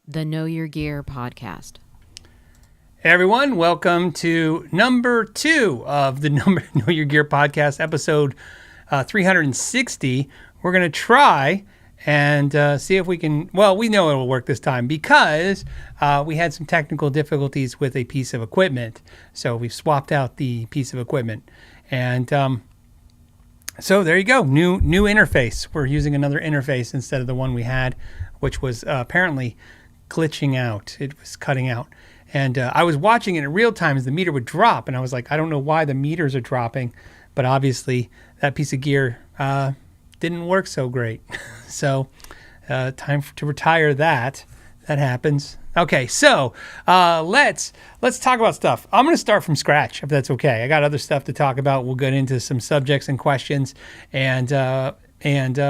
the Know Your Gear podcast. Hey everyone, welcome to number 2 of the Know Your Gear podcast, episode 360. We're going to try and see if we can, well, we know it'll work this time because we had some technical difficulties with a piece of equipment. So we've swapped out the piece of equipment. And so there you go, new interface. We're using another interface instead of the one we had, which was apparently glitching out. It was cutting out. And I was watching it in real time as the meter would drop. And I was like, I don't know why the meters are dropping. But obviously, that piece of gear didn't work so great. So time to retire that. That happens. Okay, so let's talk about stuff. I'm going to start from scratch, if that's okay. I got other stuff to talk about. We'll get into some subjects and questions. And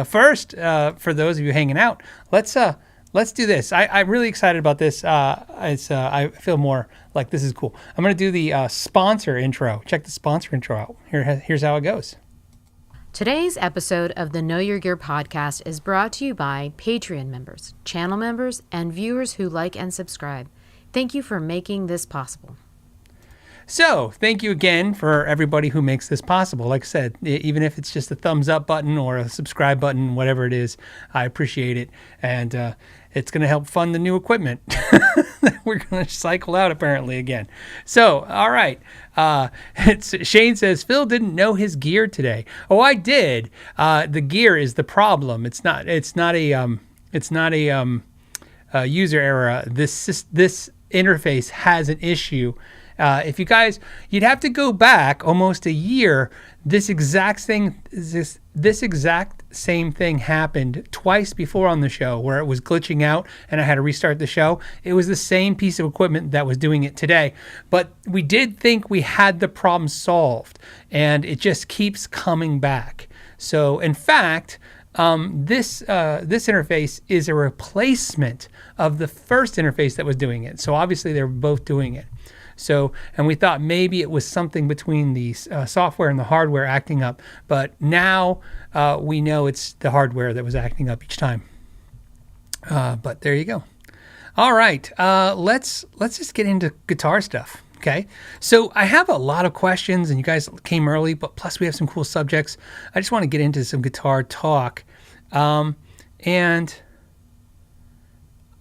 first, for those of you hanging out, let's do this. I'm really excited about this. I feel more like this is cool. I'm going to do the sponsor intro. Check the sponsor intro out. Here's how it goes. Today's episode of the Know Your Gear podcast is brought to you by Patreon members, channel members, and viewers who like and subscribe. Thank you for making this possible. So thank you again for everybody who makes this possible. Like I said, even if it's just a thumbs up button or a subscribe button, whatever it is, I appreciate it. And it's going to help fund the new equipment that we're going to cycle out apparently again. So, all right. Shane says, Phil didn't know his gear today. Oh, I did. The gear is the problem. It's not a user error. This interface has an issue. If you guys, you'd have to go back almost a year. This exact same thing happened twice before on the show where it was glitching out and I had to restart the show. It was the same piece of equipment that was doing it today, but we did think we had the problem solved and it just keeps coming back. So in fact, this interface is a replacement of the first interface that was doing it. So obviously they're both doing it. So, and we thought maybe it was something between the software and the hardware acting up, but now we know it's the hardware that was acting up each time. But there you go. All right, let's just get into guitar stuff. Okay, so I have a lot of questions, and you guys came early, but plus we have some cool subjects. I just want to get into some guitar talk, and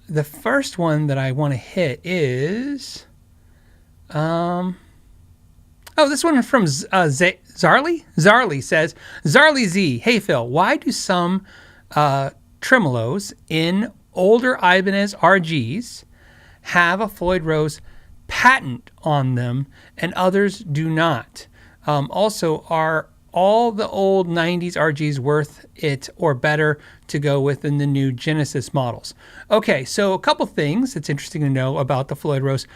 the first one that I want to hit is. This one from Zarly? Zarly says, Zarly Z, hey Phil, why do some tremolos in older Ibanez RGs have a Floyd Rose patent on them and others do not? Also, are all the old 90s RGs worth it or better to go with in the new Genesis models? Okay, so a couple things that's interesting to know about the Floyd Rose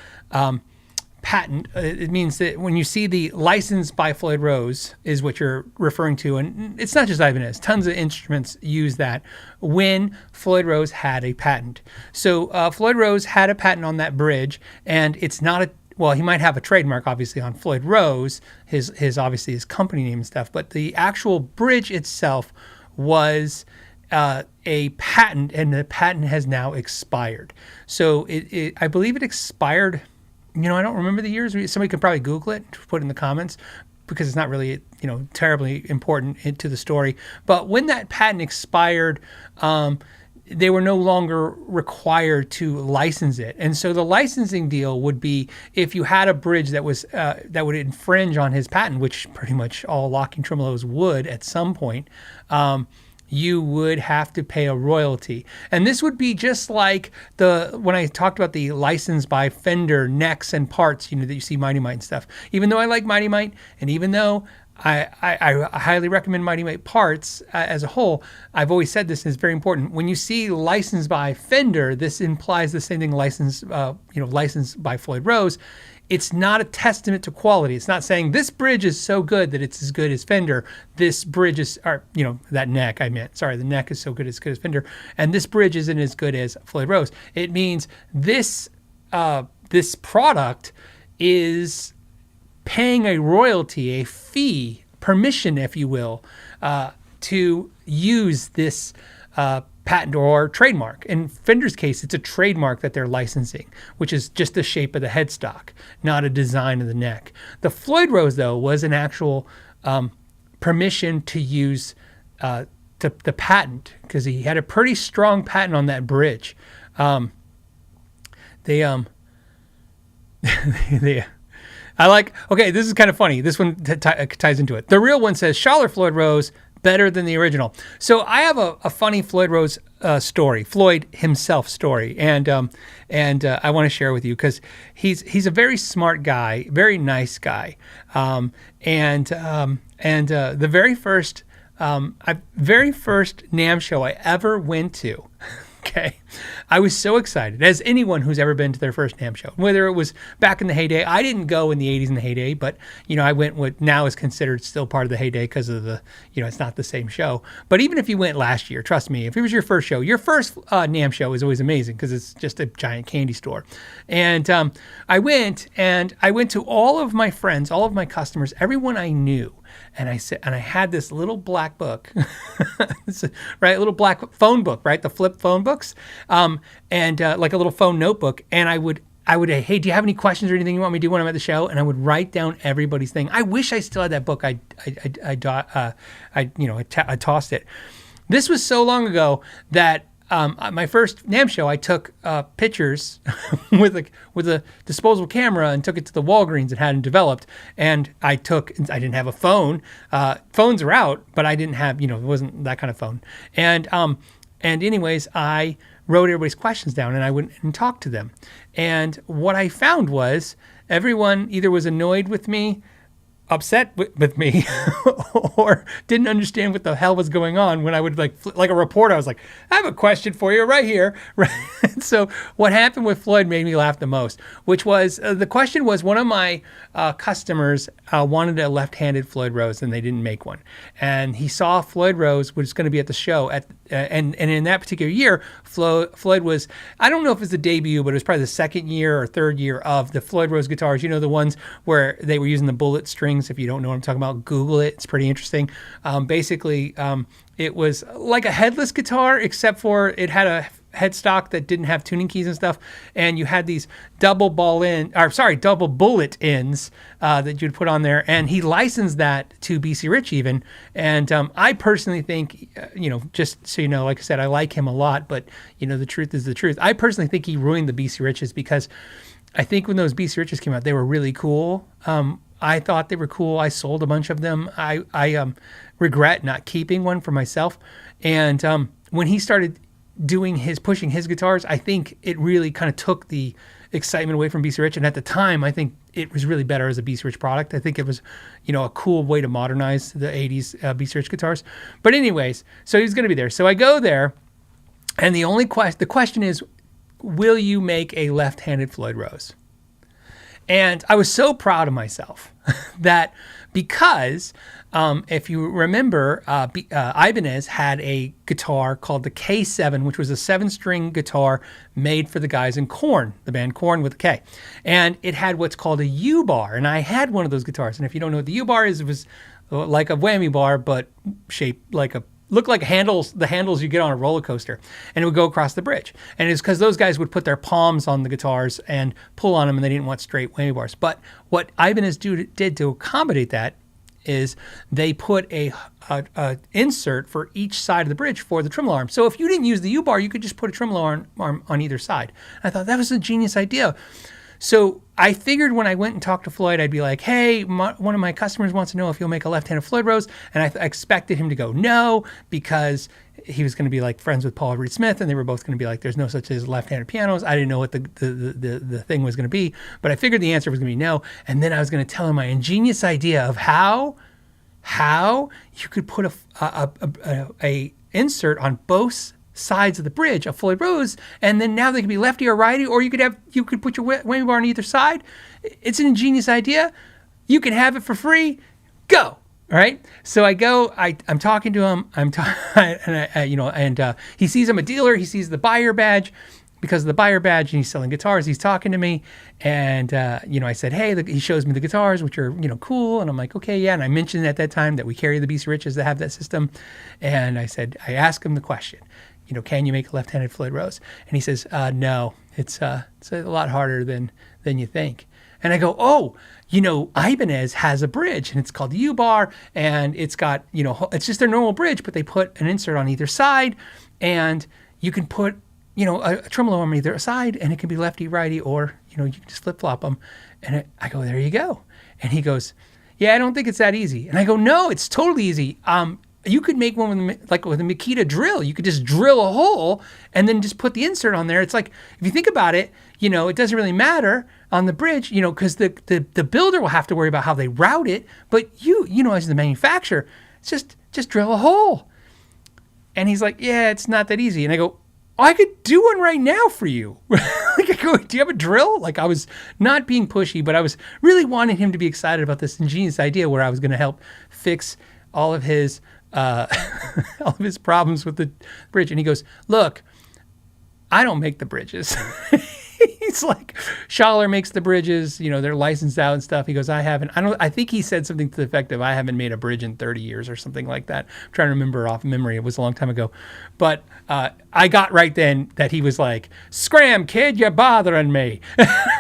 patent. It means that when you see the license by Floyd Rose is what you're referring to, and it's not just Ibanez. Tons of instruments use that when Floyd Rose had a patent. So Floyd Rose had a patent on that bridge, and it's not a well, he might have a trademark, obviously, on Floyd Rose, his obviously his company name and stuff, but the actual bridge itself was a patent, and the patent has now expired. So I believe it expired. I don't remember the years. Somebody could probably Google it, put it in the comments, because it's not really, terribly important to the story. But when that patent expired, they were no longer required to license it. And so the licensing deal would be if you had a bridge that was that would infringe on his patent, which pretty much all locking tremolos would at some point, you would have to pay a royalty. And this would be just like when I talked about the license by Fender necks and parts, that you see Mighty Mite and stuff. Even though I like Mighty Mite, and even though I highly recommend Mighty Mite parts as a whole, I've always said this, and it's very important. When you see licensed by Fender, this implies the same thing licensed by Floyd Rose. It's not a testament to quality. It's not saying this bridge is so good that it's as good as Fender. This bridge is, that neck I meant. Sorry, the neck is so good it's good as Fender. And this bridge isn't as good as Floyd Rose. It means this product is paying a royalty, a fee, permission, if you will, to use this patent or trademark. In Fender's case, it's a trademark that they're licensing, which is just the shape of the headstock, not a design of the neck. The Floyd Rose, though, was an actual permission to use the patent, because he had a pretty strong patent on that bridge. They I like, okay, this is kind of funny. This one ties into it. The real one says, Schaller Floyd Rose, better than the original. So I have a funny Floyd Rose story, Floyd himself story, and I want to share with you because he's a very smart guy, very nice guy, the very first NAMM show I ever went to. Okay, I was so excited, as anyone who's ever been to their first NAMM show, whether it was back in the heyday. I didn't go in the 80s in the heyday, but, I went what now is considered still part of the heyday because of the, it's not the same show. But even if you went last year, trust me, if it was your first show, your first NAMM show is always amazing because it's just a giant candy store. And I went to all of my friends, all of my customers, everyone I knew. And I had this little black book, right? Little black phone book, right? The flip phone books, and like a little phone notebook. And I would, hey, do you have any questions or anything you want me to do when I'm at the show? And I would write down everybody's thing. I wish I still had that book. I tossed it. This was so long ago that my first NAMM show, I took pictures with a disposable camera and took it to the Walgreens and had them developed. And I didn't have a phone. Phones are out, but I didn't have, it wasn't that kind of phone. And anyways, I wrote everybody's questions down and I went and talked to them. And what I found was everyone either was annoyed with me, upset with me, or didn't understand what the hell was going on when I would like a reporter. I was like, I have a question for you right here. So what happened with Floyd made me laugh the most, which was the question was one of my customers wanted a left-handed Floyd Rose and they didn't make one. And he saw Floyd Rose was going to be at the show and in that particular year, Floyd was, I don't know if it was the debut, but it was probably the second year or third year of the Floyd Rose guitars. The ones where they were using the bullet strings. If you don't know what I'm talking about, Google it. It's pretty interesting. Basically, it was like a headless guitar, except for it had a headstock that didn't have tuning keys and stuff. And you had these double bullet ends that you'd put on there. And he licensed that to BC Rich even. And I personally think, just so you know, like I said, I like him a lot, but the truth is the truth. I personally think he ruined the BC Riches because I think when those BC Riches came out, they were really cool. I thought they were cool. I sold a bunch of them. I regret not keeping one for myself. And when he started pushing his guitars, I think it really kind of took the excitement away from BC Rich. And at the time, I think it was really better as a BC Rich product. I think it was, a cool way to modernize the 80s BC Rich guitars. But anyways, so he's going to be there. So I go there, and the question is, will you make a left-handed Floyd Rose? And I was so proud of myself that because if you remember, Ibanez had a guitar called the K7, which was a 7-string guitar made for the guys in Korn, the band Korn with a K. And it had what's called a U-bar. And I had one of those guitars. And if you don't know what the U-bar is, it was like a whammy bar, but shaped like looked like the handles you get on a roller coaster, and it would go across the bridge. And it's because those guys would put their palms on the guitars and pull on them, and they didn't want straight whammy bars. But what Ibanez did to accommodate that is they put a insert for each side of the bridge for the tremolo arm. So if you didn't use the U-bar, you could just put a tremolo arm on either side. I thought that was a genius idea. So I figured when I went and talked to Floyd, I'd be like, hey, one of my customers wants to know if you'll make a left-handed Floyd Rose. And I expected him to go no, because he was going to be like friends with Paul Reed Smith, and they were both going to be like, there's no such as left-handed pianos. I didn't know what the thing was going to be, but I figured the answer was going to be no. And then I was going to tell him my ingenious idea of how you could put a insert on both sides of the bridge, a Floyd Rose, and then now they could be lefty or righty, or you could put your whammy bar on either side. It's an ingenious idea. You can have it for free. Go. All right. So I go. I'm talking to him. He sees I'm a dealer. He sees the buyer badge. Because of the buyer badge, and he's selling guitars, he's talking to me, and I said, hey, he shows me the guitars, which are cool, and I'm like, okay, yeah. And I mentioned at that time that we carry the BC Riches that have that system, and I asked him the question, can you make a left-handed Floyd Rose? And he says, no, it's a lot harder than you think. And I go, oh, Ibanez has a bridge, and it's called the U-bar, and it's got, it's just their normal bridge, but they put an insert on either side, and you can put, a tremolo on either side, and it can be lefty, righty, or, you can just flip-flop them. And I go, there you go. And he goes, yeah, I don't think it's that easy. And I go, no, it's totally easy. You could make one with a Makita drill. You could just drill a hole and then just put the insert on there. It's like, if you think about it, it doesn't really matter on the bridge, because the builder will have to worry about how they route it. But as the manufacturer, it's just drill a hole. And he's like, yeah, it's not that easy. And I go, oh, I could do one right now for you. I go, do you have a drill? I was not being pushy, but I was really wanting him to be excited about this ingenious idea where I was going to help fix all of his problems with the bridge. And he goes, look, I don't make the bridges. He's like, Schaller makes the bridges, they're licensed out and stuff. He goes, I think he said something to the effect of, I haven't made a bridge in 30 years or something like that. I'm trying to remember off memory. It was a long time ago. But I got right then that he was like, scram, kid, you're bothering me.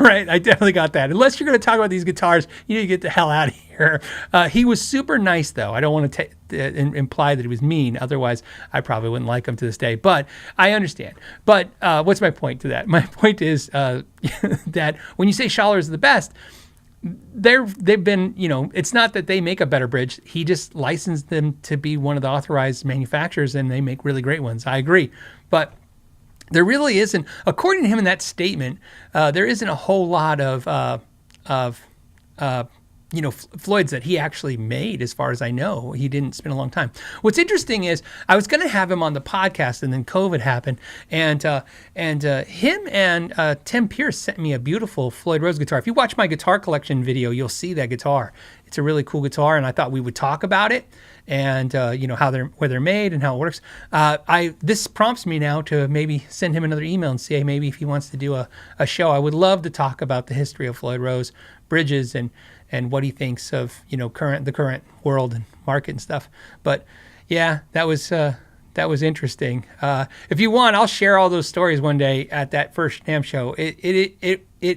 Right? I definitely got that. Unless you're going to talk about these guitars, you need to get the hell out of here. He was super nice, though. I don't want to imply that he was mean. Otherwise, I probably wouldn't like him to this day. But I understand. But what's my point to that? My point is that when you say Schaller is the best, they've been, it's not that they make a better bridge. He just licensed them to be one of the authorized manufacturers, and they make really great ones. I agree. But there really isn't, according to him in that statement, there isn't a whole lot of Floyd's that he actually made, as far as I know. He didn't spend a long time. What's interesting is I was going to have him on the podcast, and then COVID happened, and him and Tim Pierce sent me a beautiful Floyd Rose guitar. If you watch my guitar collection video, you'll see that guitar. It's a really cool guitar, and I thought we would talk about it and where they're made and how it works. This prompts me now to maybe send him another email and say maybe if he wants to do a show. I would love to talk about the history of Floyd Rose Bridges and what he thinks of the current world and market and stuff. But yeah, that was interesting. If you want, I'll share all those stories one day at that first NAMM show.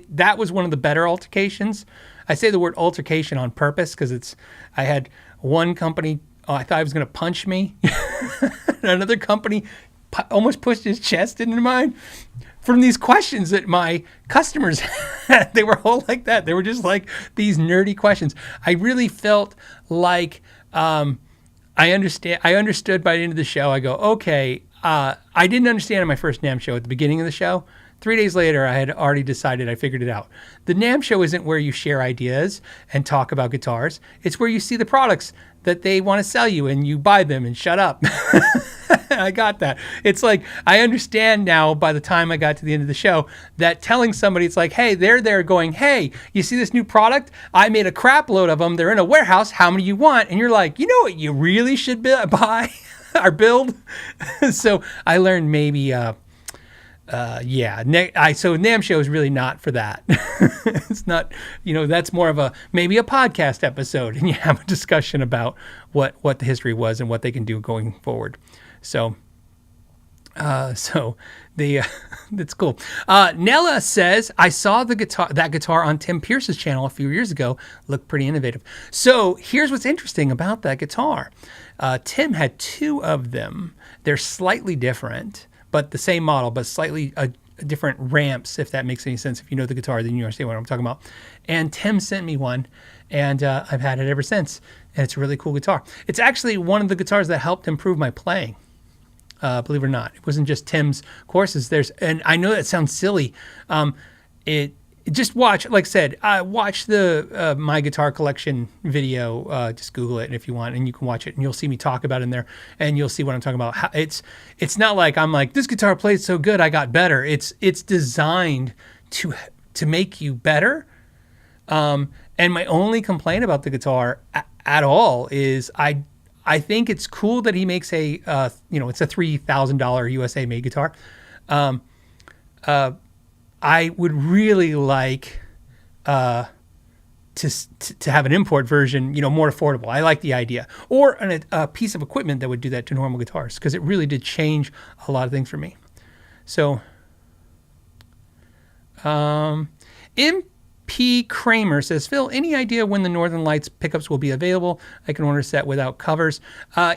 That was one of the better altercations. I say the word altercation on purpose because I had one company, I thought he was going to punch me. Another company almost pushed his chest into mine from these questions that my customers had. They were all like that. They were just like these nerdy questions. I really felt like I understood by the end of the show. I go, okay, I didn't understand in my first NAMM show at the beginning of the show. 3 days later, I had already decided I figured it out. The NAMM show isn't where you share ideas and talk about guitars. It's where you see the products that they want to sell you and you buy them and shut up. I got that. It's like, I understand now by the time I got to the end of the show that telling somebody, it's like, hey, they're there going, hey, you see this new product? I made a crap load of them. They're in a warehouse. How many you want? And you're like, you know what you really should buy or build? So I learned maybe... so NAMM show is really not for that. It's not, that's more of maybe a podcast episode, and you have a discussion about what the history was and what they can do going forward. So that's cool. Nella says, I saw that guitar on Tim Pierce's channel a few years ago. Looked pretty innovative. So here's what's interesting about that guitar. Tim had two of them. They're slightly different, but the same model, but slightly different ramps, if that makes any sense. If you know the guitar, then you understand what I'm talking about. And Tim sent me one, and I've had it ever since. And it's a really cool guitar. It's actually one of the guitars that helped improve my playing, believe it or not. It wasn't just Tim's courses. And I know that sounds silly. Just watch, like I said, watch the My Guitar Collection video. Just Google it if you want, and you can watch it, and you'll see me talk about it in there, and you'll see what I'm talking about. It's not like I'm like, this guitar plays so good, I got better. It's designed to make you better. And my only complaint about the guitar at all is I think it's cool that he makes it's a $3,000 USA made guitar. I would really like to have an import version, more affordable. I like the idea. Or a piece of equipment that would do that to normal guitars, because it really did change a lot of things for me. So, MP Kramer says, Phil, any idea when the Northern Lights pickups will be available? I can order a set without covers.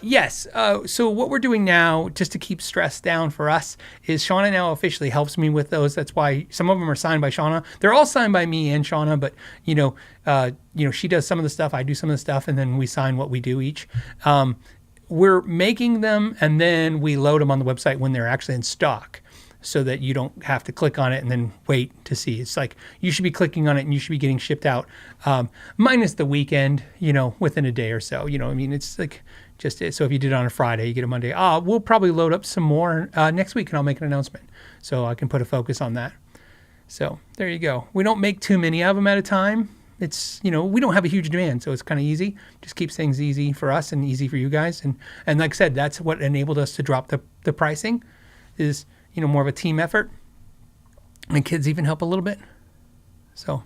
Yes. So what we're doing now, just to keep stress down for us, is Shauna now officially helps me with those. That's why some of them are signed by Shauna. They're all signed by me and Shauna, but she does some of the stuff, I do some of the stuff, and then we sign what we do each. We're making them, and then we load them on the website when they're actually in stock, so that you don't have to click on it and then wait to see. It's like you should be clicking on it and you should be getting shipped out, minus the weekend, within a day or so. It's like just so if you did it on a Friday, you get a Monday. We'll probably load up some more next week, and I'll make an announcement so I can put a focus on that. So there you go. We don't make too many of them at a time. It's, we don't have a huge demand, so it's kind of easy. Just keeps things easy for us and easy for you guys. And like I said, that's what enabled us to drop the pricing is, more of a team effort. And kids even help a little bit. So,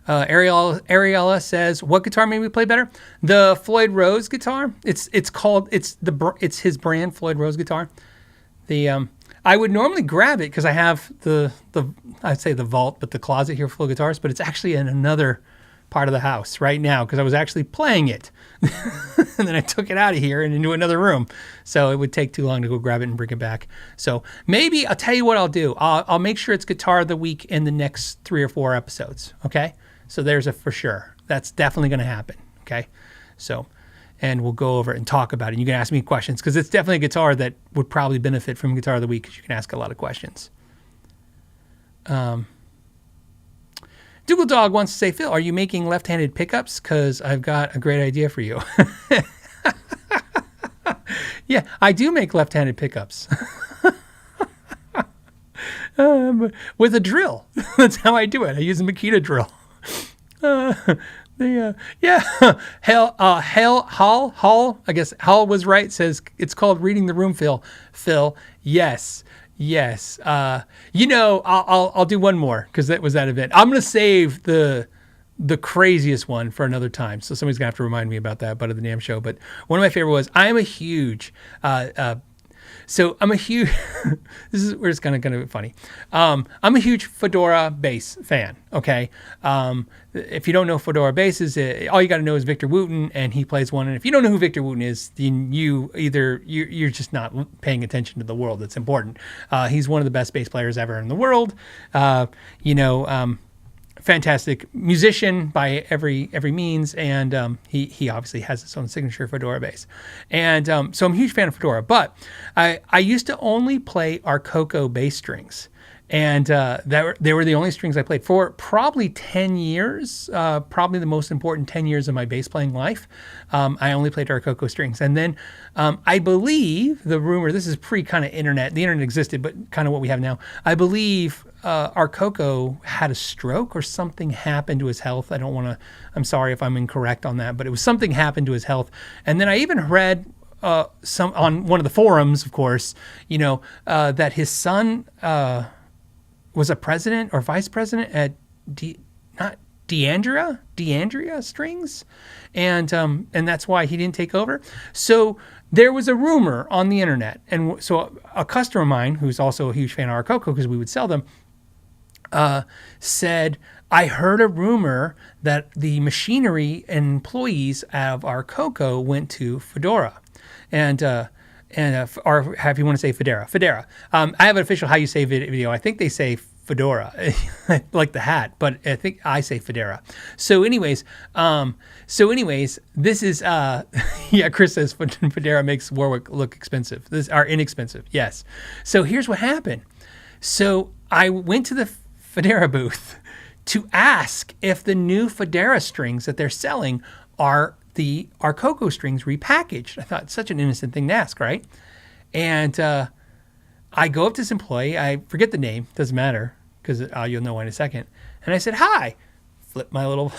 Ariella says, what guitar made me play better? The Floyd Rose guitar. It's his brand, Floyd Rose guitar. I would normally grab it because I have I'd say the vault, but the closet here full of guitars, but it's actually in another part of the house right now because I was actually playing it. And then I took it out of here and into another room. So it would take too long to go grab it and bring it back. So maybe I'll tell you what I'll do. I'll make sure it's Guitar of the Week in the next 3 or 4 episodes. Okay. So there's a for sure. That's definitely going to happen. Okay. So, and we'll go over it and talk about it. You can ask me questions because it's definitely a guitar that would probably benefit from Guitar of the Week because you can ask a lot of questions. Dougal Dog wants to say, Phil, are you making left-handed pickups? Because I've got a great idea for you. Yeah, I do make left-handed pickups. With a drill. That's how I do it. I use a Makita drill. Hall, I guess Hall was right, says it's called reading the room, Phil, yes. I'll do one more because that was that event. I'm going to save the craziest one for another time. So somebody's going to have to remind me about that, but of the NAMM show. But one of my favorite was, I'm a huge, this is where it's kind of funny. I'm a huge Fodera bass fan. Okay. If you don't know Fodera Basses, all you got to know is Victor Wooten, and he plays one. And if you don't know who Victor Wooten is, then you're just not paying attention to the world that's important. He's one of the best bass players ever in the world. Fantastic musician by every means, and he obviously has his own signature Fodera bass, and so I'm a huge fan of Fodera. But I used to only play Arcoco bass strings, and they were the only strings I played for probably 10 years, probably the most important 10 years of my bass playing life. I only played Arcoco strings, and then I believe the rumor, this is pre kind of internet, the internet existed, but kind of what we have now. I believe Arcoco had a stroke or something happened to his health. I'm sorry if I'm incorrect on that, but it was something happened to his health. And then I even read some on one of the forums, of course, that his son was a president or vice president at D'Andrea Strings, and that's why he didn't take over. So there was a rumor on the internet, and so a customer of mine who's also a huge fan of Arcoco because we would sell them, said, I heard a rumor that the machinery and employees of Arcoco went to Fodera, or if you want to say Fodera. I have an official how you say video. I think they say Fedora, like the hat, but I think I say Fodera. So anyways, this is, Chris says Fodera makes Warwick look expensive. These are inexpensive. Yes. So here's what happened. So I went to the Fodera booth to ask if the new Fodera strings that they're selling are the Arcoco strings repackaged. I thought, such an innocent thing to ask, right? And I go up to this employee. I forget the name. Doesn't matter because you'll know in a second. And I said, hi. Flip my little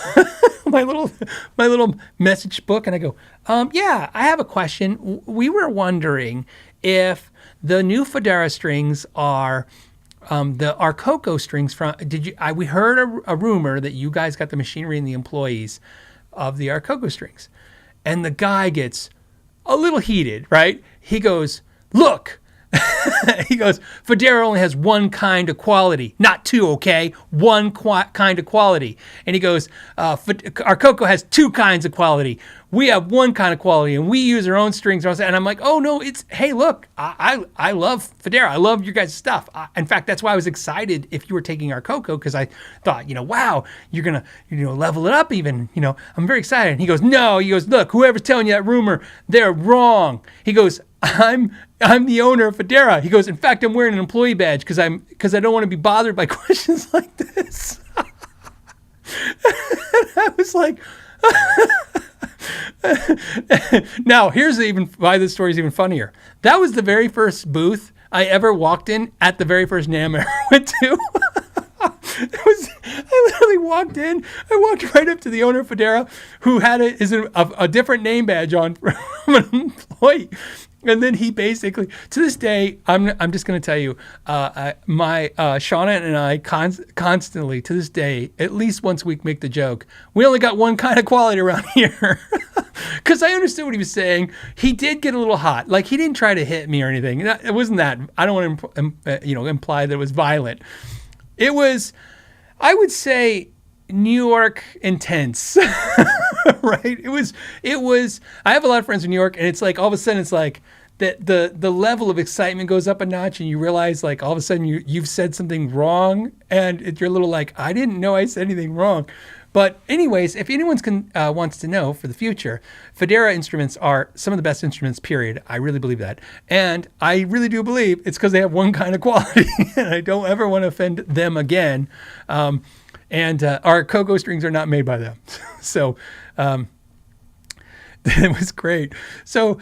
my little message book, and I go, I have a question. We were wondering if the new Fodera strings are our Coco strings from. We heard a rumor that you guys got the machinery and the employees of the Coco strings, and the guy gets a little heated, right? He goes, "Look." He goes, Fodera only has one kind of quality, not two, okay? One kind of quality. And he goes, our Coco has two kinds of quality. We have one kind of quality, and we use our own strings. And I'm like, oh, no, hey, look, I love Fodera. I love your guys' stuff. In fact, that's why I was excited if you were taking our Coco, because I thought, wow, you're going to, level it up even. I'm very excited. And he goes, no. He goes, look, whoever's telling you that rumor, they're wrong. He goes, I'm the owner of Fodera. He goes, in fact, I'm wearing an employee badge because I don't want to be bothered by questions like this. I was like, now here's why this story is even funnier. That was the very first booth I ever walked in at the very first NAMM I went to. I literally walked in. I walked right up to the owner of Fodera, who had a different name badge on from an employee. And then he basically, to this day, I'm just going to tell you, Shauna and I constantly, to this day, at least once a week, make the joke, we only got one kind of quality around here. Because I understood what he was saying. He did get a little hot. Like, he didn't try to hit me or anything. It wasn't that. I don't want to imply that it was violent. It was, I would say, New York intense. Right? It was, I have a lot of friends in New York, and it's like, all of a sudden, it's like, the level of excitement goes up a notch, and you realize, like, all of a sudden you've said something wrong, and you're a little like, I didn't know I said anything wrong. But anyways, if anyone wants to know for the future, Fodera instruments are some of the best instruments, period. I really believe that. And I really do believe it's because they have one kind of quality, and I don't ever want to offend them again. And our Coco strings are not made by them. So it was great. So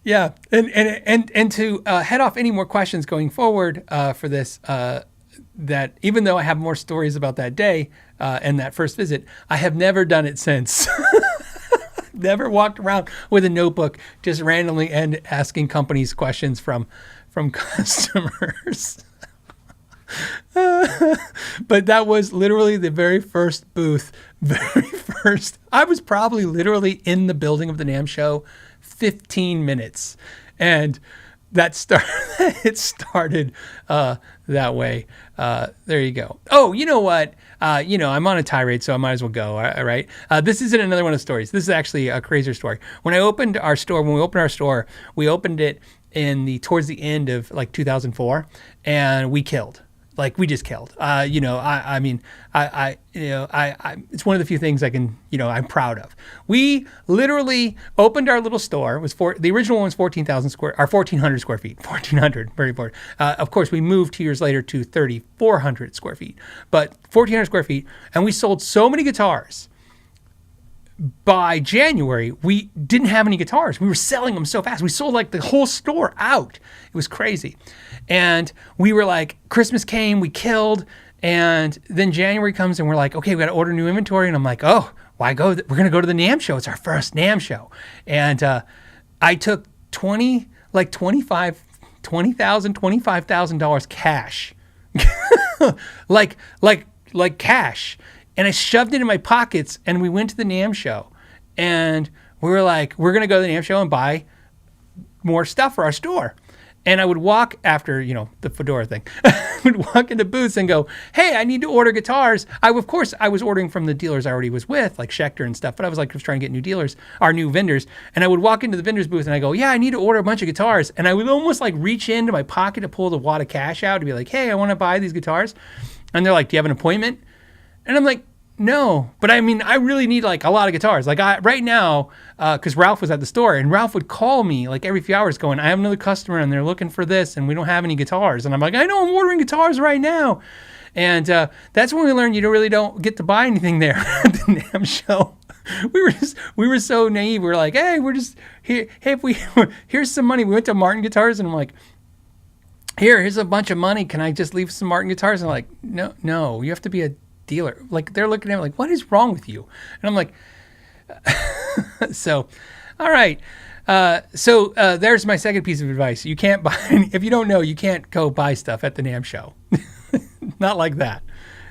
yeah, and to head off any more questions going forward for this, that even though I have more stories about that day and that first visit, I have never done it since. Never walked around with a notebook just randomly and asking companies questions from customers. But that was literally the very first booth. I was probably literally in the building of the NAMM Show 15 minutes. And it started that way. There you go. Oh, you know what? I'm on a tirade, so I might as well go. All right. This isn't another one of the stories. This is actually a crazier story. When we opened our store, we opened it towards the end of like 2004, and we killed. Like, we just killed. It's one of the few things I can, I'm proud of. We literally opened our little store. The original one was 1,400 square feet. 1,400, very important. Of course, we moved 2 years later to 3,400 square feet, but 1,400 square feet, and we sold so many guitars. By January, we didn't have any guitars. We were selling them so fast. We sold like the whole store out. It was crazy. And we were like, Christmas came, we killed. And then January comes and we're like, okay, we got to order new inventory. And I'm like, oh, why go? We're going to go to the NAMM Show. It's our first NAMM Show. And I took $25,000 cash, like cash. And I shoved it in my pockets, and we went to the NAMM Show. And we were like, we're going to go to the NAMM Show and buy more stuff for our store. And I would walk after, the Fodera thing. I would walk into booths and go, hey, I need to order guitars. Of course, I was ordering from the dealers I already was with, like Schecter and stuff. But I was trying to get new vendors. And I would walk into the vendor's booth and I go, yeah, I need to order a bunch of guitars. And I would almost reach into my pocket to pull the wad of cash out to be like, hey, I want to buy these guitars. And they're like, do you have an appointment? And I'm like, no, but I really need a lot of guitars. Right now, because Ralph was at the store, and Ralph would call me every few hours going, I have another customer and they're looking for this and we don't have any guitars. And I'm like, I know, I'm ordering guitars right now. And that's when we learned you really don't get to buy anything there at the NAMM Show. We were so naive. We were like, hey, we're just here. Hey, here's some money. We went to Martin Guitars and I'm like, here's a bunch of money. Can I just leave some Martin Guitars? And I'm like, no, you have to be a dealer. They're looking at me like, what is wrong with you? And I'm like, so, all right. There's my second piece of advice. You can't buy, if you don't know, you can't go buy stuff at the NAMM Show. Not like that.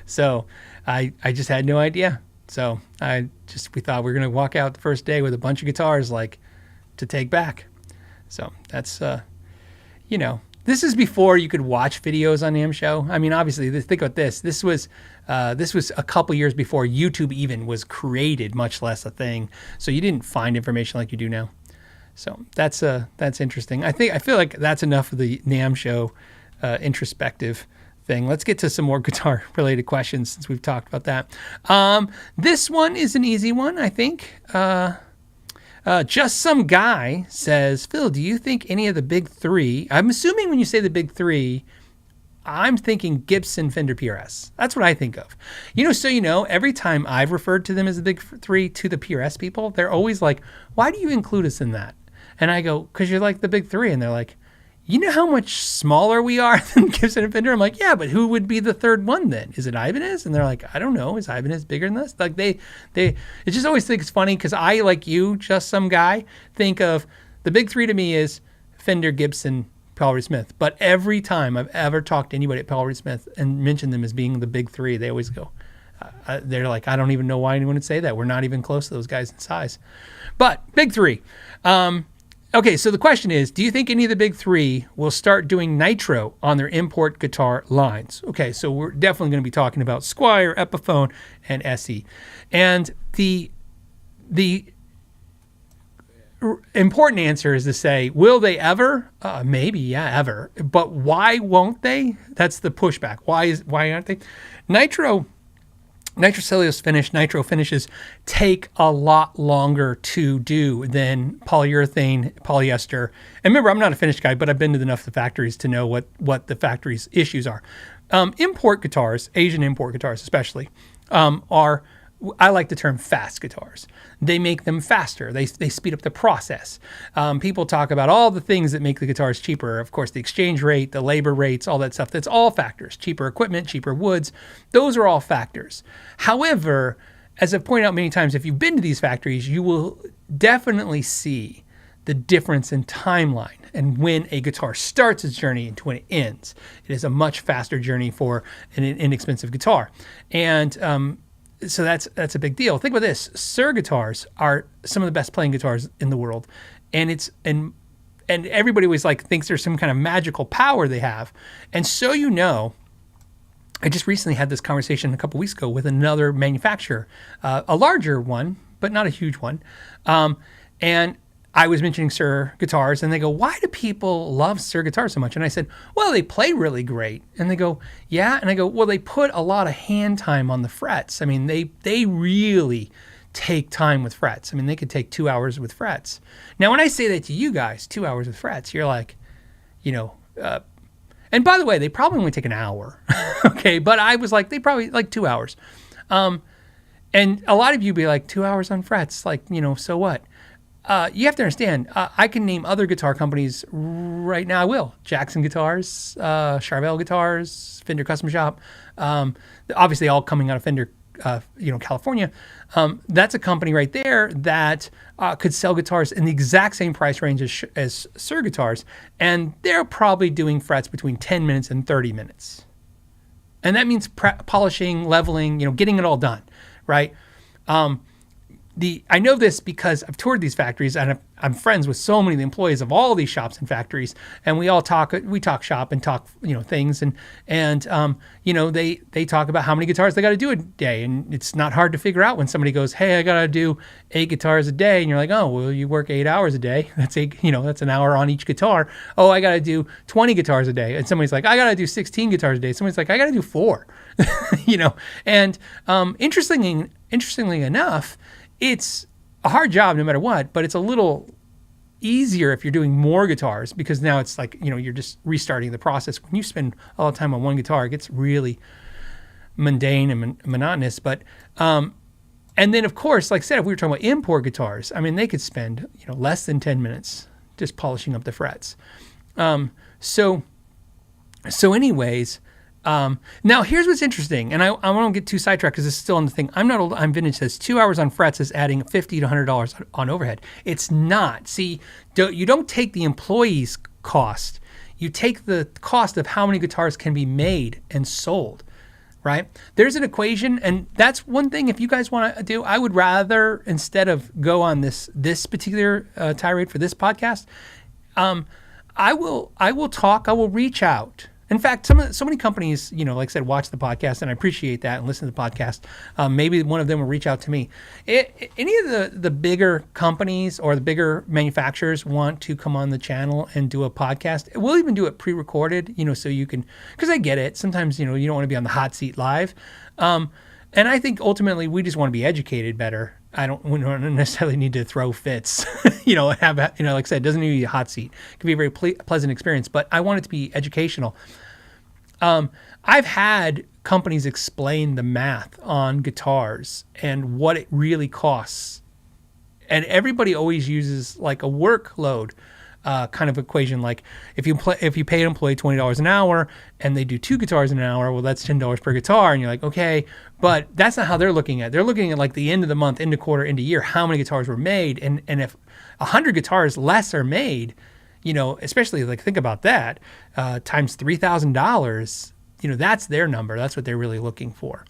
So I just had no idea. So we thought we were going to walk out the first day with a bunch of guitars like to take back. So that's, this is before you could watch videos on NAMM Show. I mean, obviously, think about this. This was a couple years before YouTube even was created, much less a thing. So you didn't find information like you do now. So that's interesting. I feel like that's enough of the NAMM Show introspective thing. Let's get to some more guitar related questions since we've talked about that. This one is an easy one, I think. Just some guy says, Phil, do you think any of the big three, I'm assuming when you say the big three, I'm thinking Gibson, Fender, PRS. That's what I think of. Every time I've referred to them as the big three to the PRS people, they're always like, why do you include us in that? And I go, because you're like the big three. And they're like, you know how much smaller we are than Gibson and Fender? I'm like, yeah, but who would be the third one then? Is it Ibanez? And they're like, I don't know. Is Ibanez bigger than this? Like it just always think it's funny because I, like you, just some guy, think of the big three to me is Fender, Gibson, Paul Reed Smith. But every time I've ever talked to anybody at Paul Reed Smith and mentioned them as being the big three, they always go, they're like, I don't even know why anyone would say that. We're not even close to those guys in size. But big three. Okay, so the question is, do you think any of the big three will start doing Nitro on their import guitar lines? Okay, so we're definitely going to be talking about Squier, Epiphone, and SE. And the important answer is to say, will they ever? Maybe, yeah, ever. But why won't they? That's the pushback. Why aren't they? Nitrocellulose finish, nitro finishes take a lot longer to do than polyurethane, polyester. And remember, I'm not a finish guy, but I've been to enough of the factories to know what the factory's issues are. Import guitars, Asian import guitars especially, are, I like the term fast guitars. They make them faster. They speed up the process. People talk about all the things that make the guitars cheaper. Of course, the exchange rate, the labor rates, all that stuff. That's all factors. Cheaper equipment, cheaper woods. Those are all factors. However, as I've pointed out many times, if you've been to these factories, you will definitely see the difference in timeline and when a guitar starts its journey and when it ends. It is a much faster journey for an inexpensive guitar. And so that's a big deal. Think about this. Suhr guitars are some of the best playing guitars in the world. And everybody always thinks there's some kind of magical power they have. And so I just recently had this conversation a couple weeks ago with another manufacturer, a larger one, but not a huge one. And I was mentioning Suhr guitars, and they go, why do people love Suhr guitars so much? And I said, well, they play really great. And they go, yeah. And I go, well, they put a lot of hand time on the frets. I mean, they really take time with frets. I mean, they could take 2 hours with frets. Now, when I say that to you guys, 2 hours with frets, you're like, and by the way, they probably only take an hour. Okay. But I was like, they probably 2 hours. And a lot of you be like, 2 hours on frets, so what? You have to understand, I can name other guitar companies right now. I will. Jackson Guitars, Charvel Guitars, Fender Custom Shop, obviously all coming out of Fender, California. That's a company right there that could sell guitars in the exact same price range as Suhr guitars, and they're probably doing frets between 10 minutes and 30 minutes. And that means polishing, leveling, getting it all done, right? I know this because I've toured these factories and I'm friends with so many of the employees of all these shops and factories, and we talk shop and talk, things and they talk about how many guitars they got to do a day. And it's not hard to figure out when somebody goes, hey, I got to do 8 guitars a day. And you're like, oh, well, you work 8 hours a day. That's that's an hour on each guitar. Oh, I got to do 20 guitars a day. And somebody's like, I got to do 16 guitars a day. Somebody's like, I got to do 4, and interestingly enough, it's a hard job no matter what, but it's a little easier if you're doing more guitars because now it's you're just restarting the process. When you spend all the time on one guitar, it gets really mundane and monotonous. But, and then of course, like I said, if we were talking about import guitars, I mean, they could spend, less than 10 minutes just polishing up the frets. So anyways, Now, here's what's interesting, and I won't get too sidetracked because it's still on the thing. I'm not old. I'm vintage. Says 2 hours on frets is adding $50 to $100 on overhead. It's not. See, you don't take the employee's cost. You take the cost of how many guitars can be made and sold, right? There's an equation, and that's one thing. If you guys want to do, I would rather, instead of go on this particular tirade for this podcast, I will reach out. In fact, so many companies, like I said, watch the podcast, and I appreciate that and listen to the podcast. Maybe one of them will reach out to me. Any of the bigger companies or the bigger manufacturers want to come on the channel and do a podcast, we'll even do it pre-recorded, so you can, because I get it. Sometimes, you don't want to be on the hot seat live. And I think ultimately we just want to be educated better. We don't necessarily need to throw fits, like I said, it doesn't need to be a hot seat. It can be a very pleasant experience, but I want it to be educational. I've had companies explain the math on guitars and what it really costs. And everybody always uses like a workload kind of equation. Like if you pay an employee $20 an hour and they do 2 guitars an hour, well, that's $10 per guitar. And you're like, okay, but that's not how they're looking at it. They're looking at like the end of the month, end of quarter, end of year, how many guitars were made. And if 100 guitars less are made, especially like think about that, times $3,000, that's their number. That's what they're really looking for.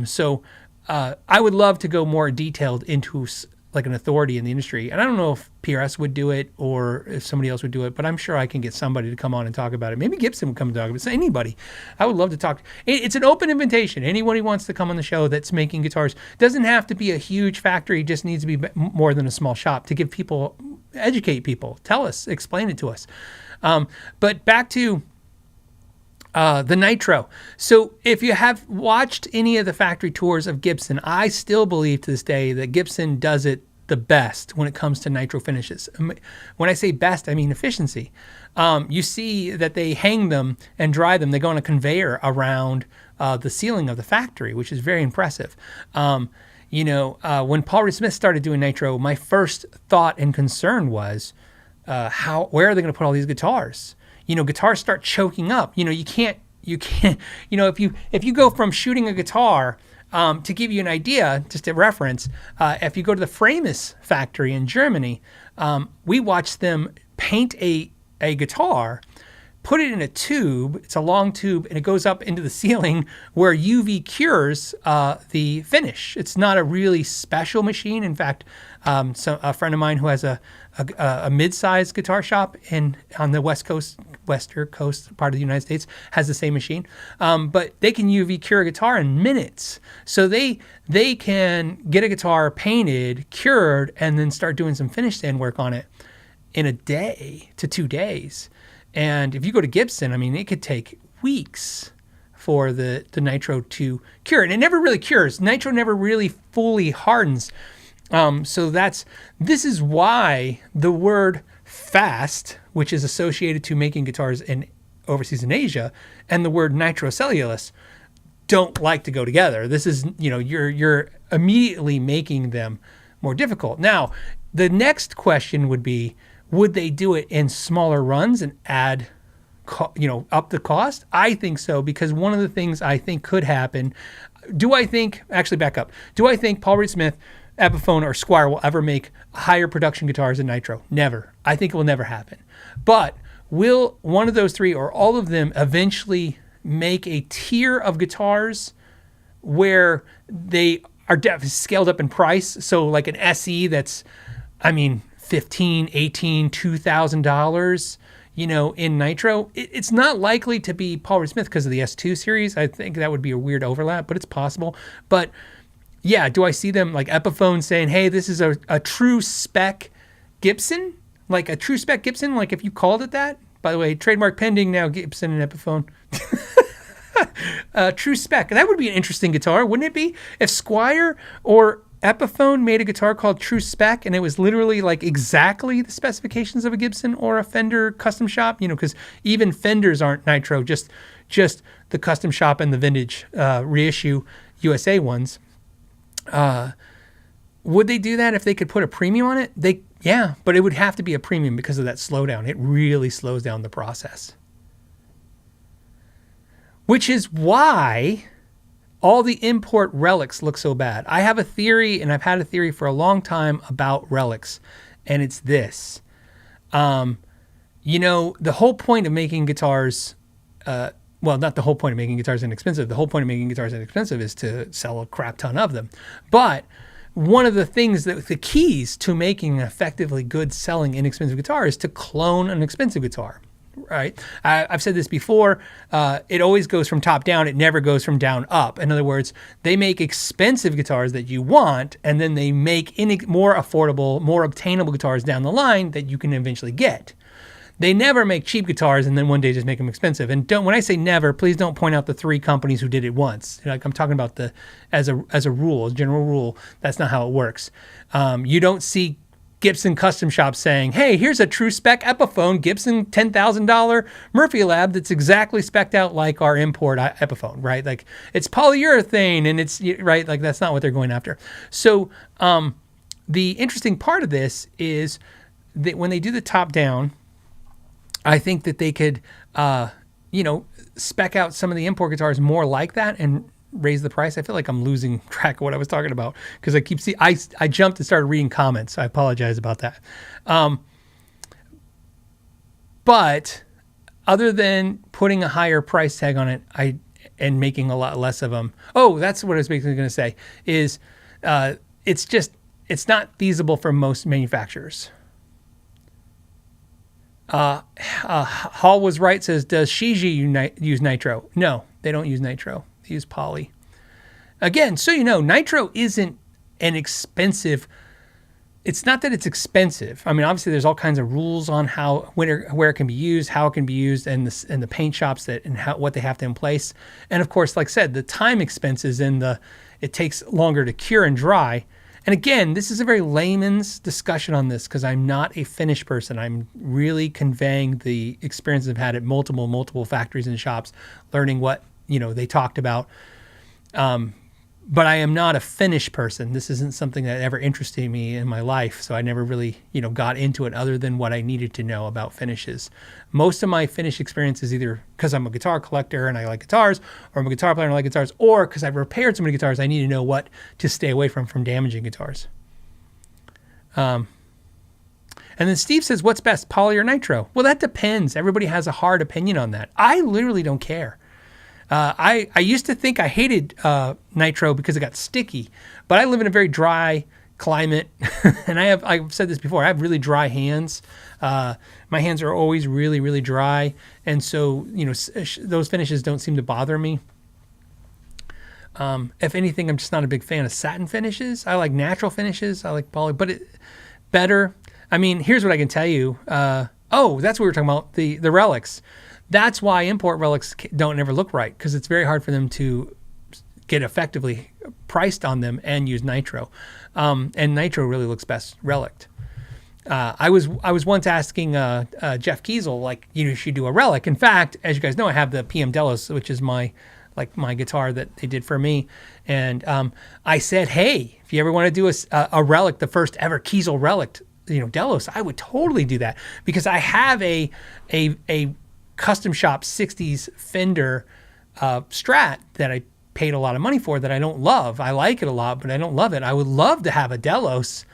So I would love to go more detailed into like an authority in the industry. And I don't know if PRS would do it or if somebody else would do it, but I'm sure I can get somebody to come on and talk about it. Maybe Gibson would come and talk about it. So anybody. I would love to talk. It's an open invitation. Anyone who wants to come on the show that's making guitars doesn't have to be a huge factory. It just needs to be more than a small shop to give people, educate people, tell us, explain it to us. But back to the Nitro. So if you have watched any of the factory tours of Gibson, I still believe to this day that Gibson does it the best when it comes to Nitro finishes. When I say best, I mean efficiency. You see that they hang them and dry them. They go on a conveyor around the ceiling of the factory, which is very impressive. When Paul Reed Smith started doing Nitro, my first thought and concern was, where are they going to put all these guitars? Guitars start choking up. You can't, if you go from shooting a guitar, to give you an idea, just a reference, if you go to the Framus factory in Germany, we watched them paint a guitar, put it in a tube. It's a long tube, and it goes up into the ceiling where UV cures the finish. It's not a really special machine. In fact, a friend of mine who has a mid-sized guitar shop on the western coast part of the United States has the same machine. But they can UV cure a guitar in minutes. So they can get a guitar painted, cured, and then start doing some finish stand work on it in a day to 2 days. And if you go to Gibson, it could take weeks for the Nitro to cure. And it never really cures. Nitro never really fully hardens. So this is why the word fast, which is associated to making guitars in overseas in Asia, and the word nitrocellulose don't like to go together. This is, you're immediately making them more difficult. Now, the next question would be, would they do it in smaller runs and add, up the cost? I think so, because one of the things I think could happen, back up. Do I think Paul Reed Smith, Epiphone, or Squier will ever make higher production guitars than Nitro? Never. I think it will never happen. But will one of those three or all of them eventually make a tier of guitars where they are scaled up in price? So like an SE that's, $15, $18, $2,000, in Nitro. It's not likely to be Paul Reed Smith because of the S2 series. I think that would be a weird overlap, but it's possible. But yeah, do I see them like Epiphone saying, hey, this is a true spec Gibson? Like a true spec Gibson? Like if you called it that? By the way, trademark pending now, Gibson and Epiphone. True spec. That would be an interesting guitar, wouldn't it be? If Squier or Epiphone made a guitar called True Spec, and it was literally like exactly the specifications of a Gibson or a Fender custom shop, because even Fenders aren't Nitro, just the custom shop and the vintage reissue USA ones. Would they do that if they could put a premium on it? Yeah, but it would have to be a premium because of that slowdown. It really slows down the process. which is why all the import Relics look so bad. I have a theory, and I've had a theory for a long time about Relics, and it's this. The whole point of making guitars, not the whole point of making guitars inexpensive. The whole point of making guitars inexpensive is to sell a crap ton of them. But one of the things the keys to making an effectively good selling inexpensive guitar is to clone an expensive guitar. Right. I've said this before. It always goes from top down. It never goes from down up. In other words, they make expensive guitars that you want, and then they make more affordable, more obtainable guitars down the line that you can eventually get. They never make cheap guitars and then one day just make them expensive. And when I say never, please don't point out the 3 companies who did it once. Like, I'm talking about as a rule, as a general rule. That's not how it works. You don't see Gibson custom shops saying, hey, here's a true spec Epiphone, Gibson $10,000 Murphy Lab that's exactly spec'd out like our import Epiphone, right? Like, it's polyurethane and it's, right? Like, that's not what they're going after. So the interesting part of this is that when they do the top down, I think that they could, spec out some of the import guitars more like that and raise the price. I feel like I'm losing track of what I was talking about because I keep I jumped and started reading comments. I apologize about that. But other than putting a higher price tag on it, and making a lot less of them. Oh, that's what I was basically going to say is, it's not feasible for most manufacturers. Hall was right, says, does Shiji use Nitro? No, they don't use Nitro. They use poly. Again, so Nitro isn't an expensive. It's not that it's expensive. I mean, obviously, there's all kinds of rules on where it can be used, how it can be used, and the paint shops what they have to in place. And of course, like I said, the time expenses and it takes longer to cure and dry. And again, this is a very layman's discussion on this because I'm not a finished person. I'm really conveying the experiences I've had at multiple factories and shops, learning what they talked about. But I am not a finished person. This isn't something that ever interested me in my life, so I never really got into it other than what I needed to know about finishes. Most of my finish experience is either because I'm a guitar collector and I like guitars, or I'm a guitar player and I like guitars, or because I've repaired so many guitars I need to know what to stay away from damaging guitars. And then Steve says, what's best, poly or nitro? Well, that depends. Everybody has a hard opinion on that. I literally don't care. I used to think I hated nitro because it got sticky, but I live in a very dry climate, and I've said this before, I have really dry hands. My hands are always really, really dry, and so those finishes don't seem to bother me. If anything, I'm just not a big fan of satin finishes. I like natural finishes. I like poly, but better. I mean, here's what I can tell you. That's what we were talking about, the Relics. That's why import Relics don't ever look right, because it's very hard for them to get effectively priced on them and use Nitro. And Nitro really looks best Relic. I was once asking Jeff Kiesel, like, you should do a Relic. In fact, as you guys know, I have the PM Delos, which is my guitar that they did for me. And I said, hey, if you ever want to do a Relic, the first ever Kiesel Relic, Delos, I would totally do that, because I have a custom shop 60s Fender Strat that I paid a lot of money for that I don't love. I like it a lot, but I don't love it. I would love to have a Delos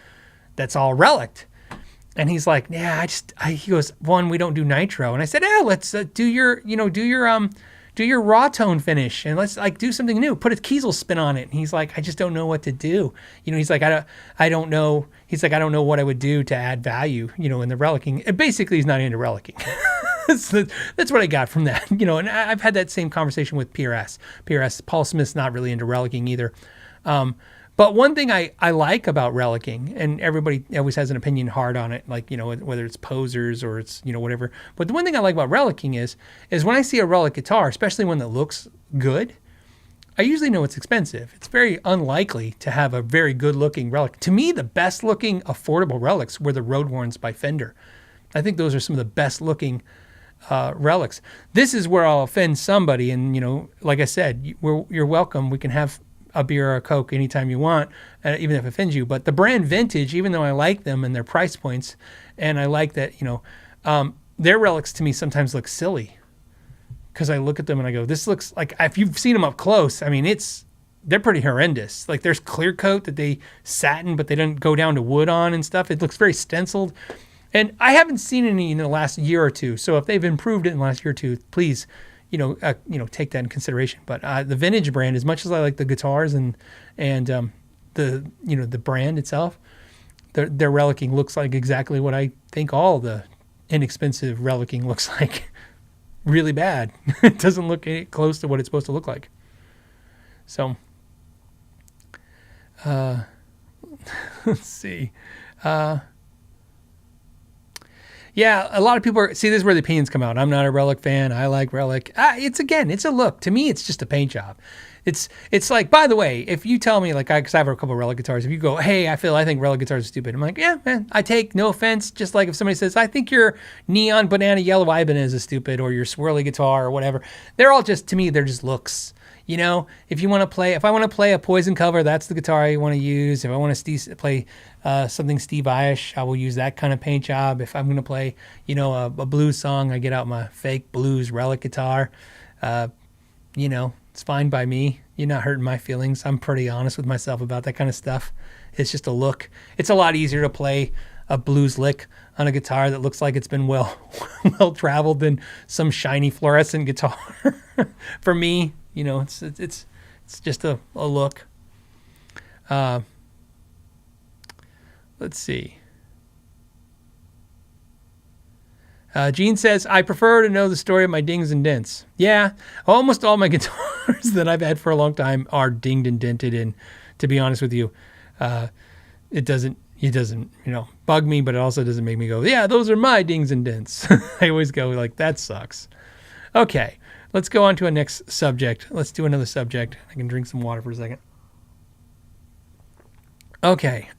that's all Relic. And he's like, yeah, he goes, one, we don't do Nitro. And I said, let's do your raw tone finish, and let's do something new. Put a Kiesel spin on it. And he's like, I just don't know what to do. He's like, I don't know. He's like, I don't know what I would do to add value, in the relicing. Basically, he's not into relicing. That's what I got from that. And I've had that same conversation with PRS. Paul Smith's not really into relicing either. But one thing I like about relicing, and everybody always has an opinion hard on it, whether it's posers or it's, whatever. But the one thing I like about relicing is when I see a relic guitar, especially one that looks good, I usually know it's expensive. It's very unlikely to have a very good looking relic. To me, the best looking affordable relics were the Road Warns by Fender. I think those are some of the best looking relics. This is where I'll offend somebody, and like I said, you're welcome. We can have a beer or a Coke anytime you want, even if it offends you. But the brand Vintage, even though I like them and their price points, and I like that, their relics to me sometimes look silly. because I look at them and I go, this looks like, if you've seen them up close, I mean, they're pretty horrendous. Like there's clear coat that they satin, but they didn't go down to wood on and stuff. It looks very stenciled. And I haven't seen any in the last year or two. So if they've improved it in the last year or two, please, take that in consideration. But the vintage brand, as much as I like the guitars and the brand itself, their relicing looks like exactly what I think all the inexpensive relicing looks like. Really bad. It doesn't look any close to what it's supposed to look like. So, let's see. Yeah, a lot of people see, this is where the opinions come out. I'm not a Relic fan. I like Relic. It's a look. To me, it's just a paint job. It's like, by the way, if you tell me, like, because I have a couple of Relic guitars, if you go, hey, I think Relic guitars are stupid, I'm like, yeah, man, I take no offense. Just like if somebody says, I think your neon banana yellow Ibanez is stupid, or your swirly guitar or whatever, they're all just, to me, they're just looks. If I want to play a Poison cover, that's the guitar I want to use. If I want to play something Steve Vai-ish, I will use that kind of paint job. If I'm going to play, a blues song, I get out my fake blues Relic guitar. It's fine by me. You're not hurting my feelings. I'm pretty honest with myself about that kind of stuff. It's just a look. It's a lot easier to play a blues lick on a guitar that looks like it's been well traveled than some shiny fluorescent guitar. For me, it's just a look. Let's see. Gene says, I prefer to know the story of my dings and dents. Yeah, almost all my guitars that I've had for a long time are dinged and dented. And to be honest with you, it doesn't bug me, but it also doesn't make me go, yeah, those are my dings and dents. I always go like, that sucks. Okay, let's go on to a next subject. Let's do another subject. I can drink some water for a second. Okay.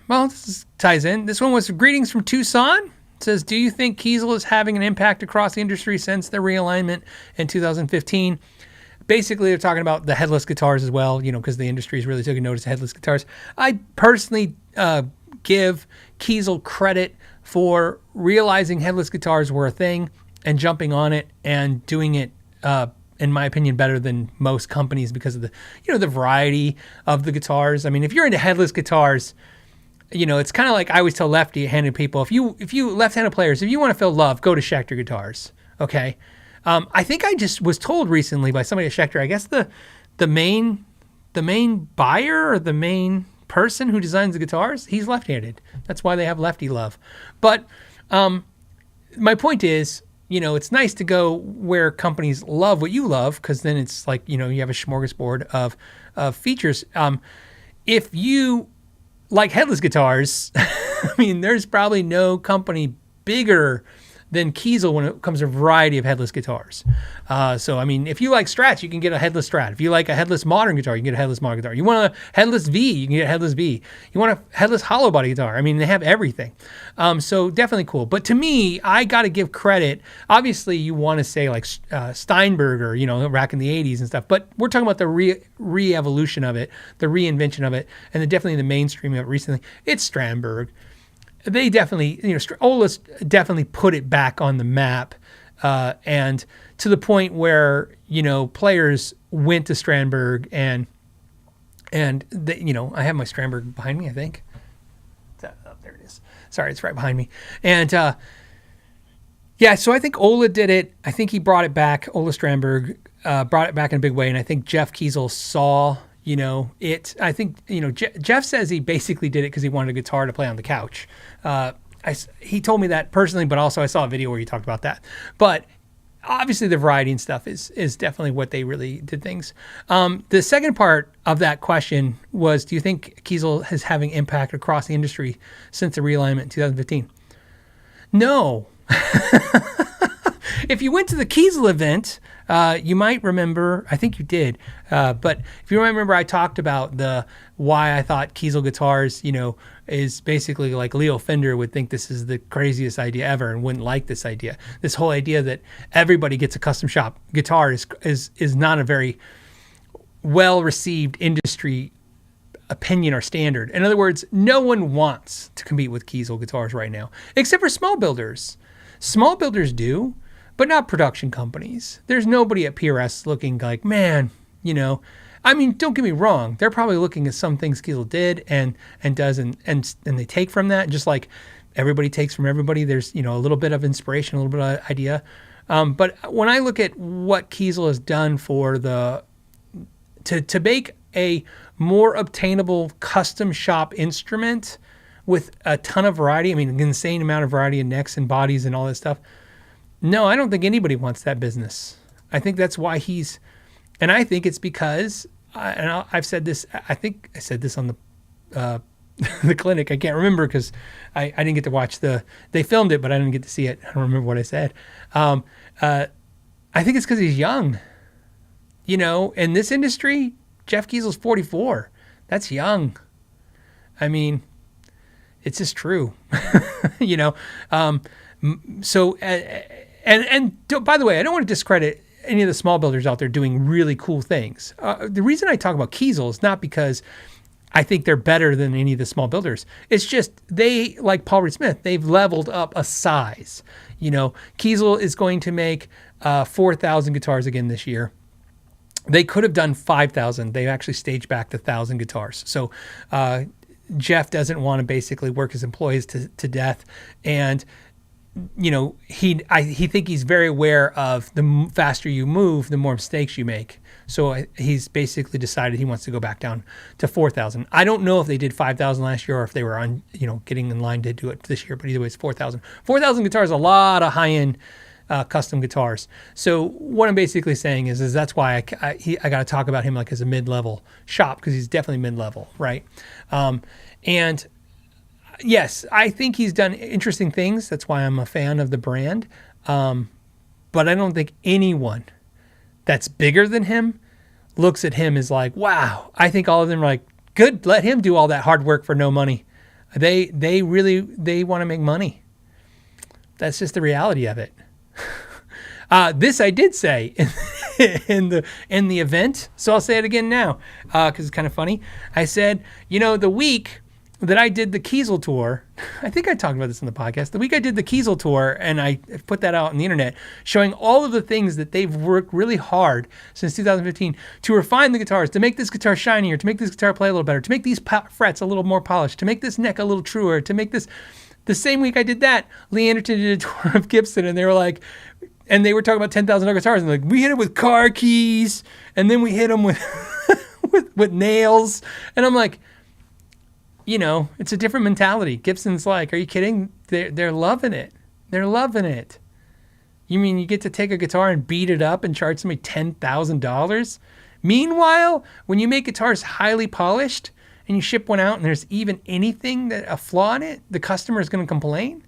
Well, this ties in. This one was greetings from Tucson. It says, do you think Kiesel is having an impact across the industry since the realignment in 2015? Basically, they're talking about the headless guitars as well, because the industry is really taking notice of headless guitars. I personally give Kiesel credit for realizing headless guitars were a thing and jumping on it and doing it, in my opinion, better than most companies because of the, the variety of the guitars. I mean, if you're into headless guitars, it's kind of like I always tell lefty-handed people, if you left-handed players, if you want to feel love, go to Schecter guitars. Okay. I think I just was told recently by somebody at Schecter, I guess the main buyer or the main person who designs the guitars, he's left-handed. That's why they have lefty love. But my point is, it's nice to go where companies love what you love, because then it's like, you have a smorgasbord of features. If you like headless guitars, I mean, there's probably no company bigger than Kiesel when it comes to a variety of headless guitars. So, I mean, if you like Strats, you can get a headless Strat. If you like a headless modern guitar, you can get a headless modern guitar. You want a headless V, you can get a headless V. You want a headless hollow body guitar. I mean, they have everything. So definitely cool. But to me, I got to give credit. Obviously, you want to say like Steinberger, back in the 80s and stuff. But we're talking about the re-evolution of it, the reinvention of it, and definitely the mainstream of it recently. It's Strandberg. They definitely, Ola's definitely put it back on the map, and to the point where, players went to Strandberg and they, I have my Strandberg behind me, I think. Oh, there it is. Sorry, it's right behind me. And, so I think Ola did it. I think he brought it back. Ola Strandberg brought it back in a big way, and I think Jeff Kiesel saw I think, Jeff says he basically did it because he wanted a guitar to play on the couch. He told me that personally, but also I saw a video where he talked about that. But obviously the variety and stuff is definitely what they really did things. The second part of that question was, do you think Kiesel is having impact across the industry since the realignment in 2015? No. If you went to the Kiesel event, you might remember, I think you did, but if you remember, I talked about why I thought Kiesel guitars, is basically like Leo Fender would think this is the craziest idea ever and wouldn't like this idea. This whole idea that everybody gets a custom shop guitar is not a very well-received industry opinion or standard. In other words, no one wants to compete with Kiesel guitars right now, except for small builders. Small builders do, but not production companies. There's nobody at PRS looking like, man, you know, I mean, don't get me wrong. They're probably looking at some things Kiesel did and does and they take from that, just like everybody takes from everybody. There's, you know, a little bit of inspiration, a little bit of idea. But when I look at what Kiesel has done for to make a more obtainable custom shop instrument with a ton of variety, I mean, an insane amount of variety in necks and bodies and all that stuff. No, I don't think anybody wants that business. I think that's why and I think it's because, and I've said this, I think I said this on the the clinic. I can't remember because I didn't get to watch they filmed it, but I didn't get to see it. I don't remember what I said. I think it's because he's young. You know, in this industry, Jeff Kiesel's 44. That's young. I mean, it's just true. You know, so, and by the way, I don't want to discredit any of the small builders out there doing really cool things. The reason I talk about Kiesel is not because I think they're better than any of the small builders. It's just they, like Paul Reed Smith, they've leveled up a size. You know, Kiesel is going to make 4,000 guitars again this year. They could have done 5,000. They actually staged back to 1,000 guitars. So Jeff doesn't want to basically work his employees to death. And, you know, he think he's very aware of the faster you move, the more mistakes you make. So he's basically decided he wants to go back down to 4,000. I don't know if they did 5,000 last year or if they were on, you know, getting in line to do it this year, but either way, it's 4,000. 4,000 guitars, a lot of high-end custom guitars. So what I'm basically saying is that's why I got to talk about him like as a mid-level shop, because he's definitely mid-level, right? And yes, I think he's done interesting things. That's why I'm a fan of the brand. But I don't think anyone that's bigger than him looks at him as like, wow. I think all of them are like, good, let him do all that hard work for no money. They want to make money. That's just the reality of it. This I did say in the event, so I'll say it again now because it's kind of funny. I said, you know, the week that I did the Kiesel tour, I think I talked about this in the podcast. The week I did the Kiesel tour, and I put that out on the internet, showing all of the things that they've worked really hard since 2015 to refine the guitars, to make this guitar shinier, to make this guitar play a little better, to make these frets a little more polished, to make this neck a little truer, to make this. The same week I did that, Lee Anderton did a tour of Gibson, and they were like, and they were talking about $10,000 guitars, and like, we hit it with car keys, and then we hit them with with nails, and I'm like, you know, it's a different mentality. Gibson's like, are you kidding? They're loving it. They're loving it. You mean you get to take a guitar and beat it up and charge somebody $10,000? Meanwhile, when you make guitars highly polished and you ship one out and there's even anything that a flaw in it, the customer is going to complain.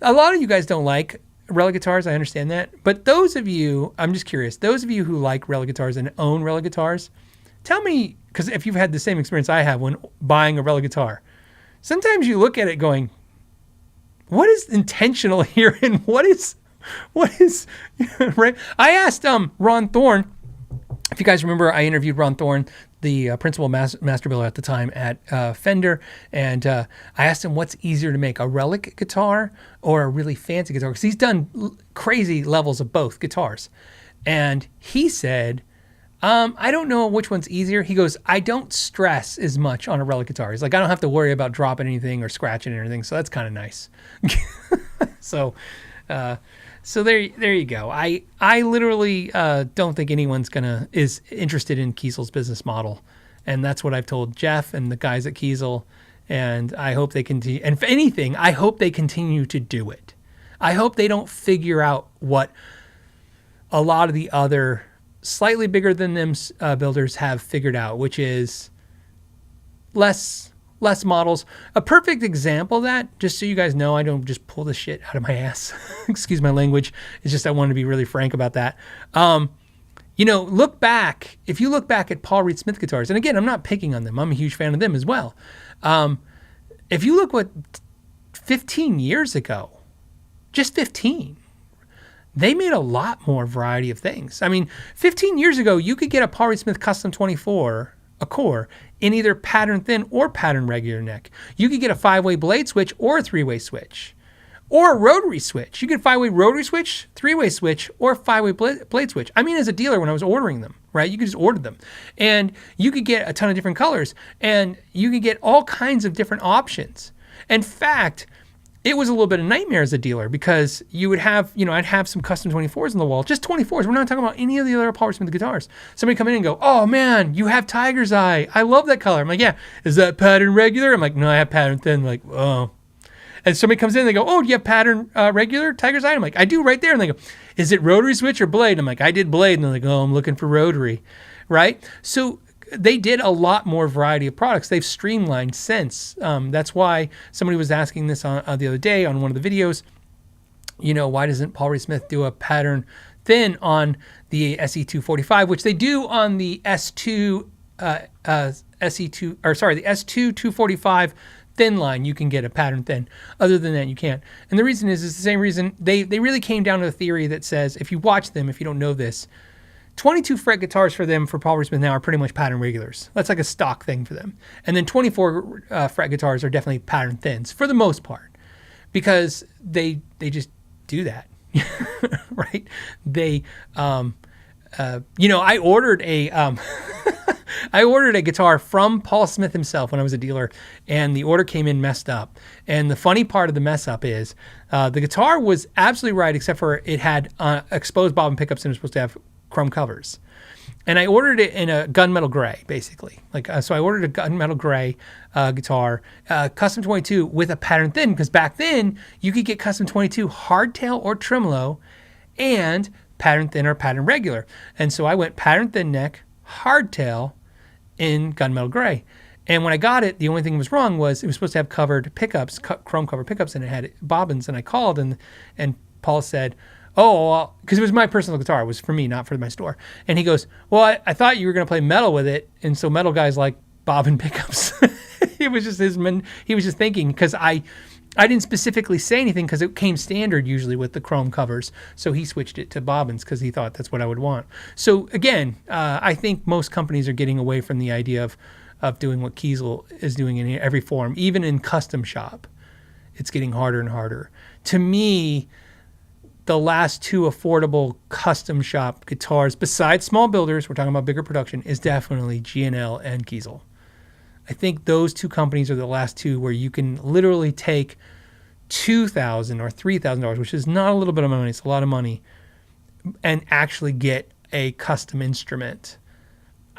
A lot of you guys don't like Relic guitars. I understand that. But those of you, I'm just curious, those of you who like Relic guitars and own Relic guitars, tell me, because if you've had the same experience I have when buying a Relic guitar, sometimes you look at it going, what is intentional here and what is right? I asked Ron Thorne, if you guys remember, I interviewed Ron Thorne, the principal master builder at the time at Fender, and I asked him what's easier to make, a Relic guitar or a really fancy guitar, because he's done crazy levels of both guitars. And he said, I don't know which one's easier. He goes, I don't stress as much on a Relic guitar. He's like, I don't have to worry about dropping anything or scratching anything, so that's kind of nice. So there you go. I literally don't think anyone's is interested in Kiesel's business model, and that's what I've told Jeff and the guys at Kiesel. And I hope they continue. And if anything, I hope they continue to do it. I hope they don't figure out what a lot of the other slightly bigger than them builders have figured out, which is less models. A perfect example of that, just so you guys know, I don't just pull the shit out of my ass. Excuse my language. It's just I wanted to be really frank about that. You know, if you look back at Paul Reed Smith guitars, and again, I'm not picking on them. I'm a huge fan of them as well. If you look 15 years ago, just 15, they made a lot more variety of things. I mean, 15 years ago, you could get a Paul Reed Smith Custom 24, a core, in either pattern thin or pattern regular neck. You could get a 5-way blade switch or a 3-way switch. or a rotary switch. You can 5-way rotary switch, 3-way switch, or 5-way blade switch. I mean, as a dealer, when I was ordering them, right, you could just order them. And you could get a ton of different colors. And you could get all kinds of different options. In fact, it was a little bit of a nightmare as a dealer because you would have, I'd have some custom 24s on the wall, just 24s. We're not talking about any of the other Paul Smith guitars. Somebody come in and go, oh man, you have Tiger's Eye. I love that color. I'm like, yeah. Is that pattern regular? I'm like, no, I have pattern thin. I'm like, oh. And somebody comes in and they go, oh, do you have pattern regular Tiger's Eye? I'm like, I do right there. And they go, is it rotary switch or blade? I'm like, I did blade. And they're like, oh, I'm looking for rotary, right? So they did a lot more variety of products. They've streamlined since. That's why somebody was asking this on the other day on one of the videos. Why doesn't Paul Reed Smith do a pattern thin on the SE245, which they do on the S2 SE2 or sorry, the S2 245 thin line. You can get a pattern thin. Other than that, you can't. And the reason is the same reason. They really came down to a theory that says if you watch them, if you don't know this, 22 fret guitars for them for Paul Reed Smith now are pretty much pattern regulars. That's like a stock thing for them. And then 24 fret guitars are definitely pattern thins for the most part because they just do that, right? They, I ordered a I ordered a guitar from Paul Smith himself when I was a dealer, and the order came in messed up. And the funny part of the mess up is the guitar was absolutely right except for it had exposed bobbin pickups and it was supposed to have chrome covers. And I ordered it in a gunmetal gray, basically. So I ordered a gunmetal gray guitar, custom 22 with a pattern thin, because back then you could get custom 22 hardtail or tremolo and pattern thin or pattern regular. And so I went pattern thin neck, hardtail in gunmetal gray. And when I got it, the only thing that was wrong was it was supposed to have covered pickups, chrome covered pickups, and it had bobbins. And I called and Paul said, oh, because it was my personal guitar. It was for me, not for my store. And he goes, well, I thought you were going to play metal with it. And so metal guys like bobbin pickups. It was just he was just thinking, because I didn't specifically say anything because it came standard usually with the chrome covers. So he switched it to bobbins because he thought that's what I would want. So again, I think most companies are getting away from the idea of doing what Kiesel is doing in every form, even in custom shop. It's getting harder and harder. To me, the last two affordable custom shop guitars, besides small builders, we're talking about bigger production, is definitely G&L and Kiesel. I think those two companies are the last two where you can literally take $2,000 or $3,000, which is not a little bit of money, it's a lot of money, and actually get a custom instrument.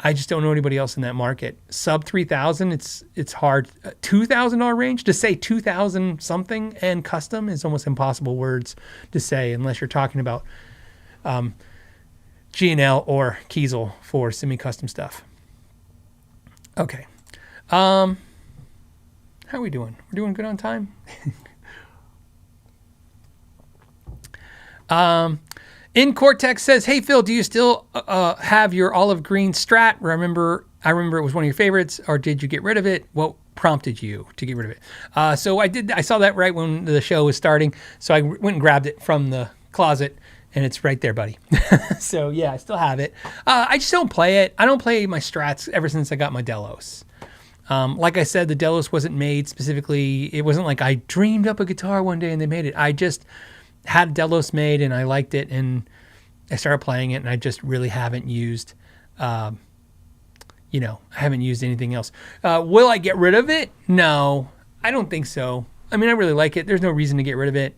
I just don't know anybody else in that market. Sub $3,000, it's hard. $2,000 range, to say 2,000 something and custom is almost impossible words to say unless you're talking about G&L or Kiesel for semi-custom stuff. Okay. How are we doing? We're doing good on time? In Cortex says, hey, Phil, do you still have your olive green Strat? I remember it was one of your favorites, or did you get rid of it? What prompted you to get rid of it? So I saw that right when the show was starting, so I went and grabbed it from the closet, and it's right there, buddy. So yeah, I still have it. I just don't play it. I don't play my Strats ever since I got my Delos. Like I said, the Delos wasn't made specifically. It wasn't like I dreamed up a guitar one day and they made it. I just had a Delos made and I liked it and I started playing it, and I just really haven't used, I haven't used anything else. Will I get rid of it? No, I don't think so. I mean, I really like it. There's no reason to get rid of it.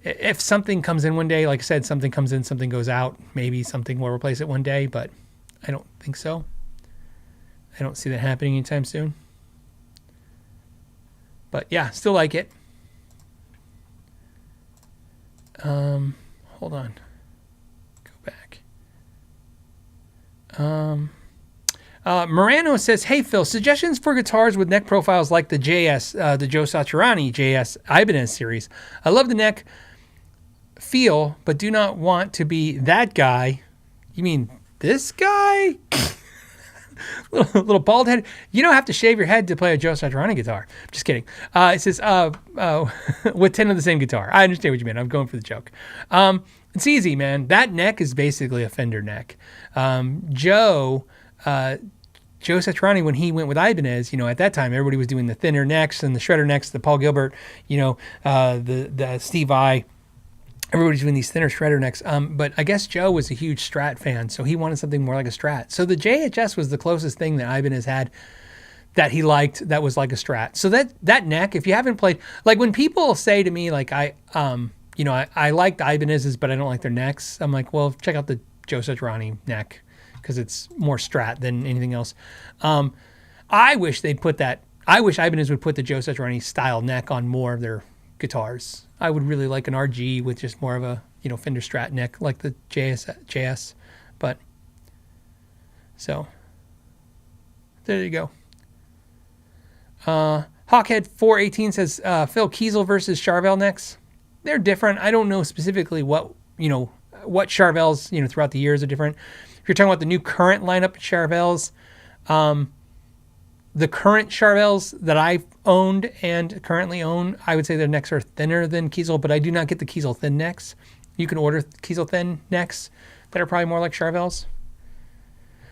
If something comes in one day, like I said, something comes in, something goes out, maybe something will replace it one day, but I don't think so. I don't see that happening anytime soon. But yeah, still like it. Hold on. Go back. Morano says, hey, Phil, suggestions for guitars with neck profiles like the JS, the Joe Satriani JS Ibanez series. I love the neck feel, but do not want to be that guy. You mean this guy? little bald head. You don't have to shave your head to play a Joe Satriani guitar. Just kidding. It says, with 10 of the same guitar. I understand what you mean. I'm going for the joke. It's easy, man. That neck is basically a Fender neck. Joe Joe Satriani, when he went with Ibanez, at that time, everybody was doing the thinner necks and the shredder necks, the Paul Gilbert, the Steve Vai. Everybody's doing these thinner shredder necks. But I guess Joe was a huge Strat fan, so he wanted something more like a Strat. So the JHS was the closest thing that Ibanez had that he liked that was like a Strat. So that neck, if you haven't played, like when people say to me, like, I liked Ibanez's, but I don't like their necks. I'm like, well, check out the Joe Satriani neck because it's more Strat than anything else. I wish Ibanez would put the Joe Satriani style neck on more of their guitars. I would really like an RG with just more of a, Fender Strat neck like the JS. But, so, there you go. Hawkhead 418 says, Phil, Kiesel versus Charvel necks. They're different. I don't know specifically what Charvels, throughout the years are different. If you're talking about the new current lineup of Charvels, the current Charvels that I've owned and currently own, I would say their necks are thinner than Kiesel, but I do not get the Kiesel thin necks. You can order Kiesel thin necks that are probably more like Charvels.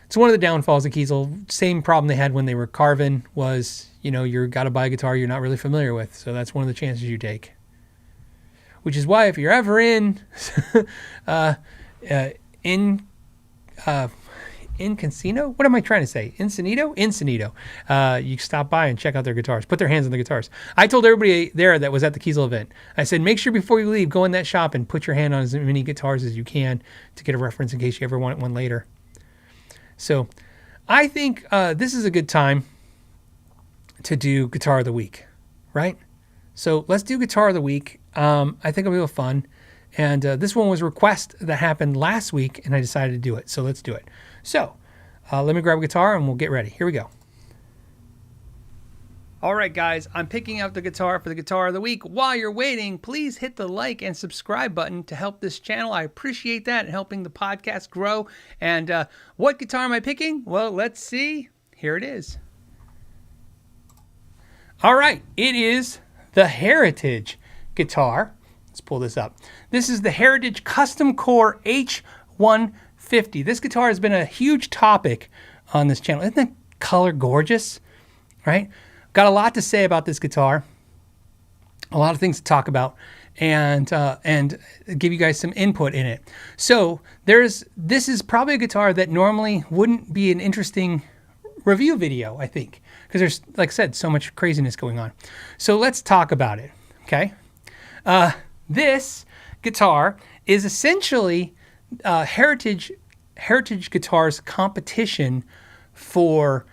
It's one of the downfalls of Kiesel. Same problem they had when they were carving was, you got to buy a guitar you're not really familiar with. So that's one of the chances you take. Which is why if you're ever in Encino? What am I trying to say? Encinitas. You stop by and check out their guitars. Put their hands on the guitars. I told everybody there that was at the Kiesel event. I said, make sure before you leave, go in that shop and put your hand on as many guitars as you can to get a reference in case you ever want one later. So I think this is a good time to do Guitar of the Week, right? So let's do Guitar of the Week. I think it'll be fun. And this one was a request that happened last week, and I decided to do it. So let's do it. So let me grab a guitar, and we'll get ready. Here we go. All right, guys, I'm picking out the guitar for the Guitar of the Week. While you're waiting, please hit the like and subscribe button to help this channel. I appreciate that and helping the podcast grow. And what guitar am I picking? Well, let's see. Here it is. All right, it is the Heritage guitar. Let's pull this up. This is the Heritage Custom Core H150. This guitar has been a huge topic on this channel. Isn't the color gorgeous? Right? Got a lot to say about this guitar. A lot of things to talk about and give you guys some input in it. So this is probably a guitar that normally wouldn't be an interesting review video, I think, because there's, like I said, so much craziness going on. So let's talk about it. Okay. This guitar is essentially Heritage Guitar's competition for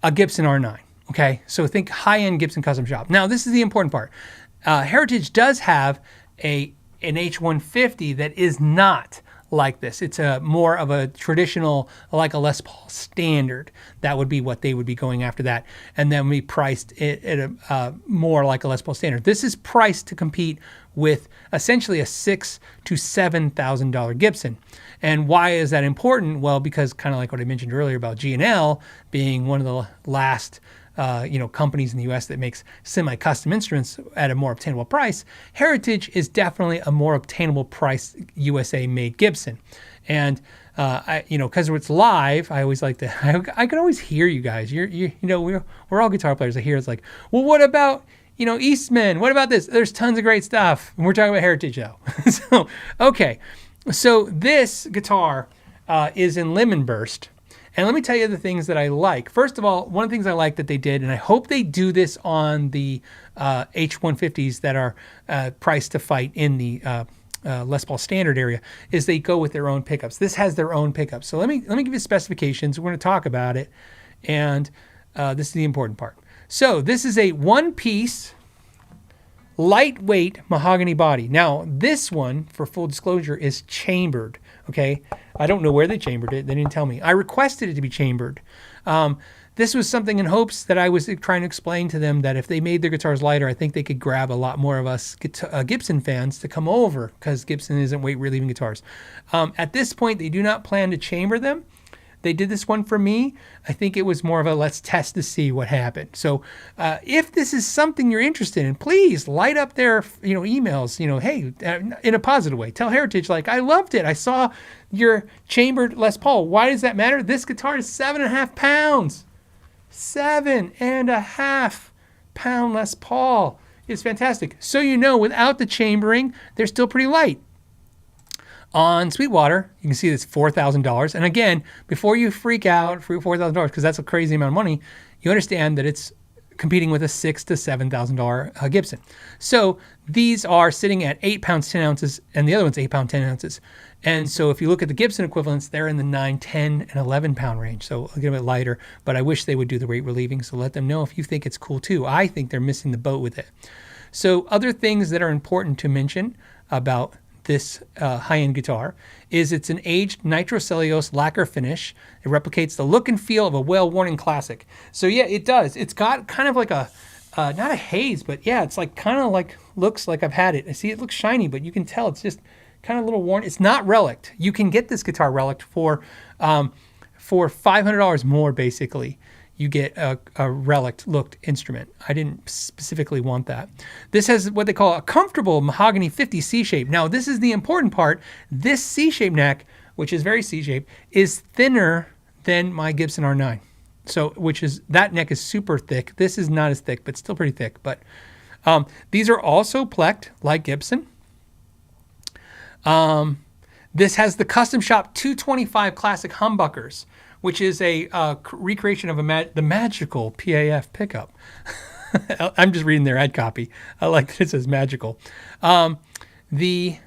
a Gibson R9. Okay, so think high-end Gibson custom shop. Now, this is the important part. Heritage does have an H150 that is not like this. It's more of a traditional, like a Les Paul standard. That would be what they would be going after that. And then we priced it at more like a Les Paul standard. This is priced to compete with essentially a $6,000 to $7,000 Gibson. And why is that important? Well, because kind of like what I mentioned earlier about G&L being one of the last companies in the U.S. that makes semi-custom instruments at a more obtainable price, Heritage is definitely a more obtainable price USA-made Gibson. And because it's live, I always like to. I can always hear you guys. We're all guitar players. I hear it's like, well, what about Eastman? What about this? There's tons of great stuff. And we're talking about Heritage though. So this guitar is in Lemon Burst. And let me tell you the things that I like. First of all, one of the things I like that they did, and I hope they do this on the H150s that are priced to fight in the Les Paul standard area, is they go with their own pickups. This has their own pickups. So let me give you specifications. We're going to talk about it, and this is the important part. So this is a one-piece, lightweight mahogany body. Now, this one, for full disclosure, is chambered. Okay, I don't know where they chambered it. They didn't tell me. I requested it to be chambered. This was something in hopes that I was trying to explain to them that if they made their guitars lighter, I think they could grab a lot more of us Gibson fans to come over because Gibson isn't weight relieving guitars. At this point, they do not plan to chamber them. They did this one for me. I think it was more of a let's test to see what happened. So if this is something you're interested in, please light up their emails. Hey, in a positive way. Tell Heritage, like, I loved it. I saw your chambered Les Paul. Why does that matter? This guitar is 7.5 pounds. 7.5-pound Les Paul is fantastic. So without the chambering, they're still pretty light. On Sweetwater, you can see it's $4,000. And again, before you freak out for $4,000, because that's a crazy amount of money, you understand that it's competing with a $6,000 to $7,000 Gibson. So these are sitting at 8 pounds, 10 ounces, and the other one's 8 pounds, 10 ounces. And so if you look at the Gibson equivalents, they're in the 9, 10, and 11 pound range. So a little bit lighter, but I wish they would do the weight relieving. So let them know if you think it's cool too. I think they're missing the boat with it. So other things that are important to mention about this high-end guitar is it's an aged nitrocellulose lacquer finish. It replicates the look and feel of a well-worn classic. So yeah, it does. It's got kind of like a, not a haze, but yeah, it's like kind of like, looks like I've had it. I see it looks shiny, but you can tell it's just kind of a little worn. It's not relic. You can get this guitar relic for $500 more, basically. You get a relic looked instrument. I didn't specifically want that. This has what they call a comfortable mahogany 50 C-shape. Now, this is the important part. This C-shape neck, which is very C-shaped, is thinner than my Gibson R9. So, that neck is super thick. This is not as thick, but still pretty thick. But these are also plecked like Gibson. This has the Custom Shop 225 Classic humbuckers, which is a recreation of the magical PAF pickup. I'm just reading their ad copy. I like that it says magical. Okay,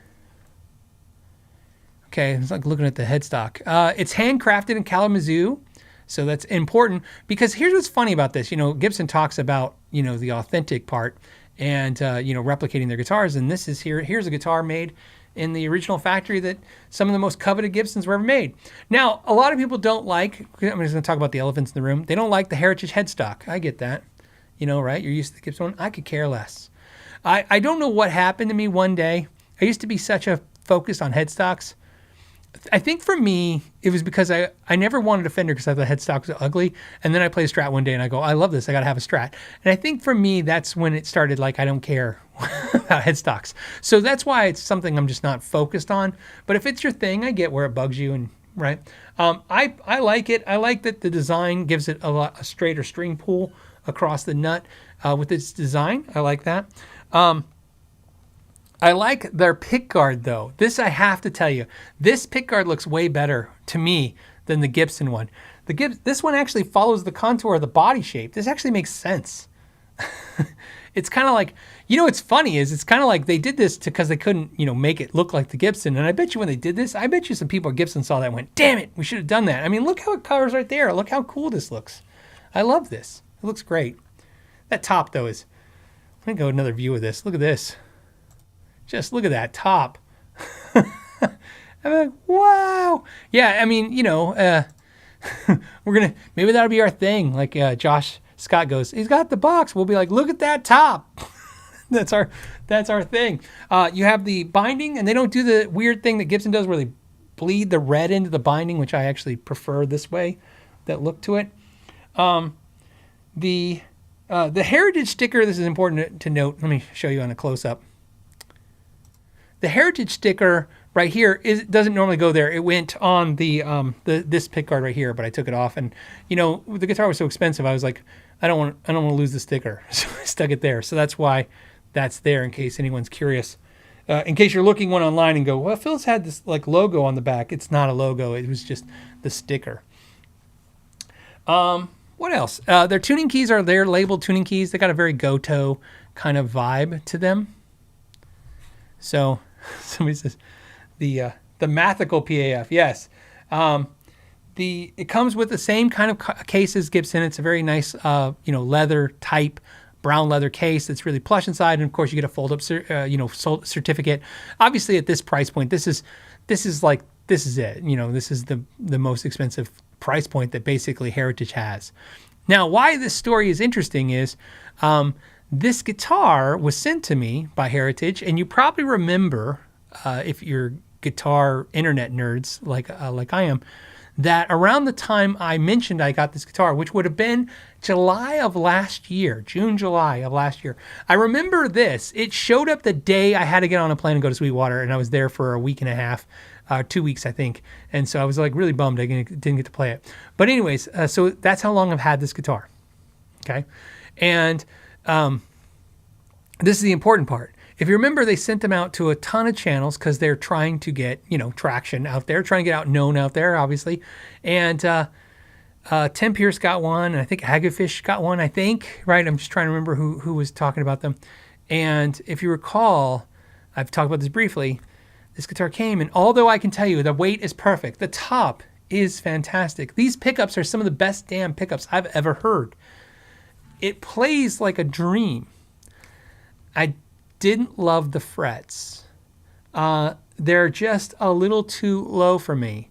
it's like looking at the headstock. It's handcrafted in Kalamazoo, so that's important because here's what's funny about this. Gibson talks about the authentic part and replicating their guitars, and this is here's a guitar made in the original factory that some of the most coveted Gibsons were ever made. Now, a lot of people don't like, I'm just going to talk about the elephants in the room. They don't like the Heritage headstock. I get that. Right? You're used to the Gibson one. I could care less. I don't know what happened to me one day. I used to be such a focus on headstocks. I think for me, it was because I never wanted a Fender because I thought the headstock was ugly. And then I played a Strat one day and I go, I love this. I got to have a Strat. And I think for me, that's when it started I don't care about headstocks. So that's why it's something I'm just not focused on. But if it's your thing, I get where it bugs you. And right. I like it. I like that the design gives it a straighter string pull across the nut with its design. I like that. I like their pickguard, though. This I have to tell you. This pickguard looks way better to me than the Gibson one. This one actually follows the contour of the body shape. This actually makes sense. It's kind of like, what's funny is it's kind of like they did this because they couldn't, make it look like the Gibson. And I bet you when they did this, I bet you some people at Gibson saw that and went, damn it, we should have done that. I mean, look how it covers right there. Look how cool this looks. I love this. It looks great. That top, though, is, let me go another view of this. Look at this. Just look at that top. I'm like, wow. Yeah, I mean, maybe that'll be our thing. Like Josh Scott goes, he's got the box. We'll be like, look at that top. That's our thing. You have the binding, and they don't do the weird thing that Gibson does where they bleed the red into the binding, which I actually prefer this way, that look to it. The Heritage sticker, this is important to note. Let me show you on a close-up. The Heritage sticker right here doesn't normally go there. It went on this pickguard right here, but I took it off. And the guitar was so expensive, I was like, I don't want to lose the sticker, so I stuck it there. So that's why that's there in case anyone's curious. In case you're looking one online and go, well, Phil's had this logo on the back. It's not a logo. It was just the sticker. What else? Their tuning keys are their labeled tuning keys. They got a very Goto kind of vibe to them. So somebody says the Mathical PAF. Yes. It comes with the same kind of case as Gibson. It's a very nice, leather type brown leather case that's really plush inside, and of course you get a fold-up, certificate. Obviously, at this price point, this is it. This is the most expensive price point that basically Heritage has. Now, why this story is interesting is this guitar was sent to me by Heritage, and you probably remember, if you're guitar internet nerds like I am, that around the time I mentioned I got this guitar, which would have been July of last year, June, July of last year. I remember this. It showed up the day I had to get on a plane and go to Sweetwater, and I was there for a week and a half, 2 weeks, I think. And so I was really bummed I didn't get to play it. But anyways, so that's how long I've had this guitar. Okay. And this is the important part. If you remember, they sent them out to a ton of channels because they're trying to get, traction out there, trying to get known out there, obviously. And Tim Pierce got one, and I think Agafish got one, right? I'm just trying to remember who was talking about them. And if you recall, I've talked about this briefly, this guitar came, and although I can tell you the weight is perfect, the top is fantastic. These pickups are some of the best damn pickups I've ever heard. It plays like a dream. I didn't love the frets. They're just a little too low for me.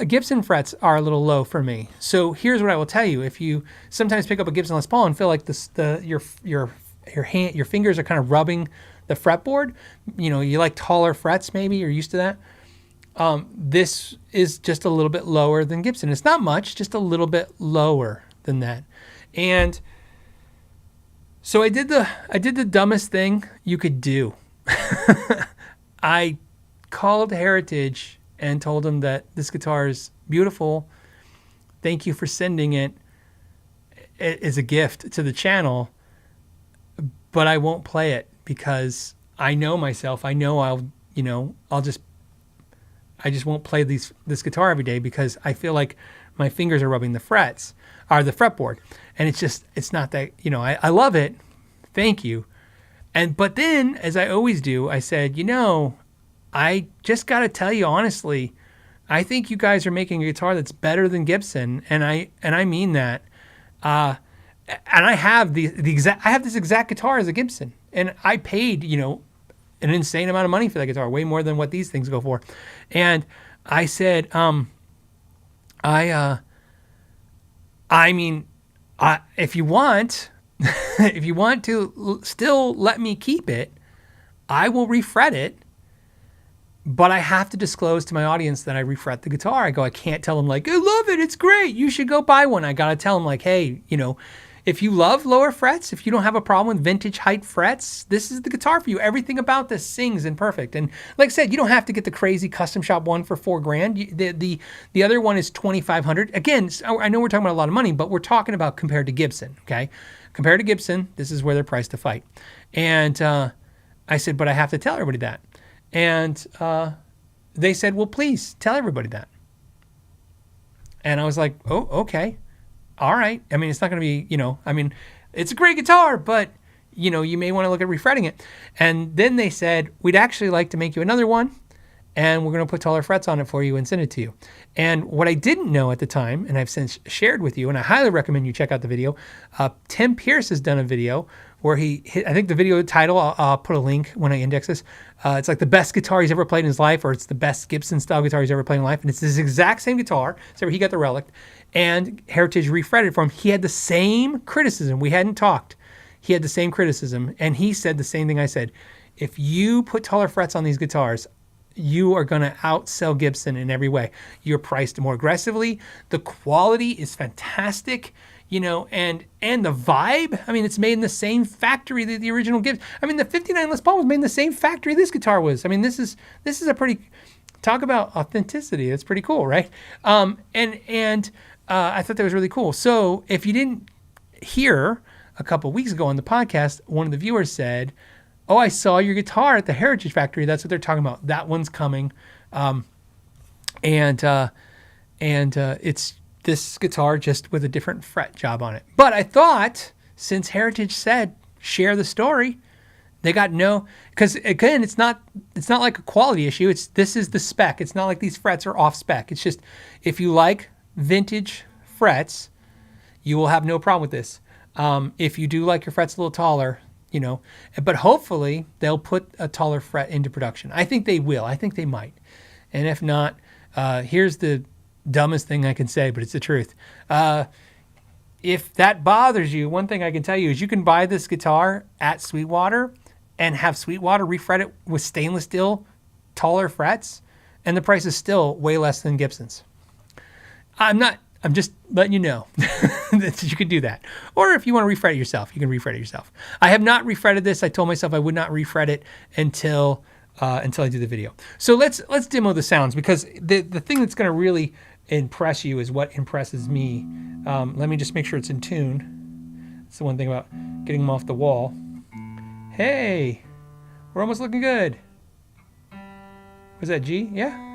Gibson frets are a little low for me. So here's what I will tell you: if you sometimes pick up a Gibson Les Paul and feel like your fingers are kind of rubbing the fretboard, you like taller frets, maybe you're used to that. This is just a little bit lower than Gibson. It's not much, just a little bit lower than that. And so I did the dumbest thing you could do. I called Heritage and told them that this guitar is beautiful. Thank you for sending it as a gift to the channel, but I won't play it because I know myself. I know I just won't play this guitar every day because I feel like my fingers are rubbing the frets or the fretboard. And it's not that, I love it. Thank you. But then, as I always do, I said, I just got to tell you honestly, I think you guys are making a guitar that's better than Gibson. And I mean that. And I have this exact guitar as a Gibson, and I paid, an insane amount of money for that guitar, way more than what these things go for. And I said, if you want, if you want to still let me keep it, I will refret it. But I have to disclose to my audience that I refret the guitar. I can't tell them I love it, it's great, you should go buy one. I got to tell them hey, if you love lower frets, if you don't have a problem with vintage height frets, this is the guitar for you. Everything about this sings and perfect. And like I said, you don't have to get the crazy custom shop one for $4,000. The other one is $2,500. Again, I know we're talking about a lot of money, but we're talking about compared to Gibson. Okay, compared to Gibson, this is where they're priced to fight. And I said, but I have to tell everybody that. And they said, well, please tell everybody that. And I was like, oh, okay. All right. I mean, it's not going to be, it's a great guitar, but, you may want to look at refretting it. And then they said, we'd actually like to make you another one, and we're going to put taller frets on it for you and send it to you. And what I didn't know at the time, and I've since shared with you, and I highly recommend you check out the video, Tim Pierce has done a video where I think the video title, I'll put a link when I index this. It's like the best guitar he's ever played in his life, or it's the best Gibson style guitar he's ever played in life. And it's this exact same guitar, except he got the Relic, and Heritage refretted for him. He had the same criticism. We hadn't talked. He had the same criticism, and he said the same thing I said. If you put taller frets on these guitars, you are going to outsell Gibson in every way. You're priced more aggressively. The quality is fantastic. And the vibe, it's made in the same factory that the original Gibson. the 59 Les Paul was made in the same factory this guitar was. This is a pretty, talk about authenticity. It's pretty cool, right? I thought that was really cool. So if you didn't hear a couple weeks ago on the podcast, one of the viewers said, oh, I saw your guitar at the Heritage Factory. That's what they're talking about. That one's coming. It's this guitar just with a different fret job on it. But I thought, since Heritage said share the story, they got because again, it's not like a quality issue. This is the spec. It's not like these frets are off spec. It's just, if you like vintage frets, you will have no problem with this. If you do like your frets a little taller, but hopefully they'll put a taller fret into production. I think they will. I think they might. And if not, here's the dumbest thing I can say, but it's the truth. If that bothers you, one thing I can tell you is you can buy this guitar at Sweetwater and have Sweetwater refret it with stainless steel taller frets, and the price is still way less than Gibson's. I'm just letting you know that you can do that. Or if you want to refret it yourself, you can refret it yourself. I have not refretted this. I told myself I would not refret it until I do the video. So let's demo the sounds, because the thing that's going to really impress you is what impresses me. Let me just make sure it's in tune. That's the one thing about getting them off the wall. Hey, we're almost looking good. Was that G? Yeah.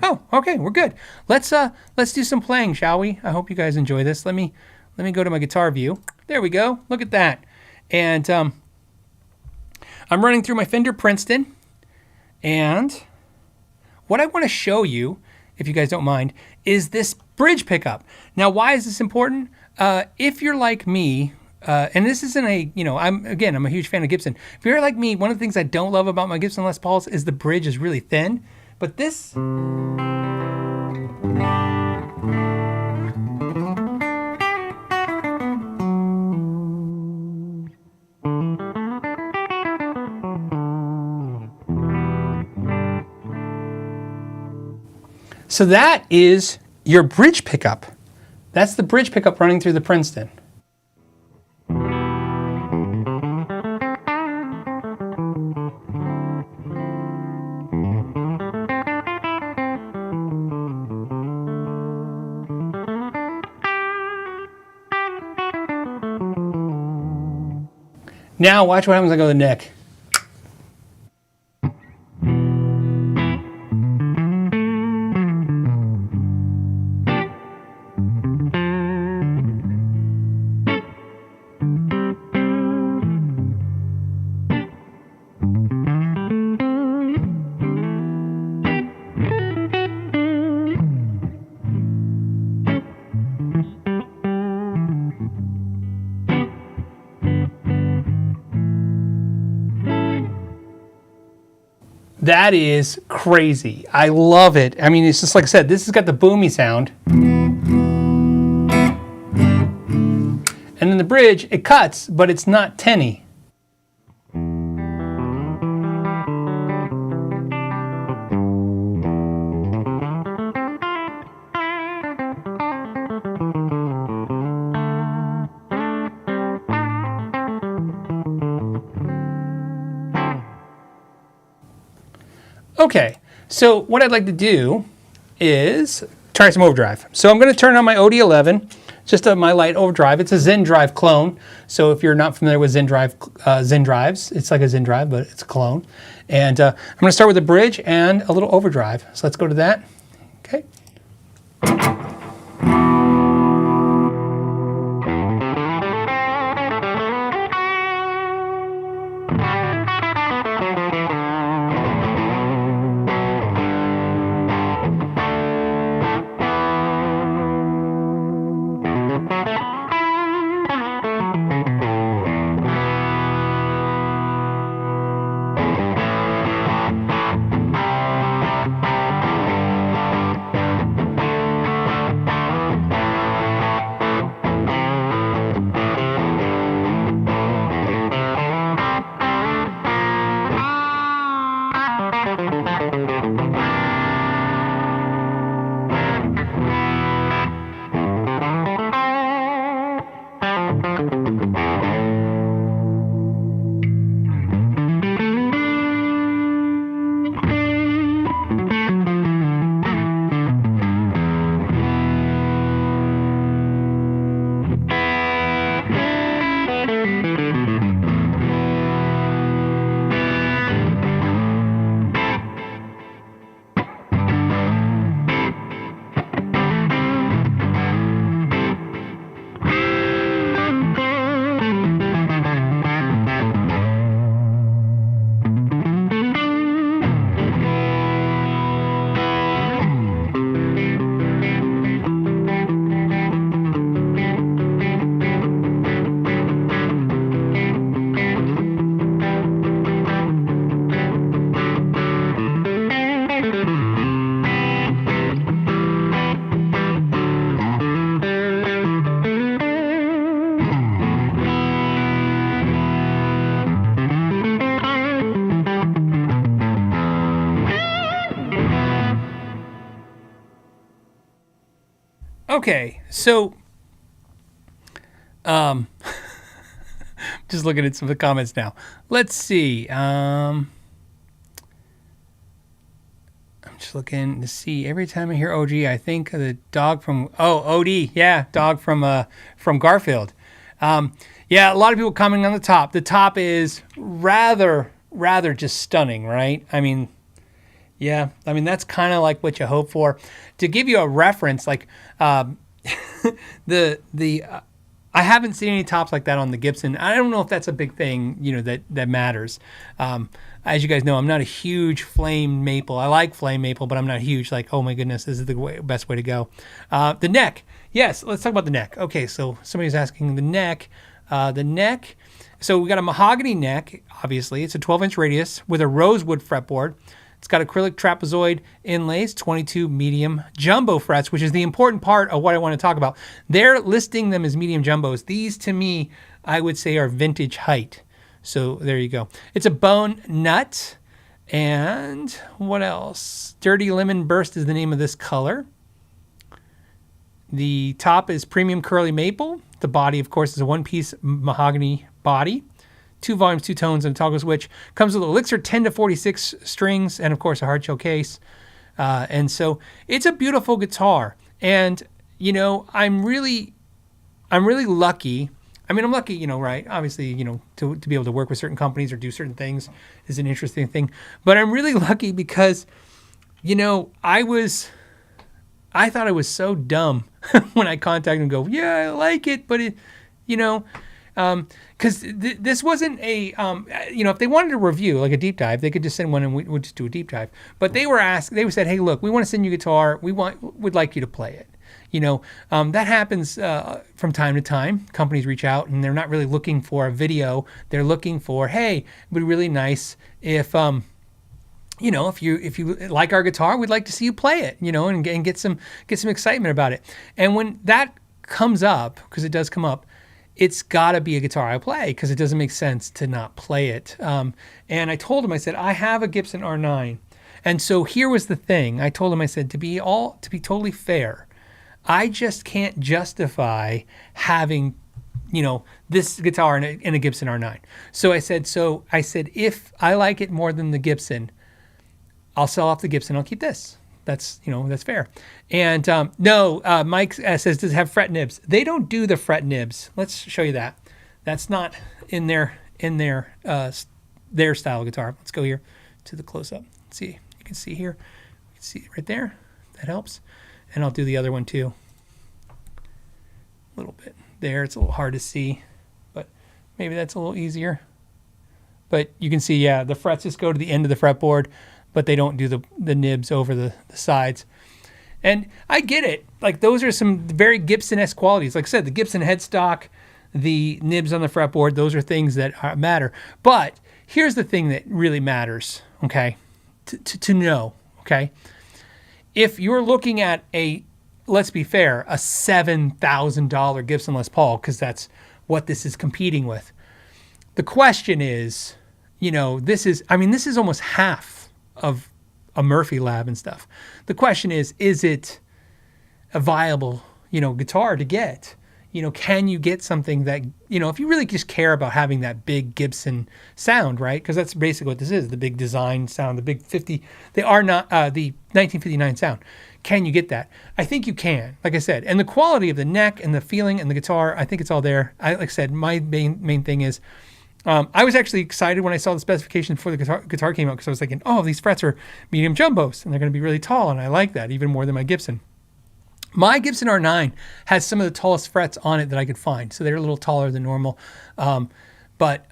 Oh, okay, we're good. Let's do some playing, shall we? I hope you guys enjoy this. Let me go to my guitar view. There we go. Look at that. And I'm running through my Fender Princeton, and what I want to show you, if you guys don't mind, is this bridge pickup. Now, why is this important? If you're like me, and this isn't a, I'm a huge fan of Gibson. If you're like me, one of the things I don't love about my Gibson Les Pauls is the bridge is really thin. But this... So that is your bridge pickup. That's the bridge pickup running through the Princeton. Now watch what happens when I go to the neck. That is crazy. I love it. I mean, it's just like I said, this has got the boomy sound. And then the bridge, it cuts, but it's not tinny. Okay, so what I'd like to do is try some overdrive. So I'm going to turn on my OD11, just my light overdrive. It's a Zen Drive clone. So if you're not familiar with Zen Drives, it's like a Zen Drive, but it's a clone. And I'm going to start with a bridge and a little overdrive. So let's go to that. Okay. Okay, so just looking at some of the comments now. Let's see. I'm just looking to see. Every time I hear OG, I think of the dog from OD. Yeah, dog from Garfield. Yeah, a lot of people commenting on the top. The top is rather just stunning, right? I mean, yeah, I mean that's kind of like what you hope for. To give you a reference, like I haven't seen any tops like that on the Gibson. I don't know if that's a big thing, that matters. As you guys know, I'm not a huge flame maple. I like flame maple, but I'm not huge. Like, oh my goodness, this is the best way to go. The neck. Yes, let's talk about the neck. Okay, so somebody's asking the neck. The neck. So we got a mahogany neck, obviously. It's a 12-inch radius with a rosewood fretboard. It's got acrylic trapezoid inlays, 22 medium jumbo frets, which is the important part of what I want to talk about. They're listing them as medium jumbos. These, to me, I would say are vintage height. So there you go. It's a bone nut. And what else? Dirty Lemon Burst is the name of this color. The top is premium curly maple. The body, of course, is a one-piece mahogany body. 2 volumes, 2 tones, and a toggle switch. Comes with Elixir 10 to 46 strings, and of course a hard shell case. And so it's a beautiful guitar. And I'm really lucky. I mean, I'm lucky, right? Obviously, to be able to work with certain companies or do certain things is an interesting thing. But I'm really lucky because, I thought I was so dumb when I contacted and go, yeah, I like it, but it, because this wasn't a, if they wanted a review, like a deep dive, they could just send one and we'd just do a deep dive. But they said, hey, look, we want to send you a guitar. Would like you to play it. That happens from time to time. Companies reach out and they're not really looking for a video. They're looking for, hey, it would be really nice if, if you like our guitar, we'd like to see you play it, and get some excitement about it. And when that comes up, because it does come up, it's got to be a guitar I play because it doesn't make sense to not play it. And I told him, I said, I have a Gibson R9. And so here was the thing. I told him, I said, to be totally fair, I just can't justify having, this guitar in a Gibson R9. So I said, if I like it more than the Gibson, I'll sell off the Gibson. I'll keep this. That's fair. And Mike says, does it have fret nibs? They don't do the fret nibs. Let's show you that. That's not in their style of guitar. Let's go here to the close-up. See, you can see here. You can see it right there. That helps. And I'll do the other one too. A little bit there. It's a little hard to see, but maybe that's a little easier. But you can see, yeah, the frets just go to the end of the fretboard, but they don't do the nibs over the sides. And I get it. Like, those are some very Gibson-esque qualities. Like I said, the Gibson headstock, the nibs on the fretboard, those are things that matter. But here's the thing that really matters, okay, to know, okay? If you're looking at let's be fair, a $7,000 Gibson Les Paul, because that's what this is competing with, the question is, this is almost half of a Murphy Lab and stuff. The question is it a viable, guitar to get? Can you get something that, if you really just care about having that big Gibson sound, right? Because that's basically what this is, the big design sound, the big 50, they are not the 1959 sound. Can you get that? I think you can, like I said. And the quality of the neck and the feeling and the guitar, I think it's all there. Like I said, my main thing is, I was actually excited when I saw the specification before the guitar came out, because I was thinking, oh, these frets are medium jumbos and they're going to be really tall, and I like that even more than my Gibson. My Gibson R9 has some of the tallest frets on it that I could find, so they're a little taller than normal. But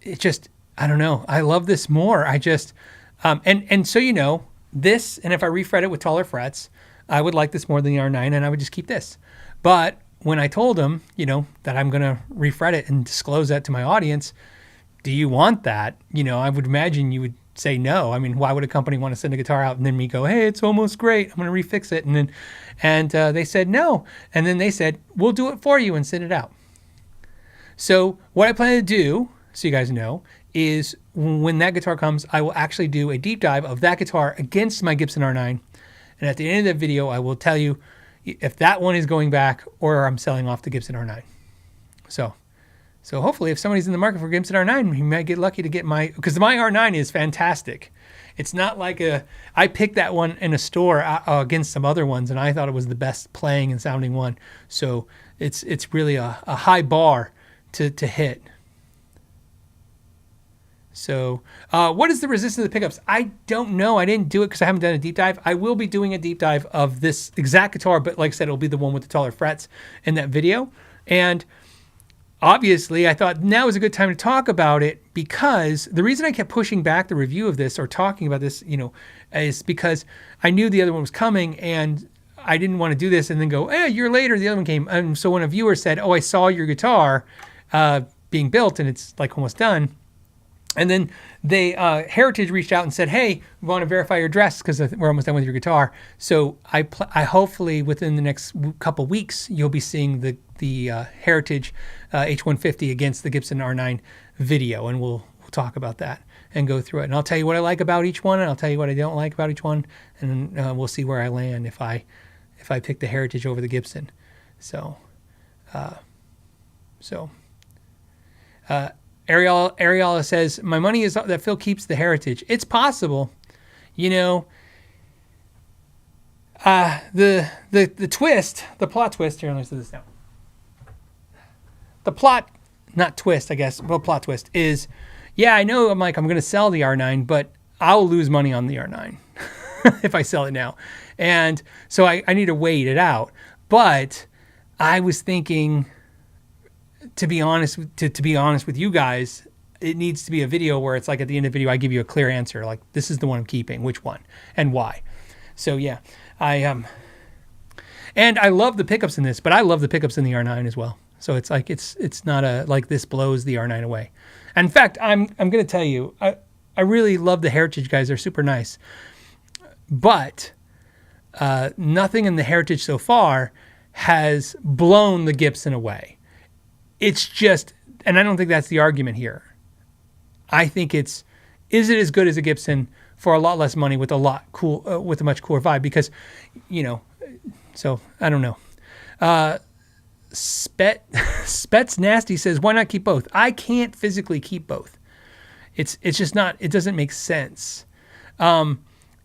it just, I don't know. I love this more. I just, and so this, and if I refret it with taller frets, I would like this more than the R9, and I would just keep this. But when I told him, that I'm going to refret it and disclose that to my audience, do you want that? I would imagine you would say no. I mean, why would a company want to send a guitar out and then me go, hey, it's almost great, I'm going to refix it. And they said no. And then they said, we'll do it for you and send it out. So what I plan to do, so you guys know, is when that guitar comes, I will actually do a deep dive of that guitar against my Gibson R9. And at the end of the video, I will tell you if that one is going back or I'm selling off the Gibson R9. So So hopefully if somebody's in the market for Gibson R9, he might get lucky to get because my R9 is fantastic. It's not like I picked that one in a store against some other ones, and I thought it was the best playing and sounding one. So it's really a high bar to hit. So what is the resistance of the pickups? I don't know. I didn't do it because I haven't done a deep dive. I will be doing a deep dive of this exact guitar, but like I said, it'll be the one with the taller frets in that video. And obviously, I thought now is a good time to talk about it, because the reason I kept pushing back the review of this or talking about this, is because I knew the other one was coming, and I didn't want to do this and then go, a year later, the other one came. And so when a viewer said, I saw your guitar being built and it's like almost done. And then Heritage reached out and said, hey, we want to verify your address because we're almost done with your guitar. So I hopefully within the next couple weeks, you'll be seeing the Heritage H150 against the Gibson R9 video. And we'll talk about that and go through it. And I'll tell you what I like about each one, and I'll tell you what I don't like about each one. And we'll see where I land if I pick the Heritage over the Gibson. Ariella says, my money is that Phil keeps the Heritage. It's possible. The twist, the plot twist, here, let me say this now. The plot, not twist, I guess, but plot twist is, I know I'm going to sell the R9, but I'll lose money on the R9 if I sell it now. And so I need to wait it out. But I was thinking, to be honest with you guys, it needs to be a video where it's like at the end of the video, I give you a clear answer. Like, this is the one I'm keeping, which one and why. So and I love the pickups in this, but I love the pickups in the R9 as well. So it's like, it's not like this blows the R9 away. And in fact, I'm going to tell you, I really love the Heritage guys. They're super nice, but nothing in the Heritage so far has blown the Gibson away. It's just, and I don't think that's the argument here. I think is it as good as a Gibson for a lot less money with a much cooler vibe? Because, so I don't know. Spets Nasty says, why not keep both? I can't physically keep both. It's just not, it doesn't make sense.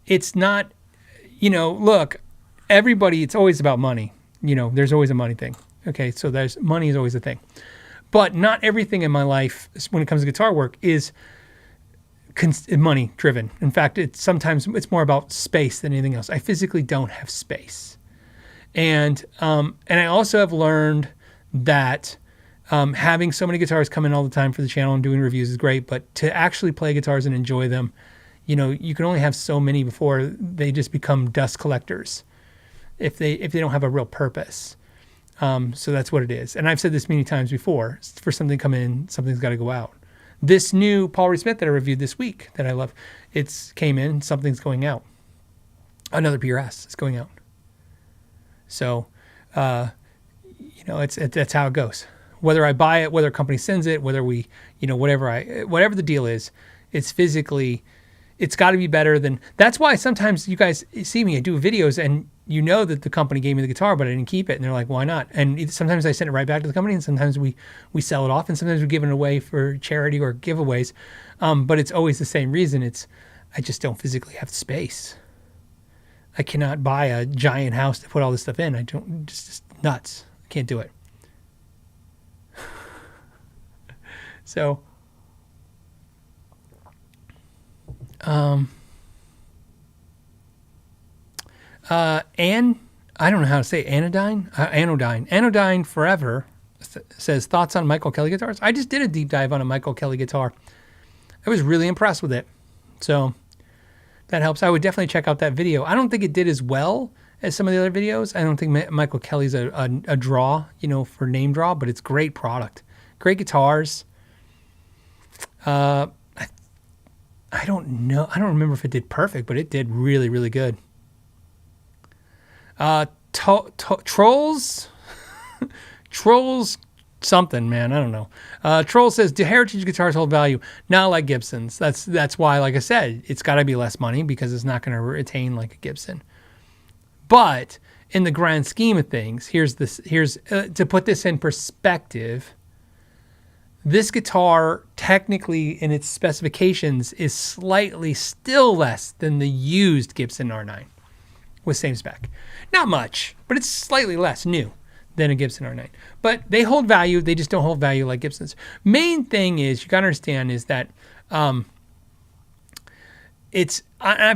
It's not, look, everybody, it's always about money. There's always a money thing. Okay, so money is always a thing. But not everything in my life, when it comes to guitar work, is money driven. In fact, sometimes it's more about space than anything else. I physically don't have space. And I also have learned that having so many guitars come in all the time for the channel and doing reviews is great, but to actually play guitars and enjoy them, you can only have so many before they just become dust collectors if they don't have a real purpose. So that's what it is. And I've said this many times before. For something to come in, something's got to go out. This new Paul Reed Smith that I reviewed this week that I love, it's came in, something's going out. Another PRS is going out. So, that's how it goes. Whether I buy it, whether a company sends it, whether we, whatever the deal is, it's physically, it's got to be better than. That's why sometimes you guys see me, I do videos and that the company gave me the guitar, but I didn't keep it. And they're like, why not? And sometimes I send it right back to the company, and sometimes we sell it off, and sometimes we give it away for charity or giveaways. But it's always the same reason. I just don't physically have space. I cannot buy a giant house to put all this stuff in. Just nuts. I can't do it. So, I don't know how to say Anodyne Forever says, thoughts on Michael Kelly guitars? I just did a deep dive on a Michael Kelly guitar. I was really impressed with it. So that helps. I would definitely check out that video. I don't think it did as well as some of the other videos. I don't think Michael Kelly's a draw, for name draw, but it's great product. Great guitars. I don't know. I don't remember if it did perfect, but it did really, really good. Trolls something, man. I don't know. Troll says, do Heritage guitars hold value? Not like Gibsons. That's why, like I said, it's got to be less money because it's not going to retain like a Gibson. But in the grand scheme of things, here's to put this in perspective. This guitar, technically in its specifications, is slightly still less than the used Gibson R9 with same spec. Not much, but it's slightly less new than a Gibson R9. But they hold value. They just don't hold value like Gibsons. Main thing is, you got to understand, is that I've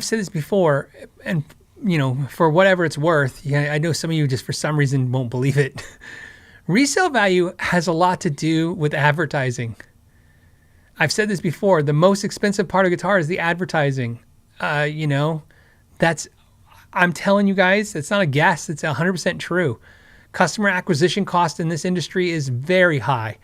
said this before, and for whatever it's worth, I know some of you just for some reason won't believe it. Resale value has a lot to do with advertising. I've said this before. The most expensive part of guitar is the advertising. I'm telling you guys, it's not a guess. It's 100% true. Customer acquisition cost in this industry is very high.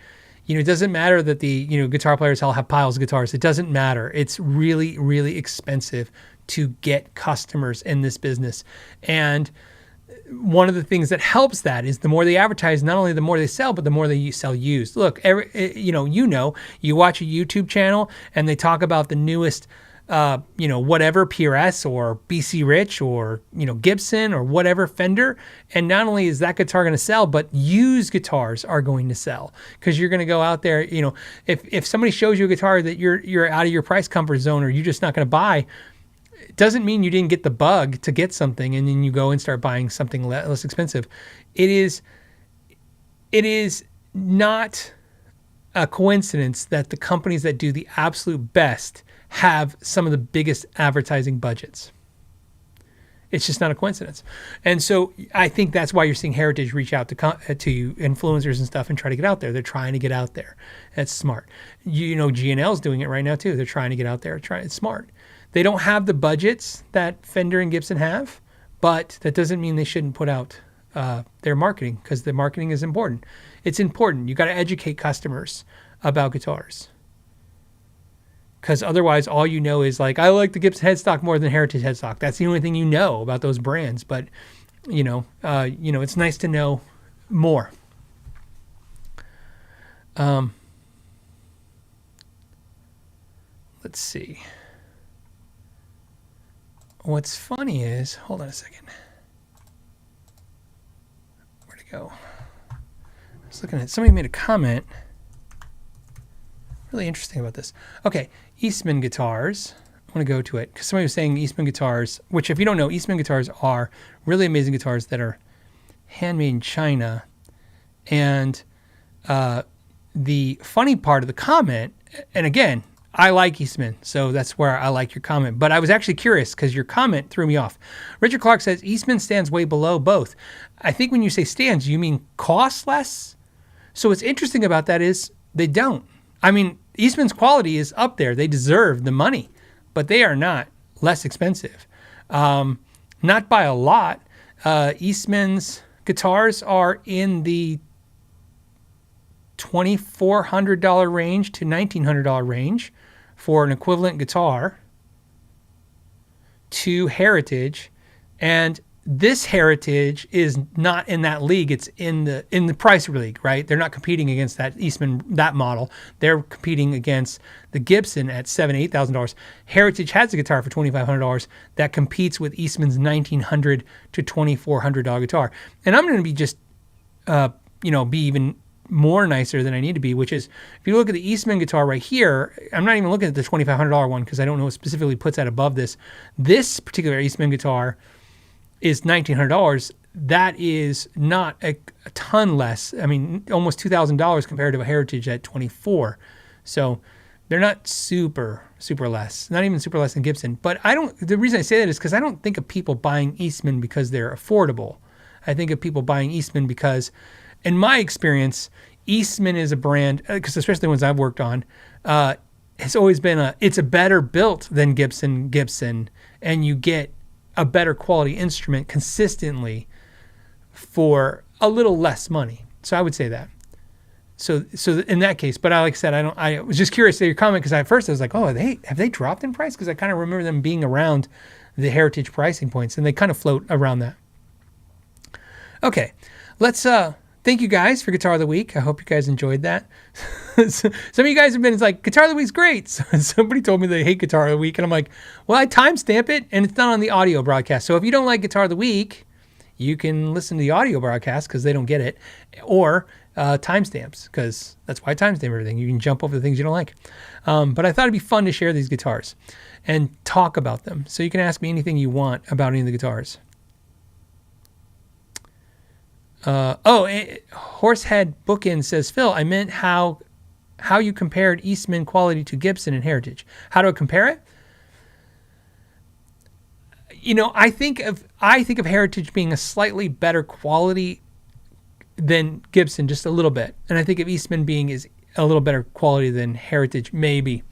It doesn't matter that the guitar players all have piles of guitars. It doesn't matter. It's really, really expensive to get customers in this business. And one of the things that helps that is the more they advertise, not only the more they sell, but the more they sell used. Look, you watch a YouTube channel and they talk about the newest, whatever PRS or BC Rich or, Gibson or whatever Fender. And not only is that guitar going to sell, but used guitars are going to sell, because you're going to go out there. If somebody shows you a guitar that you're out of your price comfort zone, or you're just not going to buy, it doesn't mean you didn't get the bug to get something and then you go and start buying something less expensive. It is not a coincidence that the companies that do the absolute best have some of the biggest advertising budgets. It's just not a coincidence. And so I think that's why you're seeing Heritage reach out to influencers and stuff and try to get out there. They're trying to get out there. That's smart. G&L's doing it right now too. They're trying to get out there. It's smart. They don't have the budgets that Fender and Gibson have, but that doesn't mean they shouldn't put out their marketing, because the marketing is important. It's important. You got to educate customers about guitars, because otherwise all you know is like, I like the Gibson headstock more than Heritage headstock. That's the only thing you know about those brands. But it's nice to know more. Let's see. What's funny is, hold on a second. Where'd it go? I was looking at, somebody made a comment. Really interesting about this. Okay, Eastman guitars. I want to go to it because somebody was saying Eastman guitars, which if you don't know, Eastman guitars are really amazing guitars that are handmade in China. And the funny part of the comment, and again, I like Eastman, so that's where I like your comment. But I was actually curious because your comment threw me off. Richard Clark says Eastman stands way below both. I think when you say stands, you mean cost less? So what's interesting about that is they don't. I mean, Eastman's quality is up there. They deserve the money, but they are not less expensive. Not by a lot. Eastman's guitars are in the $2,400 range to $1,900 range for an equivalent guitar to Heritage, and this Heritage is not in that league. It's in the price league, right? They're not competing against that Eastman, that model. They're competing against the Gibson at $7,000-8,000. Heritage has a guitar for $2,500 that competes with Eastman's $1,900 to $2,400 guitar. And I'm going to be just, be even more nicer than I need to be, which is, if you look at the Eastman guitar right here, I'm not even looking at the $2,500 one because I don't know what specifically puts that above this. This particular Eastman guitar is $1,900. That is not a ton less. I mean, almost $2,000 compared to a Heritage at $2,400. So they're not super less, not even super less than Gibson. But the reason I say that is because I don't think of people buying Eastman because they're affordable. I think of people buying Eastman because, in my experience, Eastman is a brand, because especially the ones I've worked on, has always been it's a better built than Gibson, and you get a better quality instrument consistently for a little less money. So I would say that. So in that case, but like I said, I was just curious to your comment, because at first I was like, oh, have they dropped in price? Because I kind of remember them being around the Heritage pricing points, and they kind of float around that. Okay, let's thank you guys for Guitar of the Week. I hope you guys enjoyed that. Some of you guys have been, it's like, Guitar of the Week's great. Somebody told me they hate Guitar of the Week, and I'm like, well, I timestamp it, and it's not on the audio broadcast. So if you don't like Guitar of the Week, you can listen to the audio broadcast because they don't get it, or timestamps, because that's why I timestamp everything. You can jump over the things you don't like. But I thought it'd be fun to share these guitars and talk about them. So you can ask me anything you want about any of the guitars. Horsehead Bookend says, Phil, I meant how you compared Eastman quality to Gibson and Heritage. How do I compare it? I think of Heritage being a slightly better quality than Gibson, just a little bit. And I think of Eastman being is a little better quality than Heritage, maybe.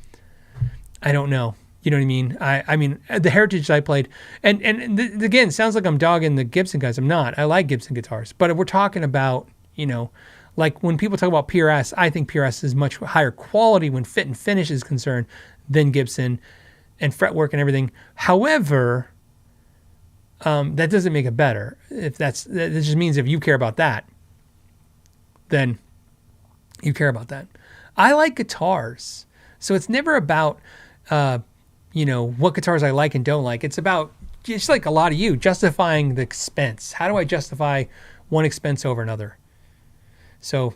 I don't know. You know what I mean? I mean, the Heritage I played, and again, sounds like I'm dogging the Gibson guys. I'm not. I like Gibson guitars. But if we're talking about, like when people talk about PRS, I think PRS is much higher quality when fit and finish is concerned than Gibson and fretwork and everything. However, that doesn't make it better. That just means if you care about that, then you care about that. I like guitars. So it's never about, what guitars I like and don't like. It's about, just like a lot of you, justifying the expense. How do I justify one expense over another? So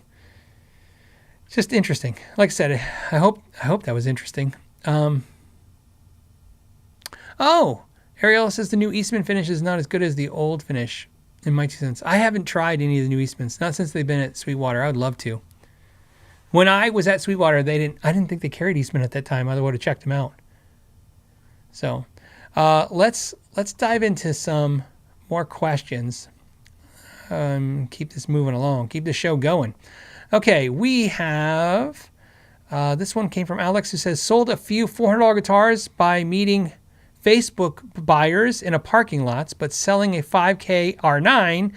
it's just interesting. Like I said, I hope that was interesting. Ariel says the new Eastman finish is not as good as the old finish, in my 2 cents. I haven't tried any of the new Eastmans, not since they've been at Sweetwater. I would love to. When I was at Sweetwater, I didn't think they carried Eastman at that time. I would have checked them out. So let's dive into some more questions. Keep this moving along. Keep the show going. Okay, we have this one came from Alex, who says, sold a few $400 guitars by meeting Facebook buyers in a parking lot, but selling a 5K R9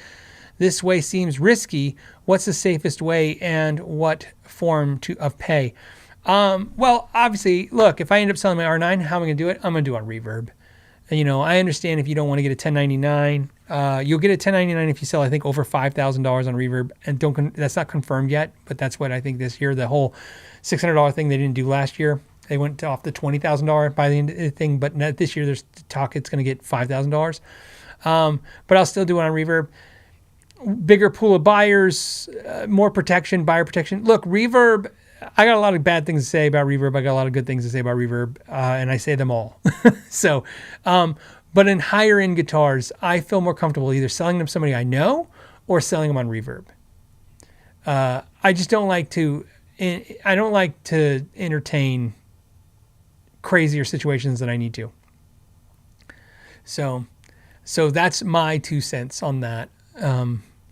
this way seems risky. What's the safest way and what form of pay? Well, obviously, look, if I end up selling my R9, how am I going to do it? I'm going to do it on Reverb. And, I understand if you don't want to get a 1099, you'll get a 1099 if you sell, I think, over $5,000 on Reverb. And that's not confirmed yet, but that's what I think this year, the whole $600 thing they didn't do last year. They went off the $20,000 by the end of the thing, but this year there's talk it's going to get $5,000. But I'll still do it on Reverb. Bigger pool of buyers, more protection, buyer protection. Look, Reverb, I got a lot of bad things to say about Reverb. I got a lot of good things to say about Reverb, and I say them all. So, but in higher end guitars, I feel more comfortable either selling them to somebody I know or selling them on Reverb. I just don't like to. I don't like to entertain crazier situations than I need to. So that's my 2 cents on that.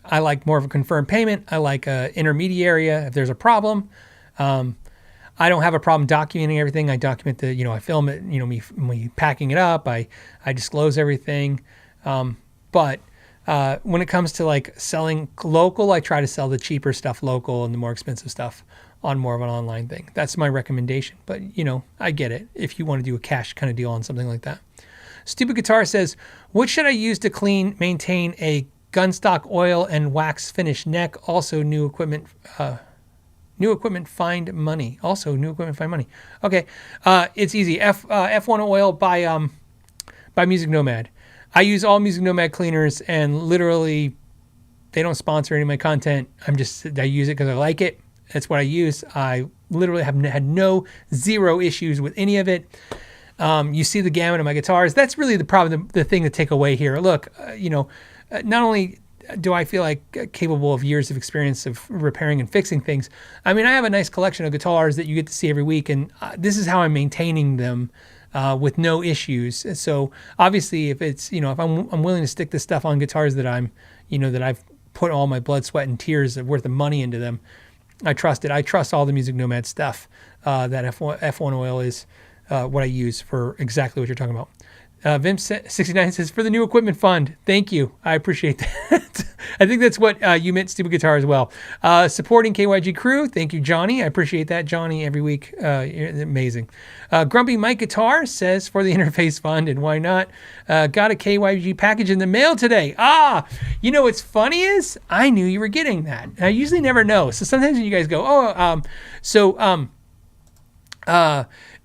I like more of a confirmed payment. I like an intermediary if there's a problem. I don't have a problem documenting everything. I document I film it, me packing it up. I disclose everything. But when it comes to like selling local, I try to sell the cheaper stuff local and the more expensive stuff on more of an online thing. That's my recommendation. But, I get it if you want to do a cash kind of deal on something like that. Stupid Guitar says, what should I use to maintain a gunstock oil and wax finish neck? Also new equipment find money. Okay. It's easy. F1 oil by Music Nomad. I use all Music Nomad cleaners, and literally they don't sponsor any of my content. I use it because I like it. That's what I use. I literally have had zero issues with any of it. You see the gamut of my guitars. That's really the thing to take away here. Look, not only do I feel like capable of years of experience of repairing and fixing things, I mean, I have a nice collection of guitars that you get to see every week, and this is how I'm maintaining them with no issues. So obviously, if it's if I'm willing to stick this stuff on guitars that that I've put all my blood, sweat, and tears worth of money into them, I trust it. I trust all the Music Nomad stuff. That F1 oil is what I use for exactly what you're talking about. Vim69 says, for the new equipment fund. Thank you. I appreciate that. I think that's what you meant, Stupid Guitar, as well. Supporting KYG crew. Thank you, Johnny. I appreciate that, Johnny, every week. You're amazing. Grumpy Mike Guitar says, for the interface fund, and why not? Got a KYG package in the mail today. What's funny is I knew you were getting that. I usually never know. So sometimes when you guys go,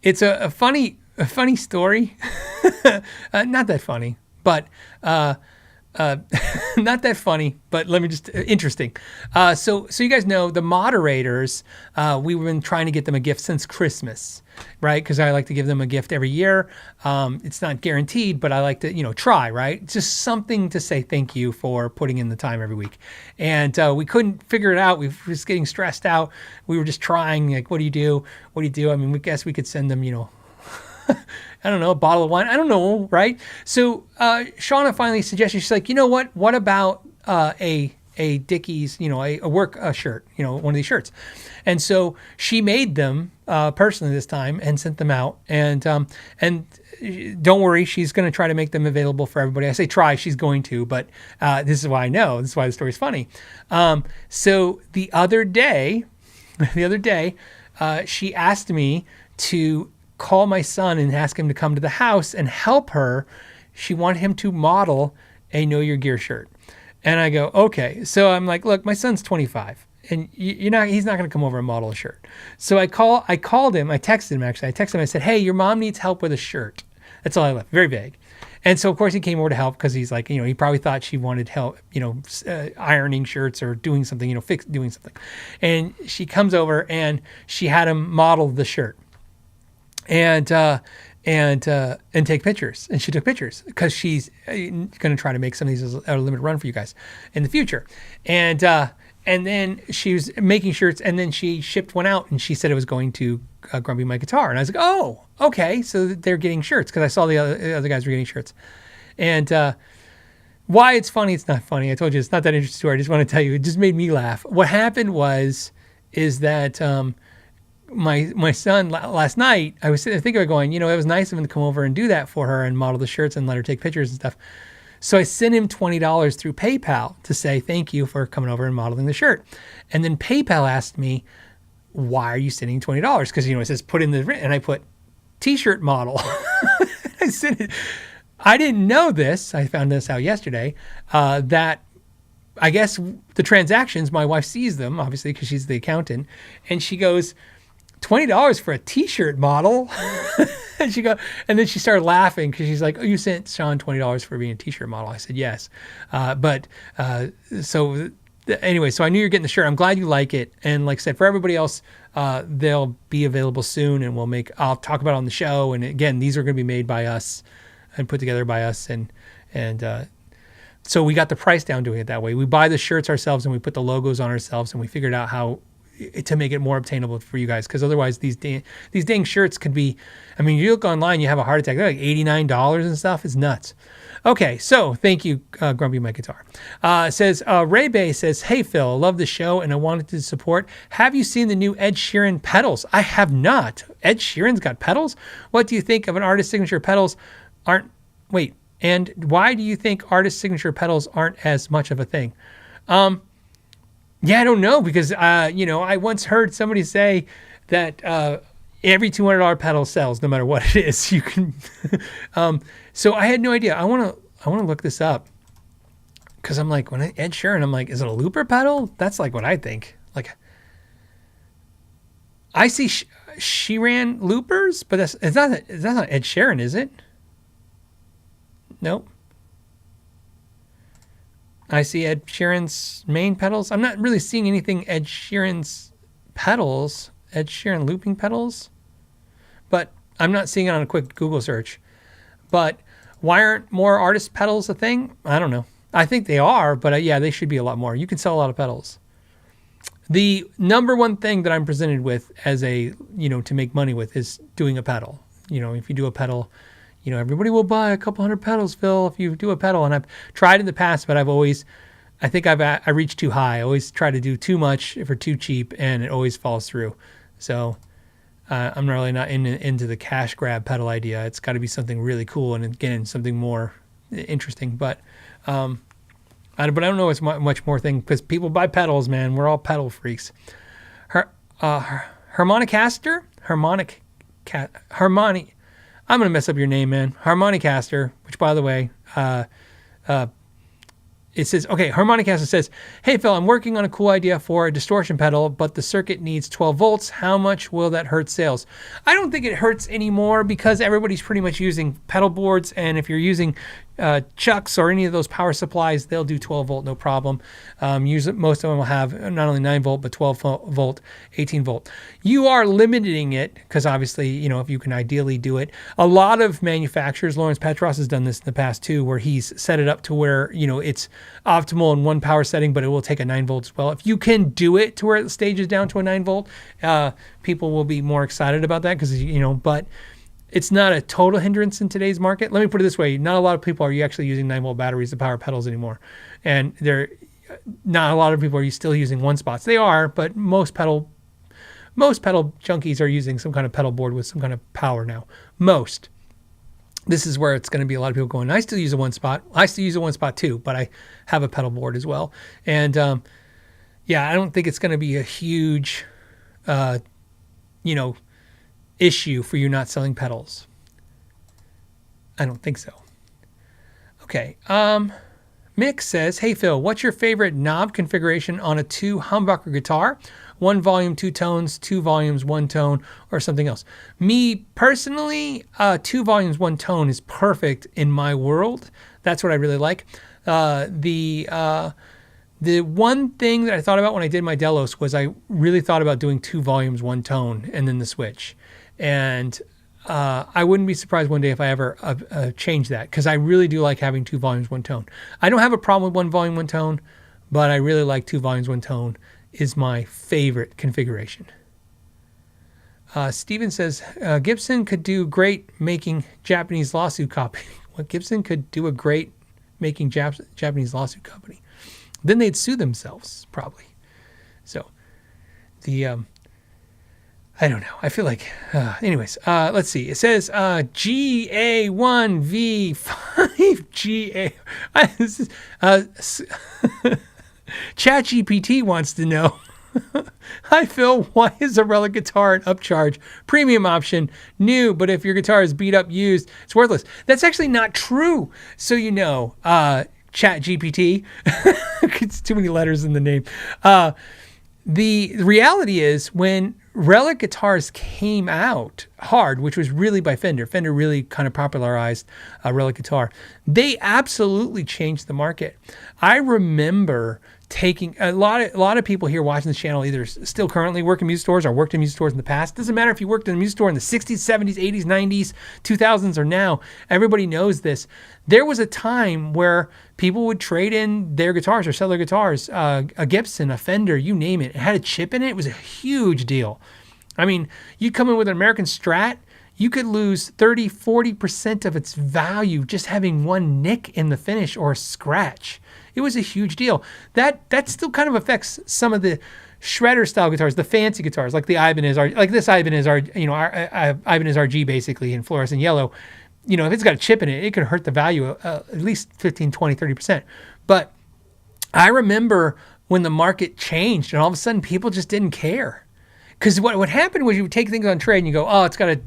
it's a funny story. Not that funny, but not that funny, but let me just interesting. So you guys know the moderators. We've been trying to get them a gift since Christmas, right? Because I like to give them a gift every year. It's not guaranteed, but I like to try, right? Just something to say thank you for putting in the time every week. And we couldn't figure it out. We were just getting stressed out. We were just trying. Like, what do you do? What do you do? I mean, we guess we could send them, I don't know, a bottle of wine. I don't know, right? So Shauna finally suggested, she's like, you know what? What about a Dickies, a work shirt, one of these shirts. And so she made them personally this time and sent them out. And don't worry, she's going to try to make them available for everybody. I say try, she's going to, but this is why I know. This is why the story's funny. So the other day, she asked me to call my son and ask him to come to the house and help her. She wanted him to model a Know Your Gear shirt. And I go, okay. So I'm like, look, my son's 25 and he's not going to come over and model a shirt. So I called him. I texted him, actually. I said, hey, your mom needs help with a shirt. That's all I left. Very vague. And so, of course, he came over to help because he's like, he probably thought she wanted help, ironing shirts or doing something, doing something. And she comes over and she had him model the shirt. And take pictures. And she took pictures because she's going to try to make some of these as a limited run for you guys in the future. And then she was making shirts, and then she shipped one out, and she said it was going to Grumpy My Guitar. And I was like, oh, okay. So they're getting shirts because I saw the other guys were getting shirts. And why it's funny, it's not funny. I told you it's not that interesting story. I just want to tell you, it just made me laugh. What happened is that my son last night, I was sitting there thinking about going, it was nice of him to come over and do that for her and model the shirts and let her take pictures and stuff. So I sent him $20 through PayPal to say thank you for coming over and modeling the shirt. And then PayPal asked me, why are you sending $20? Because, it says put in the, and I put t-shirt model. I sent it. I didn't know this. I found this out yesterday, that I guess the transactions, my wife sees them, obviously, because she's the accountant. And she goes, $20 for a t-shirt model. And then she started laughing because she's like, oh, you sent Sean $20 for being a t-shirt model. I said, yes. So anyway, so I knew you're getting the shirt. I'm glad you like it. And like I said, for everybody else, they'll be available soon and I'll talk about it on the show. And again, these are going to be made by us and put together by us. And so we got the price down doing it that way. We buy the shirts ourselves and we put the logos on ourselves, and we figured out how to make it more obtainable for you guys, because otherwise these dang shirts could be, you look online, you have a heart attack. They're like $89 and stuff. It's nuts. Okay, so thank you, Grumpy My Guitar. Ray Bay says, hey Phil, love the show and I wanted to support. Have you seen the new Ed Sheeran pedals? I have not. Ed Sheeran's got pedals? What do you think of an artist signature pedals and why do you think artist signature pedals aren't as much of a thing? Yeah, I don't know, because, I once heard somebody say that every $200 pedal sells no matter what it is. You can, so I had no idea. I want to look this up, because I'm like, when Ed Sheeran, I'm like, is it a looper pedal? That's like what I think. Like, I see Sheeran loopers, but that's not Ed Sheeran, is it? Nope. I see Ed Sheeran's main pedals. I'm not really seeing anything Ed Sheeran's pedals, Ed Sheeran looping pedals, but I'm not seeing it on a quick Google search. But why aren't more artist pedals a thing? I don't know. I think they are, but yeah, they should be a lot more. You can sell a lot of pedals. The number one thing that I'm presented with as to make money with is doing a pedal. If you do a pedal, everybody will buy a couple hundred pedals, Phil, if you do a pedal. And I've tried in the past, but I reach too high. I always try to do too much for too cheap, and it always falls through. So I'm really not into the cash grab pedal idea. It's got to be something really cool, and again, something more interesting. But I don't know it's much more thing, because people buy pedals, man. We're all pedal freaks. Harmonicaster. I'm going to mess up your name, man. Harmonicaster, which, by the way, it says, okay, Harmonicaster says, hey, Phil, I'm working on a cool idea for a distortion pedal, but the circuit needs 12 volts. How much will that hurt sales? I don't think it hurts anymore, because everybody's pretty much using pedal boards, and if you're using Chucks or any of those power supplies, they'll do 12 volt, no problem. Most of them will have not only 9 volt, but 12 volt, 18 volt. You are limiting it because obviously, you know, if you can ideally do it. A lot of manufacturers, Lawrence Petros has done this in the past too, where he's set it up to where, you know, it's optimal in one power setting, but it will take a 9 volt as well. If you can do it to where it stages down to a 9 volt, people will be more excited about that because, you know, but it's not a total hindrance in today's market. Let me put it this way. Not a lot of people are actually using 9 volt batteries to power pedals anymore. And not a lot of people are still using one spots. They are, but most pedal junkies are using some kind of pedal board with some kind of power now. Most. This is where it's going to be a lot of people going, I still use a one spot. I still use a one spot too, but I have a pedal board as well. And yeah, I don't think it's going to be a huge, issue for you not selling pedals. I don't think so. Okay. Mick says, hey Phil, what's your favorite knob configuration on a 2 humbucker guitar? 1 volume, 2 tones, 2 volumes, 1 tone, or something else. Me personally, 2 volumes, 1 tone is perfect in my world. That's what I really like. The one thing that I thought about when I did my Delos was I really thought about doing 2 volumes, 1 tone, and then the switch. And I wouldn't be surprised one day if I ever change that, because I really do like having 2 volumes, 1 tone. I don't have a problem with 1 volume, 1 tone, but I really like 2 volumes, 1 tone is my favorite configuration. Steven says, Gibson could do great making Japanese lawsuit copy. What Gibson could do a great making Japanese lawsuit company. Then they'd sue themselves, probably. So, I don't know. I feel like, anyways, let's see. It says GA1V5GA. ChatGPT wants to know, hi Phil, why is a Relic guitar an upcharge? Premium option, new, but if your guitar is beat up used, it's worthless. That's actually not true. So you know, ChatGPT, it's too many letters in the name. The reality is when Relic guitars came out hard, which was really by Fender. Fender really kind of popularized Relic guitar. They absolutely changed the market. I remember taking a lot of people here watching this channel either still currently work in music stores or worked in music stores in the past. Doesn't matter if you worked in a music store in the 60s, 70s, 80s, 90s, 2000s, or now. Everybody knows this. There was a time where people would trade in their guitars or sell their guitars, a Gibson, a Fender, you name it. It had a chip in it. It was a huge deal. I mean, you come in with an American Strat, you could lose 30, 40% of its value just having one nick in the finish or a scratch. It was a huge deal. That still kind of affects some of the shredder style guitars, the fancy guitars, like the Ibanez, like this Ibanez, Ibanez RG basically in fluorescent yellow. You know, if it's got a chip in it, it could hurt the value at least 15, 20, 30%. But I remember when the market changed and all of a sudden people just didn't care. Because what happened was you would take things on trade and you go, oh, it's got a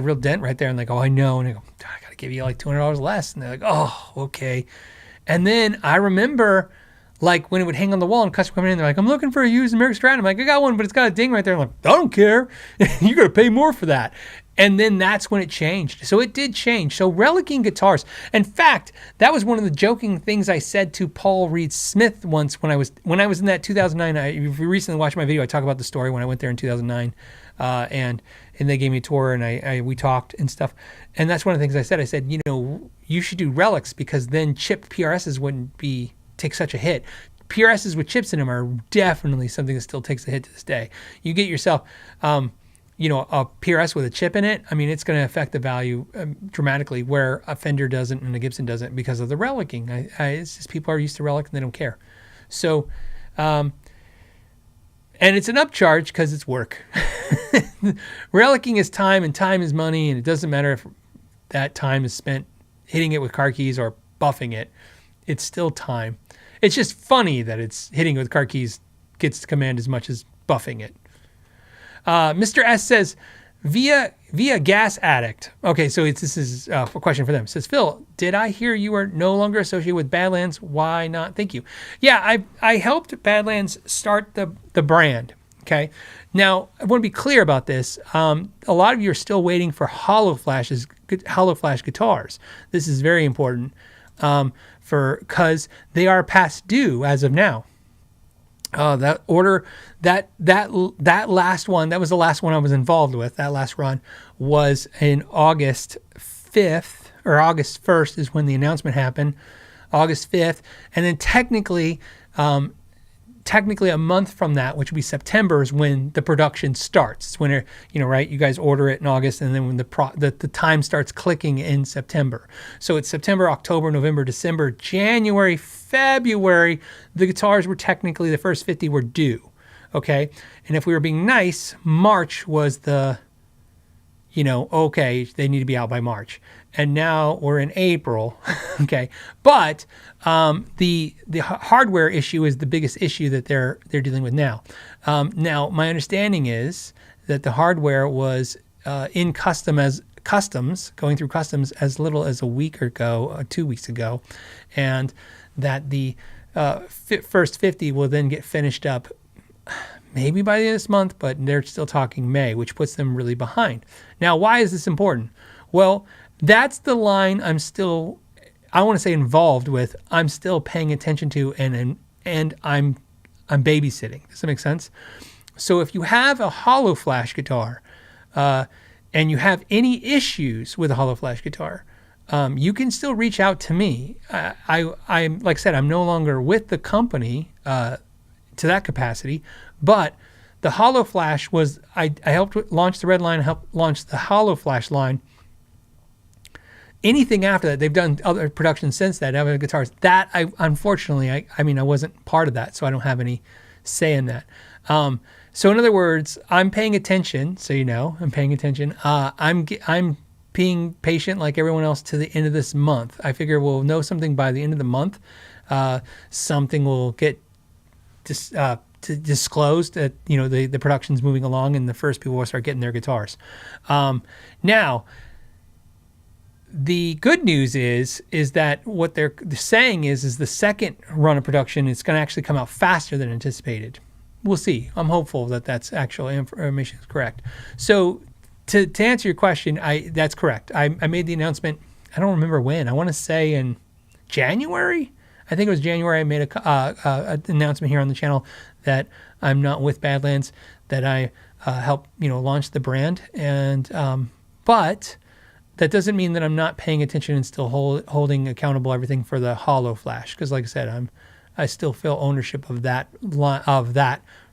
real dent right there. And they go, I know. And I go, I got to give you like $200 less. And they're like, oh, okay. And then I remember like when it would hang on the wall and customers come in, they're like, I'm looking for a used American Strat. I'm like, I got one, but it's got a ding right there. I'm like, I don't care. You're going to pay more for that. And then that's when it changed. So it did change. So relicing guitars. In fact, that was one of the joking things I said to Paul Reed Smith once when I was in that 2009. If you recently watched my video, I talk about the story when I went there in 2009, and they gave me a tour and we talked and stuff. And that's one of the things I said. I said, you know, you should do relics because then chipped PRSs wouldn't take such a hit. PRSs with chips in them are definitely something that still takes a hit to this day. You get yourself, a PRS with a chip in it, I mean, it's going to affect the value dramatically, where a Fender doesn't and a Gibson doesn't because of the relicing. It's just people are used to relic and they don't care. So, and it's an upcharge because it's work. Relicing is time and time is money, and it doesn't matter if that time is spent hitting it with car keys or buffing it. It's still time. It's just funny that it's hitting it with car keys gets to command as much as buffing it. Mr. S says, via gas addict. Okay, so this is a question for them. It says, Phil, did I hear you are no longer associated with Badlands? Why not? Thank you. Yeah, I helped Badlands start the brand. Okay. Now, I want to be clear about this. A lot of you are still waiting for hollow flash guitars. This is very important because they are past due as of now. That order, that last one, that was the last one I was involved with. That last run was in August 5th or August 1st is when the announcement happened. August 5th, and then technically a month from that, which would be September, is when the production starts. It's when, right, you guys order it in August, and then when the time starts clicking in September. So it's September, October, November, December, January, February. The guitars were technically, the first 50 were due, okay? And if we were being nice, March was the, okay, they need to be out by March. And now we're in April, okay? But the hardware issue is the biggest issue that they're dealing with now. Now, my understanding is that the hardware was in customs, going through customs as little as a week ago, 2 weeks ago, and that the first 50 will then get finished up maybe by the end of this month, but they're still talking May, which puts them really behind. Now, why is this important? Well, that's the line I'm still, I want to say involved with, I'm still paying attention to, and I'm babysitting. Does that make sense? So if you have a hollow flash guitar and you have any issues with a hollow flash guitar, you can still reach out to me. I'm like I said, I'm no longer with the company to that capacity, but the hollow flash was, I helped launch the red line, helped launch the hollow flash line. Anything after that, they've done other productions since that, other guitars. That, unfortunately, I wasn't part of that, so I don't have any say in that. So in other words, I'm paying attention, so I'm paying attention. I'm being patient like everyone else to the end of this month. I figure we'll know something by the end of the month. Something will get disclosed that, the production's moving along and the first people will start getting their guitars. Now, the good news is that what they're saying is the second run of production is going to actually come out faster than anticipated. We'll see. I'm hopeful that that's actual information is correct. So to answer your question, that's correct. I made the announcement. I don't remember when. I want to say in January. I think it was January. I made an announcement here on the channel that I'm not with Badlands, that I helped launch the brand, and but that doesn't mean that I'm not paying attention and still holding accountable everything for the hollow flash. Because, like I said, I still feel ownership of that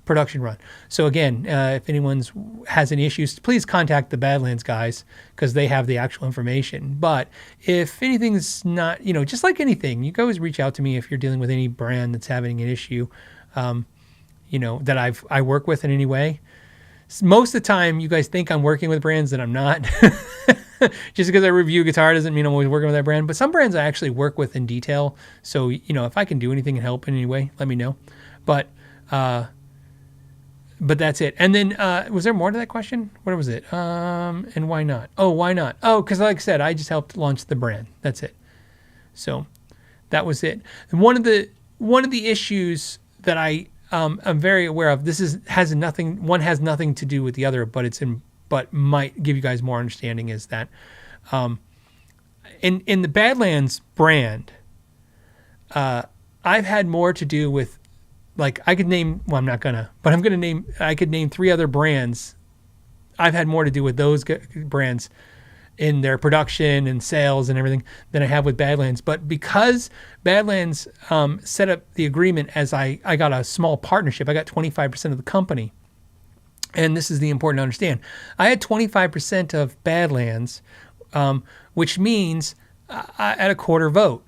production run. So again, if anyone has any issues, please contact the Badlands guys because they have the actual information. But if anything's not, just like anything, you can always reach out to me if you're dealing with any brand that's having an issue, that I work with in any way. Most of the time, you guys think I'm working with brands that I'm not. Just because I review guitar doesn't mean I'm always working with that brand. But some brands I actually work with in detail. So, if I can do anything and help in any way, let me know. But that's it. And then, was there more to that question? What was it? And why not? Oh, why not? Oh, because like I said, I just helped launch the brand. That's it. So that was it. And one of the issues that I'm very aware of, has nothing to do with the other, but might give you guys more understanding, is that in the Badlands brand, I've had more to do with, like, I could name, well, I'm not gonna, but I could name 3 other brands. I've had more to do with those brands in their production and sales and everything than I have with Badlands. But because Badlands set up the agreement as I got a small partnership, I got 25% of the company. And this is the important to understand. I had 25% of Badlands, which means I had a quarter vote.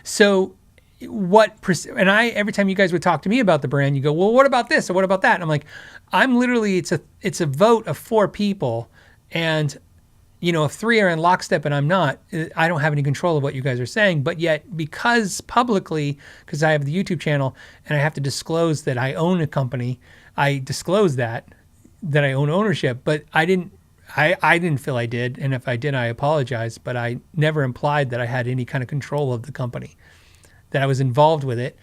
So every time you guys would talk to me about the brand, you go, well, what about this or what about that? And I'm like, I'm literally, it's a vote of 4 people, and if 3 are in lockstep and I'm not, I don't have any control of what you guys are saying. But yet, because I have the YouTube channel and I have to disclose that I own a company, I disclose that I own ownership. But I didn't feel I did, and if I did, I apologize. But I never implied that I had any kind of control of the company, that I was involved with it.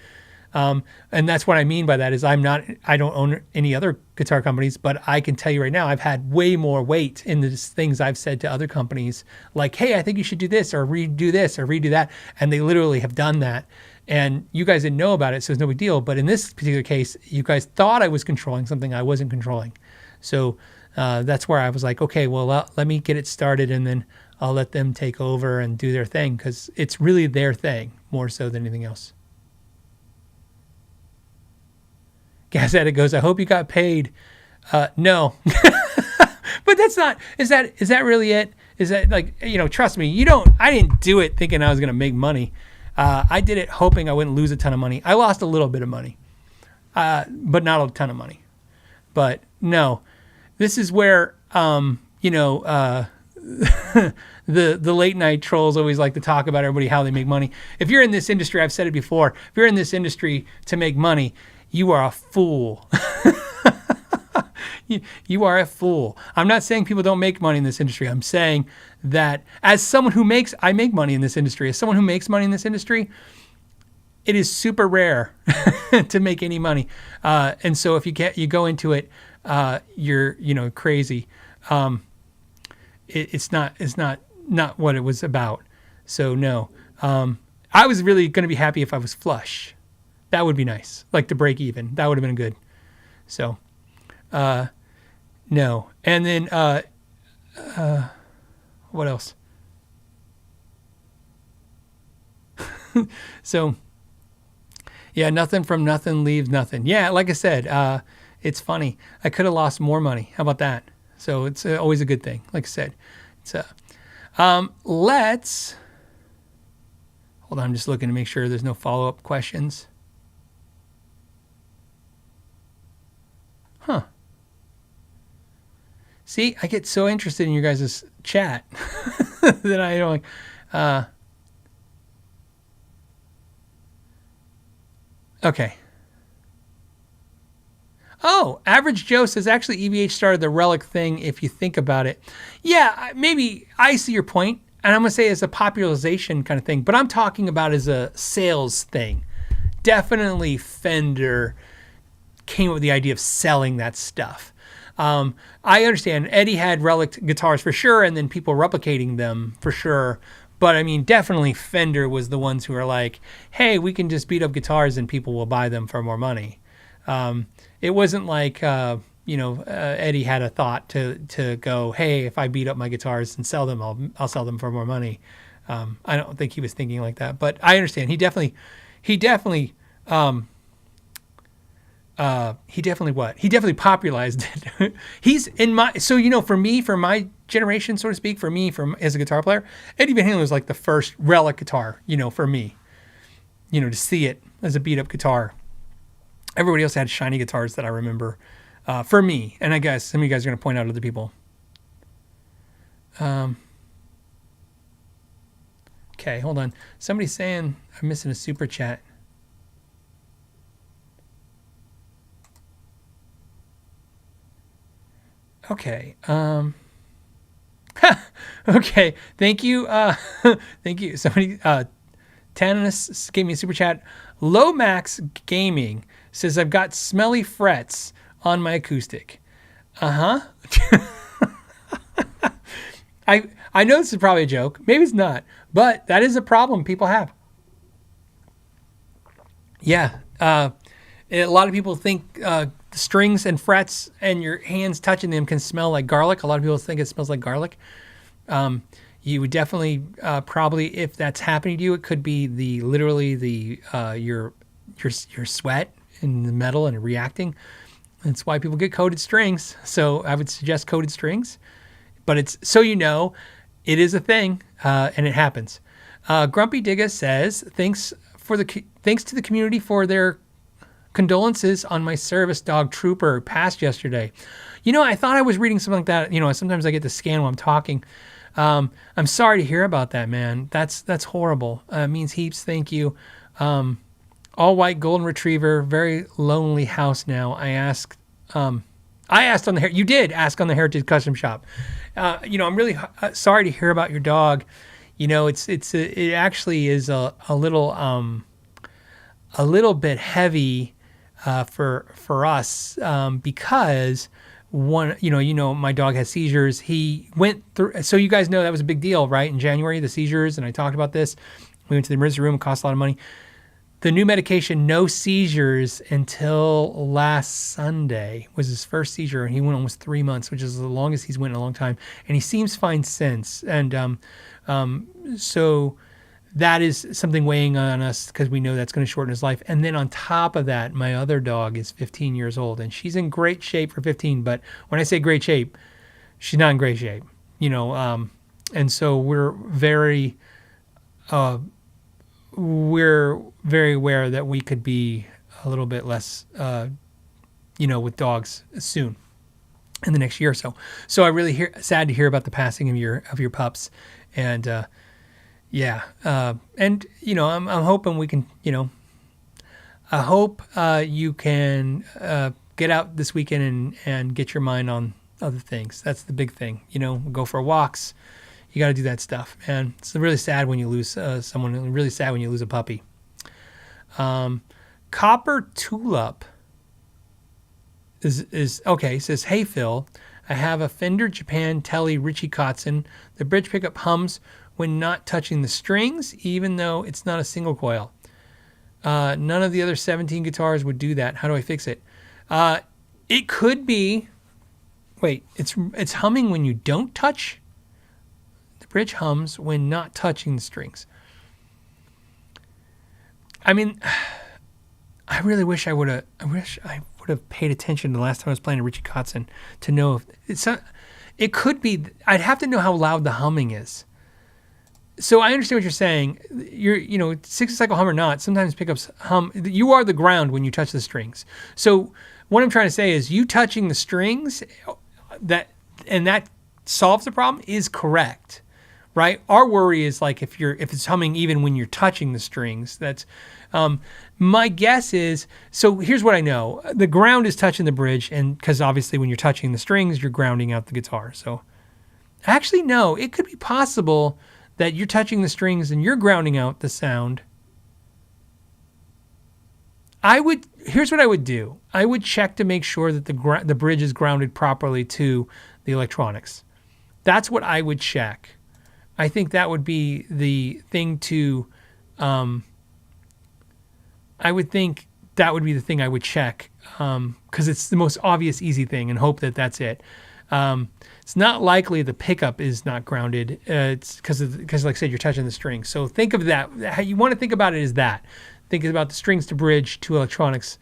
And that's what I mean by that is I don't own any other guitar companies, but I can tell you right now, I've had way more weight in the things I've said to other companies, like, hey, I think you should do this or redo that. And they literally have done that. And you guys didn't know about it, so it's no big deal. But in this particular case, you guys thought I was controlling something I wasn't controlling. So that's where I was like, okay, well, let me get it started and then I'll let them take over and do their thing because it's really their thing more so than anything else. Gas Addict goes, I hope you got paid. No. But that's not, is that really it? Is that like, trust me, I didn't do it thinking I was going to make money. I did it hoping I wouldn't lose a ton of money. I lost a little bit of money, but not a ton of money. But no, this is where, the late night trolls always like to talk about everybody, how they make money. If you're in this industry, I've said it before, if you're in this industry to make money, you are a fool. You are a fool. I'm not saying people don't make money in this industry. I'm saying that as someone who I make money in this industry. As someone who makes money in this industry, it is super rare to make any money. And so if you go into it, you're crazy. It's not what it was about. So no, I was really going to be happy if I was flush. That would be nice. Like to break even. That would have been good. So, no. And then, what else? So, yeah, nothing from nothing leaves nothing. Yeah, like I said, it's funny. I could have lost more money. How about that? So it's always a good thing. Like I said, it's let's hold on. I'm just looking to make sure there's no follow-up questions. Huh. See, I get so interested in your guys' chat that I don't okay. Oh, Average Joe says actually EVH started the Relic thing if you think about it. Yeah, maybe I see your point, and I'm going to say it's a popularization kind of thing, but I'm talking about as a sales thing. Definitely Fender came up with the idea of selling that stuff. I understand Eddie had Relic guitars for sure, and then people replicating them for sure. But I mean, definitely Fender was the ones who were like, hey, we can just beat up guitars and people will buy them for more money. It wasn't like, Eddie had a thought to go, hey, if I beat up my guitars and sell them, I'll sell them for more money. I don't think he was thinking like that, but I understand. He definitely popularized it. He's in my, so, for me, for my generation, so to speak, as a guitar player, Eddie Van Halen was like the first Relic guitar, for me, to see it as a beat up guitar. Everybody else had shiny guitars that I remember, for me. And I guess some of you guys are going to point out other people. Okay, hold on. Somebody's saying I'm missing a super chat. Okay. Okay. Thank you. Thank you. Somebody, Tannis gave me a super chat. Lomax Gaming says, I've got smelly frets on my acoustic. I know this is probably a joke. Maybe it's not, but that is a problem people have. Yeah. A lot of people think, strings and frets and your hands touching them can smell like garlic. A lot of people think it smells like garlic. You would definitely probably, if that's happening to you, it could be your sweat in the metal and reacting. That's why people get coated strings. So I would suggest coated strings, but it's so it is a thing and it happens. Grumpy Digga says thanks to the community for their condolences on my service dog Trooper passed yesterday. I thought I was reading something like that. Sometimes I get the scan while I'm talking. I'm sorry to hear about that, man. That's horrible. It means heaps. Thank you. All white golden retriever, very lonely house now. I asked on the you did ask on the Heritage Custom Shop. I'm really sorry to hear about your dog. It actually is a little a little bit heavy for us because my dog has seizures. He went through, so you guys know that was a big deal, right? In January, the seizures, and I talked about this. We went to the emergency room. It cost a lot of money. The new medication, no seizures until last Sunday, was his first seizure, and he went almost 3 months, which is the longest he's went in a long time. And he seems fine since. And so that is something weighing on us because we know that's going to shorten his life. And then on top of that, my other dog is 15 years old, and she's in great shape for 15. But when I say great shape, she's not in great shape, and so we're very aware that we could be a little bit less, with dogs soon in the next year or so. So I really sad to hear about the passing of your pups, and and I'm hoping we can, I hope you can get out this weekend and get your mind on other things. That's the big thing, go for walks. You got to do that stuff, and it's really sad when you lose someone. Really sad when you lose a puppy. Copper Tulip is okay. Says, "Hey Phil, I have a Fender Japan Tele Richie Kotzen. The bridge pickup hums when not touching the strings, even though it's not a single coil. None of the other 17 guitars would do that. How do I fix it? It could be. Wait, it's humming when you don't touch." Bridge hums when not touching the strings. I mean, I really wish I would have paid attention the last time I was playing a Richie Kotzen to know if it could be. I'd have to know how loud the humming is. So I understand what you're saying. You're 60 cycle hum or not, sometimes pickups hum. You are the ground when you touch the strings. So what I'm trying to say is you touching the strings that solves the problem is correct. Right? Our worry is like if it's humming even when you're touching the strings. That's my guess is, so here's what I know. The ground is touching the bridge, and because obviously when you're touching the strings, you're grounding out the guitar. So actually, no, it could be possible that you're touching the strings and you're grounding out the sound. Here's what I would do. I would check to make sure that the bridge is grounded properly to the electronics. That's what I would check. I think that would be the thing to, I would think that would be the thing I would check, because it's the most obvious, easy thing, and hope that that's it. It's not likely the pickup is not grounded. It's because like I said, you're touching the strings. So think of that. How you want to think about it is that. Think about the strings to bridge to electronics.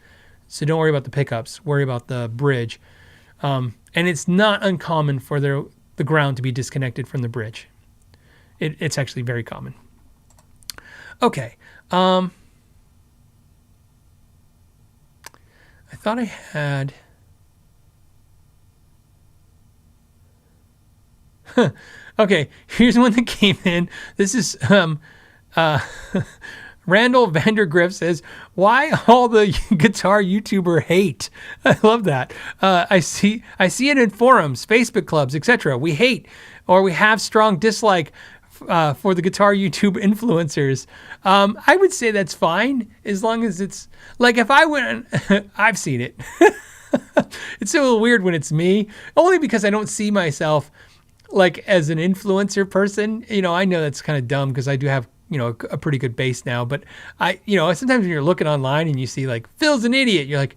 So don't worry about the pickups. Worry about the bridge. And it's not uncommon for the ground to be disconnected from the bridge. It's actually very common. Okay. I thought I had... Okay, here's one that came in. This is Randall Vandergriff says, "Why all the guitar YouTuber hate?" I love that. I see it in forums, Facebook clubs, etc. We hate or we have strong dislike for the guitar YouTube influencers. I would say that's fine as long as it's like if I went, I've seen it. It's a little weird when it's me, only because I don't see myself like as an influencer person. I know that's kind of dumb because I do have, a pretty good base now, but sometimes when you're looking online and you see like Phil's an idiot, you're like,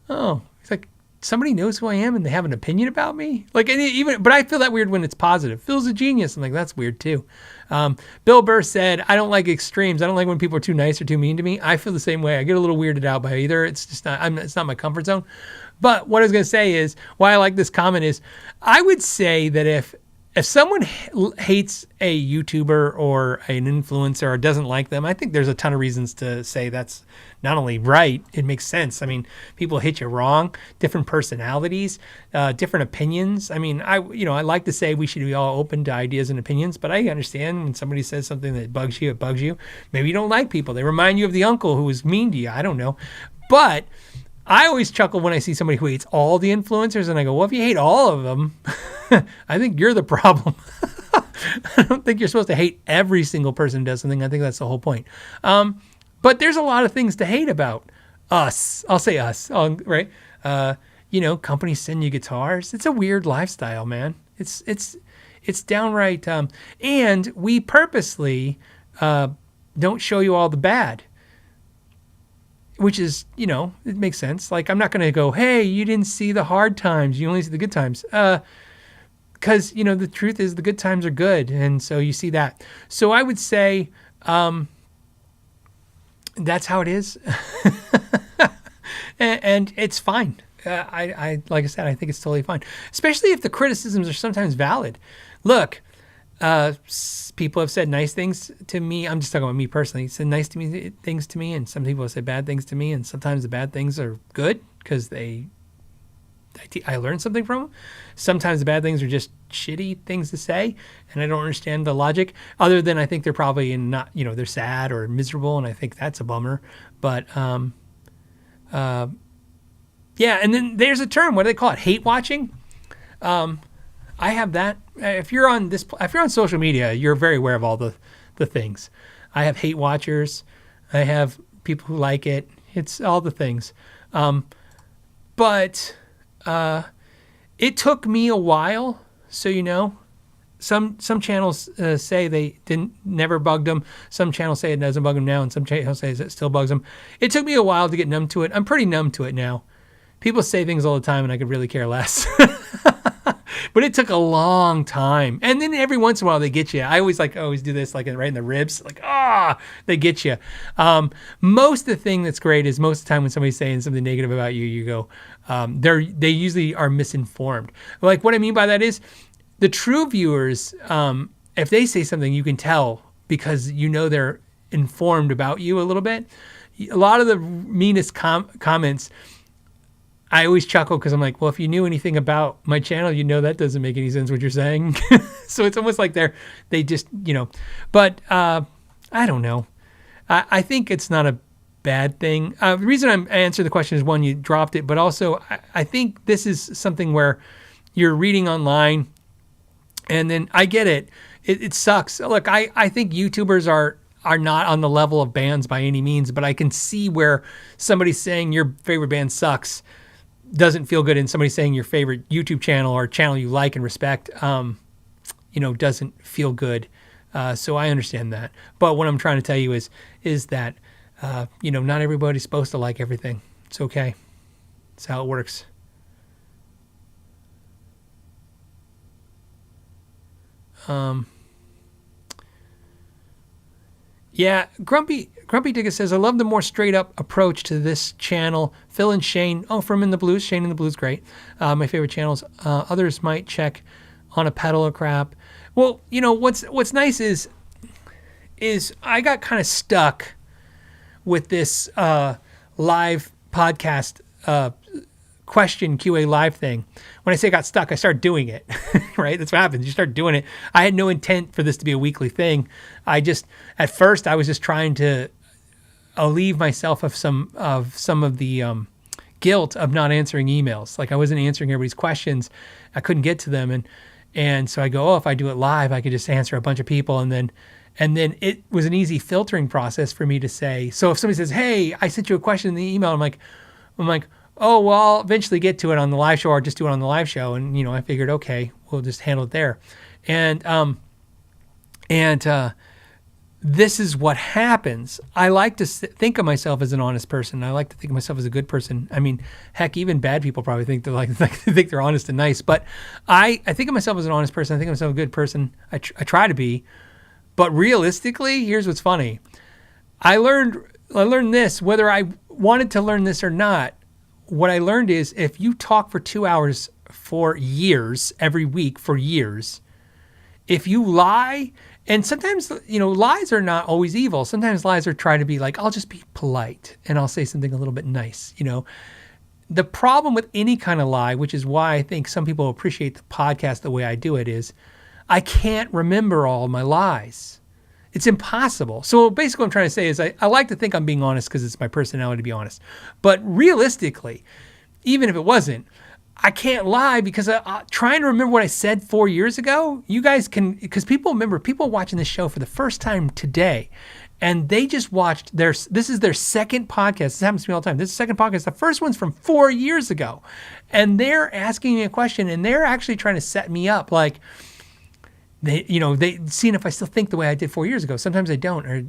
oh, it's like somebody knows who I am and they have an opinion about me. Like, but I feel that weird when it's positive. Phil's a genius. I'm like, that's weird too. Bill Burr said, "I don't like extremes. I don't like when people are too nice or too mean to me." I feel the same way. I get a little weirded out by either. It's just not, it's not my comfort zone. But what I was going to say is why I like this comment is I would say that if someone hates a YouTuber or an influencer or doesn't like them, I think there's a ton of reasons to say that's not only right, it makes sense. I mean, people hit you wrong, different personalities, different opinions. I mean, I like to say we should be all open to ideas and opinions, but I understand when somebody says something that bugs you, it bugs you. Maybe you don't like people. They remind you of the uncle who was mean to you. I don't know. But I always chuckle when I see somebody who hates all the influencers, and I go, well, if you hate all of them, I think you're the problem. I don't think you're supposed to hate every single person who does something. I think that's the whole point. But there's a lot of things to hate about us. I'll say us, right? Companies send you guitars. It's a weird lifestyle, man. It's downright, and we purposely don't show you all the bad, which is, it makes sense. Like, I'm not going to go, hey, you didn't see the hard times. You only see the good times. Because, the truth is the good times are good. And so you see that. So I would say that's how it is. and it's fine. I like I said, I think it's totally fine, especially if the criticisms are sometimes valid. Look, people have said nice things to me. I'm just talking about me personally. Said nice things to me, and some people have said bad things to me. And sometimes the bad things are good because I learned something from them. Sometimes the bad things are just shitty things to say, and I don't understand the logic. Other than I think they're probably they're sad or miserable, and I think that's a bummer. But yeah, and then there's a term. What do they call it? Hate watching. I have that. If you're on social media, you're very aware of all the things. I have hate watchers. I have people who like it. It's all the things. But it took me a while. So some channels say they never bugged them. Some channels say it doesn't bug them now, and some channels say it still bugs them. It took me a while to get numb to it. I'm pretty numb to it now. People say things all the time, and I could really care less. But it took a long time. And then every once in a while, they get you. I always do this, like right in the ribs. Like, they get you. Most of the thing that's great is most of the time when somebody's saying something negative about you, you go, they usually are misinformed. Like, what I mean by that is the true viewers, if they say something, you can tell because they're informed about you a little bit. A lot of the meanest comments, I always chuckle because I'm like, well, if you knew anything about my channel, that doesn't make any sense what you're saying. So it's almost like they just, but I don't know. I think it's not a bad thing. The reason I answer the question is, one, you dropped it, but also I think this is something where you're reading online, and then I get it. It sucks. Look, I think YouTubers are not on the level of bands by any means, but I can see where somebody saying your favorite band sucks doesn't feel good, and somebody saying your favorite YouTube channel or channel you like and respect, doesn't feel good. So I understand that. But what I'm trying to tell you is that, not everybody's supposed to like everything. It's okay. It's how it works. Yeah, Grumpy Digger says, I love the more straight up approach to this channel. Phil and Shane, from In the Blues. Shane in the Blues, great. My favorite channels. Others might check on a pedal or crap. Well, what's nice is I got kind of stuck with this live podcast question QA live thing. When I say got stuck, I started doing it, right? That's what happens. You start doing it. I had no intent for this to be a weekly thing. At first I was just trying to alleviate myself of some of the guilt of not answering emails. Like, I wasn't answering everybody's questions. I couldn't get to them. And so I go, if I do it live, I could just answer a bunch of people. And then it was an easy filtering process for me to say, so if somebody says, hey, I sent you a question in the email, I'm like, oh, well, I'll eventually get to it on the live show, or just do it on the live show. And, I figured, okay, we'll just handle it there. And this is what happens. I like to think of myself as an honest person. I like to think of myself as a good person. I mean, heck, even bad people probably think they're honest and nice. But I think of myself as an honest person. I think of myself as a good person. I try to be. But realistically, here's what's funny. I learned this, whether I wanted to learn this or not. What I learned is, if you talk for 2 hours for years, every week for years, if you lie, and sometimes, lies are not always evil. Sometimes lies are trying to be like, I'll just be polite and I'll say something a little bit nice. The problem with any kind of lie, which is why I think some people appreciate the podcast the way I do it, is I can't remember all my lies. It's impossible. So basically what I'm trying to say is I like to think I'm being honest because it's my personality to be honest. But realistically, even if it wasn't, I can't lie because trying to remember what I said 4 years ago, you guys can, because people watching this show for the first time today, and they just watched this is their second podcast. This happens to me all the time. This is the second podcast. The first one's from 4 years ago, and they're asking me a question, and they're actually trying to set me up. Like, they seeing if I still think the way I did 4 years ago. Sometimes I don't, or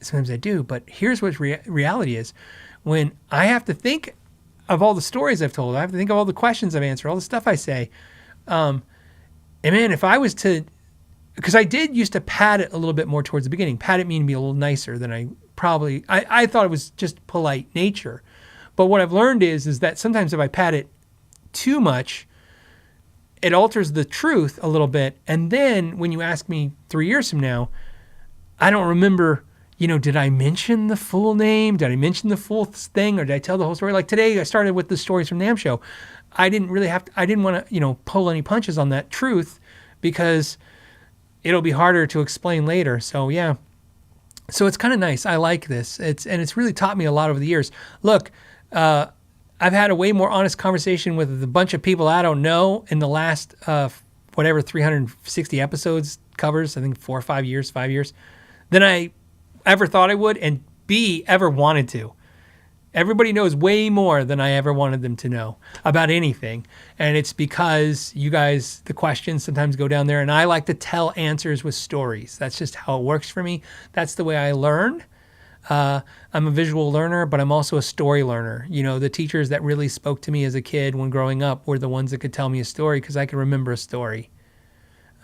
sometimes I do. But here's what reality is. When I have to think of all the stories I've told, I have to think of all the questions I've answered, all the stuff I say. And man, if I was to, because I did used to pad it a little bit more towards the beginning. Pad it meaning be a little nicer than I thought it was just polite nature. But what I've learned is that sometimes if I pad it too much, it alters the truth a little bit. And then when you ask me 3 years from now, I don't remember, did I mention the full name? Did I mention the full thing? Or did I tell the whole story? Like today, I started with the stories from NAMM Show. I didn't want to, pull any punches on that truth because it'll be harder to explain later. So yeah. So it's kind of nice. I like this. It's really taught me a lot over the years. Look, I've had a way more honest conversation with a bunch of people I don't know in the last, 360 episodes covers, I think 4 or 5 years, than I ever thought I would, and B, ever wanted to. Everybody knows way more than I ever wanted them to know about anything. And it's because you guys, the questions sometimes go down there, and I like to tell answers with stories. That's just how it works for me. That's the way I learn. I'm a visual learner, but I'm also a story learner. The teachers that really spoke to me as a kid when growing up were the ones that could tell me a story because I could remember a story.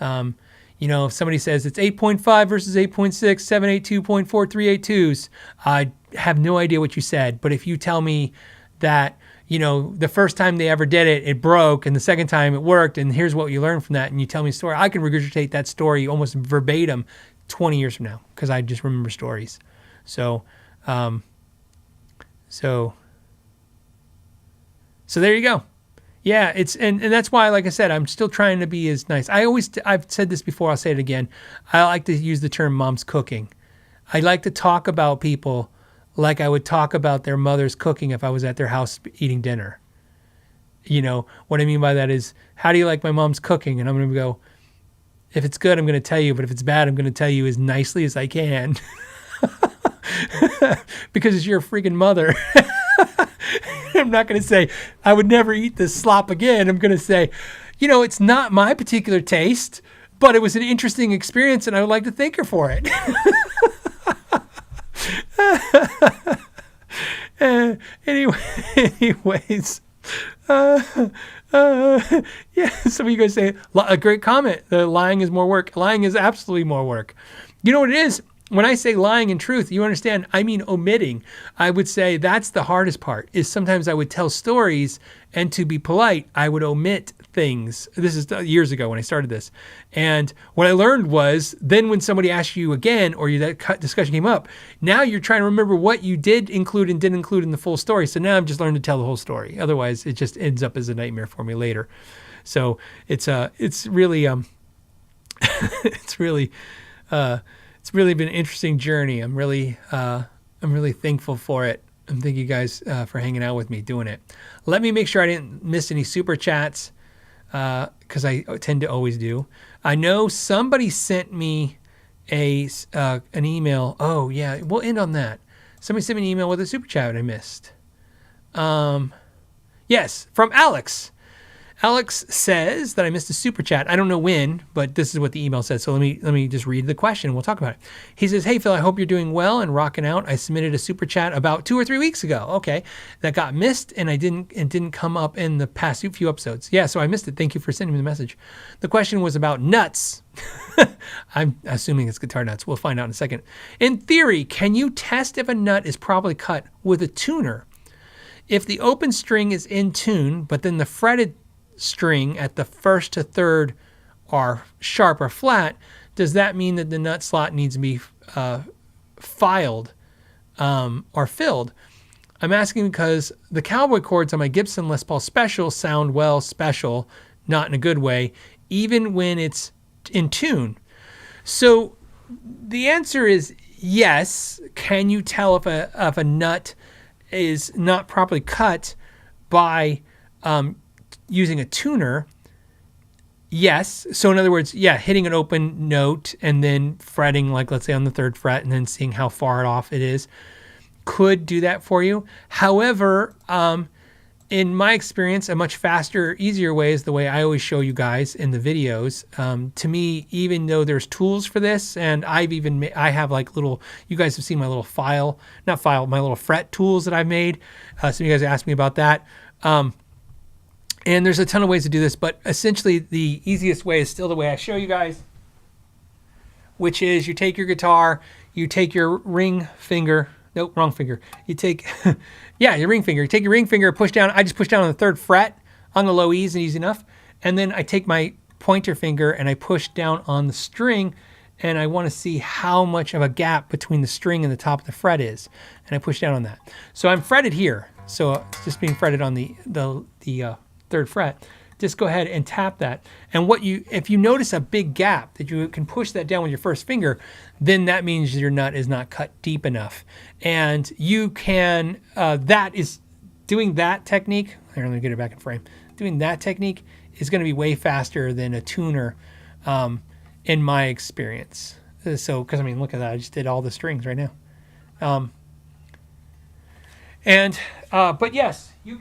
If somebody says it's 8.5 versus 8.6, 782.4382s, I have no idea what you said. But if you tell me that, the first time they ever did it, it broke, and the second time it worked, and here's what you learned from that, and you tell me a story, I can regurgitate that story almost verbatim 20 years from now because I just remember stories. So there you go. Yeah, and that's why, like I said, I'm still trying to be as nice. I've said this before, I'll say it again. I like to use the term mom's cooking. I like to talk about people like I would talk about their mother's cooking if I was at their house eating dinner. What I mean by that is, how do you like my mom's cooking? And I'm going to go, if it's good, I'm going to tell you, but if it's bad, I'm going to tell you as nicely as I can. Because it's your freaking mother. I'm not going to say, I would never eat this slop again. I'm going to say, it's not my particular taste, but it was an interesting experience and I would like to thank her for it. Anyways, yeah, some of you guys say, a great comment, lying is more work. Lying is absolutely more work. You know what it is? When I say lying and truth, you understand, I mean omitting. I would say that's the hardest part, is sometimes I would tell stories, and to be polite, I would omit things. This is years ago when I started this. And what I learned was, then when somebody asks you again, or that discussion came up, now you're trying to remember what you did include and didn't include in the full story. So now I've just learned to tell the whole story. Otherwise, it just ends up as a nightmare for me later. So it's really it's really been an interesting journey. I'm really thankful for it. And thank you guys for hanging out with me doing it. Let me make sure I didn't miss any super chats because I tend to always do. I know somebody sent me an email. Oh yeah, we'll end on that. Somebody sent me an email with a super chat I missed. Yes, from Alex. Alex says that I missed a super chat. I don't know when, but this is what the email says. So let me just read the question and we'll talk about it. He says, "Hey Phil, I hope you're doing well and rocking out. I submitted a super chat about 2 or 3 weeks ago. Okay, that got missed and it didn't come up in the past few episodes. Yeah, so I missed it. Thank you for sending me the message. The question was about nuts. I'm assuming it's guitar nuts. We'll find out in a second. In theory, can you test if a nut is properly cut with a tuner? If the open string is in tune, but then the fretted string at the first to third are sharp or flat, does that mean that the nut slot needs to be filed or filled? I'm asking because the cowboy chords on my Gibson Les Paul Special sound well special, not in a good way, even when it's in tune. So the answer is yes. Can you tell if a nut is not properly cut by using a tuner, yes. So in other words, yeah, hitting an open note and then fretting, like let's say on the 3rd fret, and then seeing how far off it is, could do that for you. However, in my experience, a much faster, easier way is the way I always show you guys in the videos. To me, even though there's tools for this, and I have like little, you guys have seen my little my little fret tools that I've made. Some of you guys asked me about that. And there's a ton of ways to do this, but essentially the easiest way is still the way I show you guys, which is you take your guitar, you take your ring finger, nope, wrong finger. You take, your ring finger. You take your ring finger, push down. I just push down on the 3rd fret on the low E's and easy enough. And then I take my pointer finger and I push down on the string, and I want to see how much of a gap between the string and the top of the fret is. And I push down on that. So I'm fretted here. So it's just being fretted on the 3rd fret. Just go ahead and tap that. And if you notice a big gap that you can push that down with your first finger, then that means your nut is not cut deep enough. And you can, doing that technique, here, let me get it back in frame. Doing that technique is going to be way faster than a tuner, in my experience. So, because I mean, look at that. I just did all the strings right now. But yes, you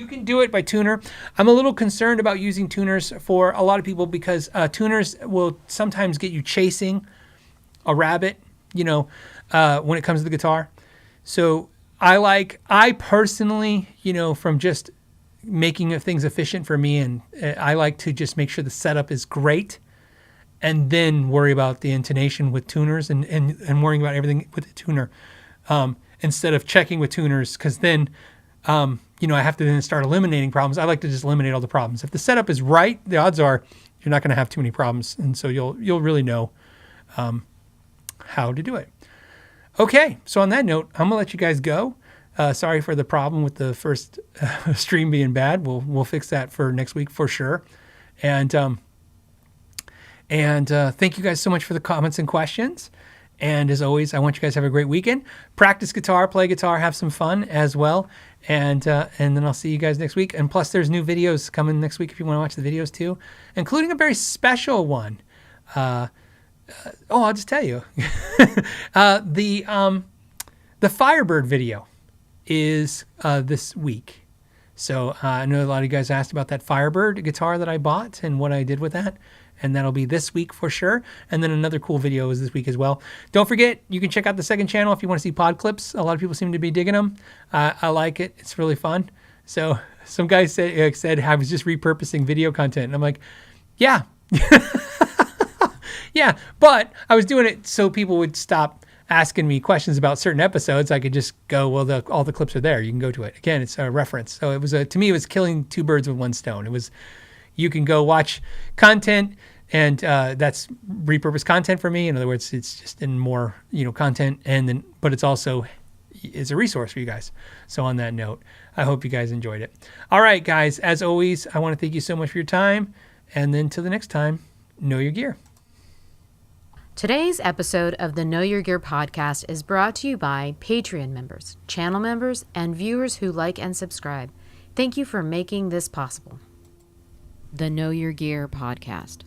can do it by tuner. I'm a little concerned about using tuners for a lot of people because tuners will sometimes get you chasing a rabbit, when it comes to the guitar. So I personally, from just making things efficient for me, and I like to just make sure the setup is great and then worry about the intonation with tuners and worrying about everything with the tuner, instead of checking with tuners, because then, I have to then start eliminating problems. I like to just eliminate all the problems. If the setup is right, the odds are you're not going to have too many problems, and so you'll really know how to do it. Okay, so on that note, I'm gonna let you guys go. Sorry for the problem with the first stream being bad. We'll fix that for next week for sure. And thank you guys so much for the comments and questions. And as always, I want you guys to have a great weekend. Practice guitar, play guitar, have some fun as well. And then I'll see you guys next week. And plus, there's new videos coming next week if you want to watch the videos too, including a very special one. I'll just tell you. The Firebird video is this week. So I know a lot of you guys asked about that Firebird guitar that I bought and what I did with that. And that'll be this week for sure. And then another cool video is this week as well. Don't forget, you can check out the second channel if you want to see pod clips. A lot of people seem to be digging them. I like it. It's really fun. So some guy said I was just repurposing video content. And I'm like, yeah. Yeah, but I was doing it so people would stop asking me questions about certain episodes. I could just go, well, all the clips are there. You can go to it. Again, it's a reference. So it was to me, it was killing two birds with one stone. It was, you can go watch content, and that's repurposed content for me. In other words, it's just in more, content, and then, but it's also is a resource for you guys. So on that note, I hope you guys enjoyed it. All right, guys, as always, I want to thank you so much for your time. And then till the next time, know your gear. Today's episode of the Know Your Gear podcast is brought to you by Patreon members, channel members, and viewers who like and subscribe. Thank you for making this possible. The Know Your Gear podcast.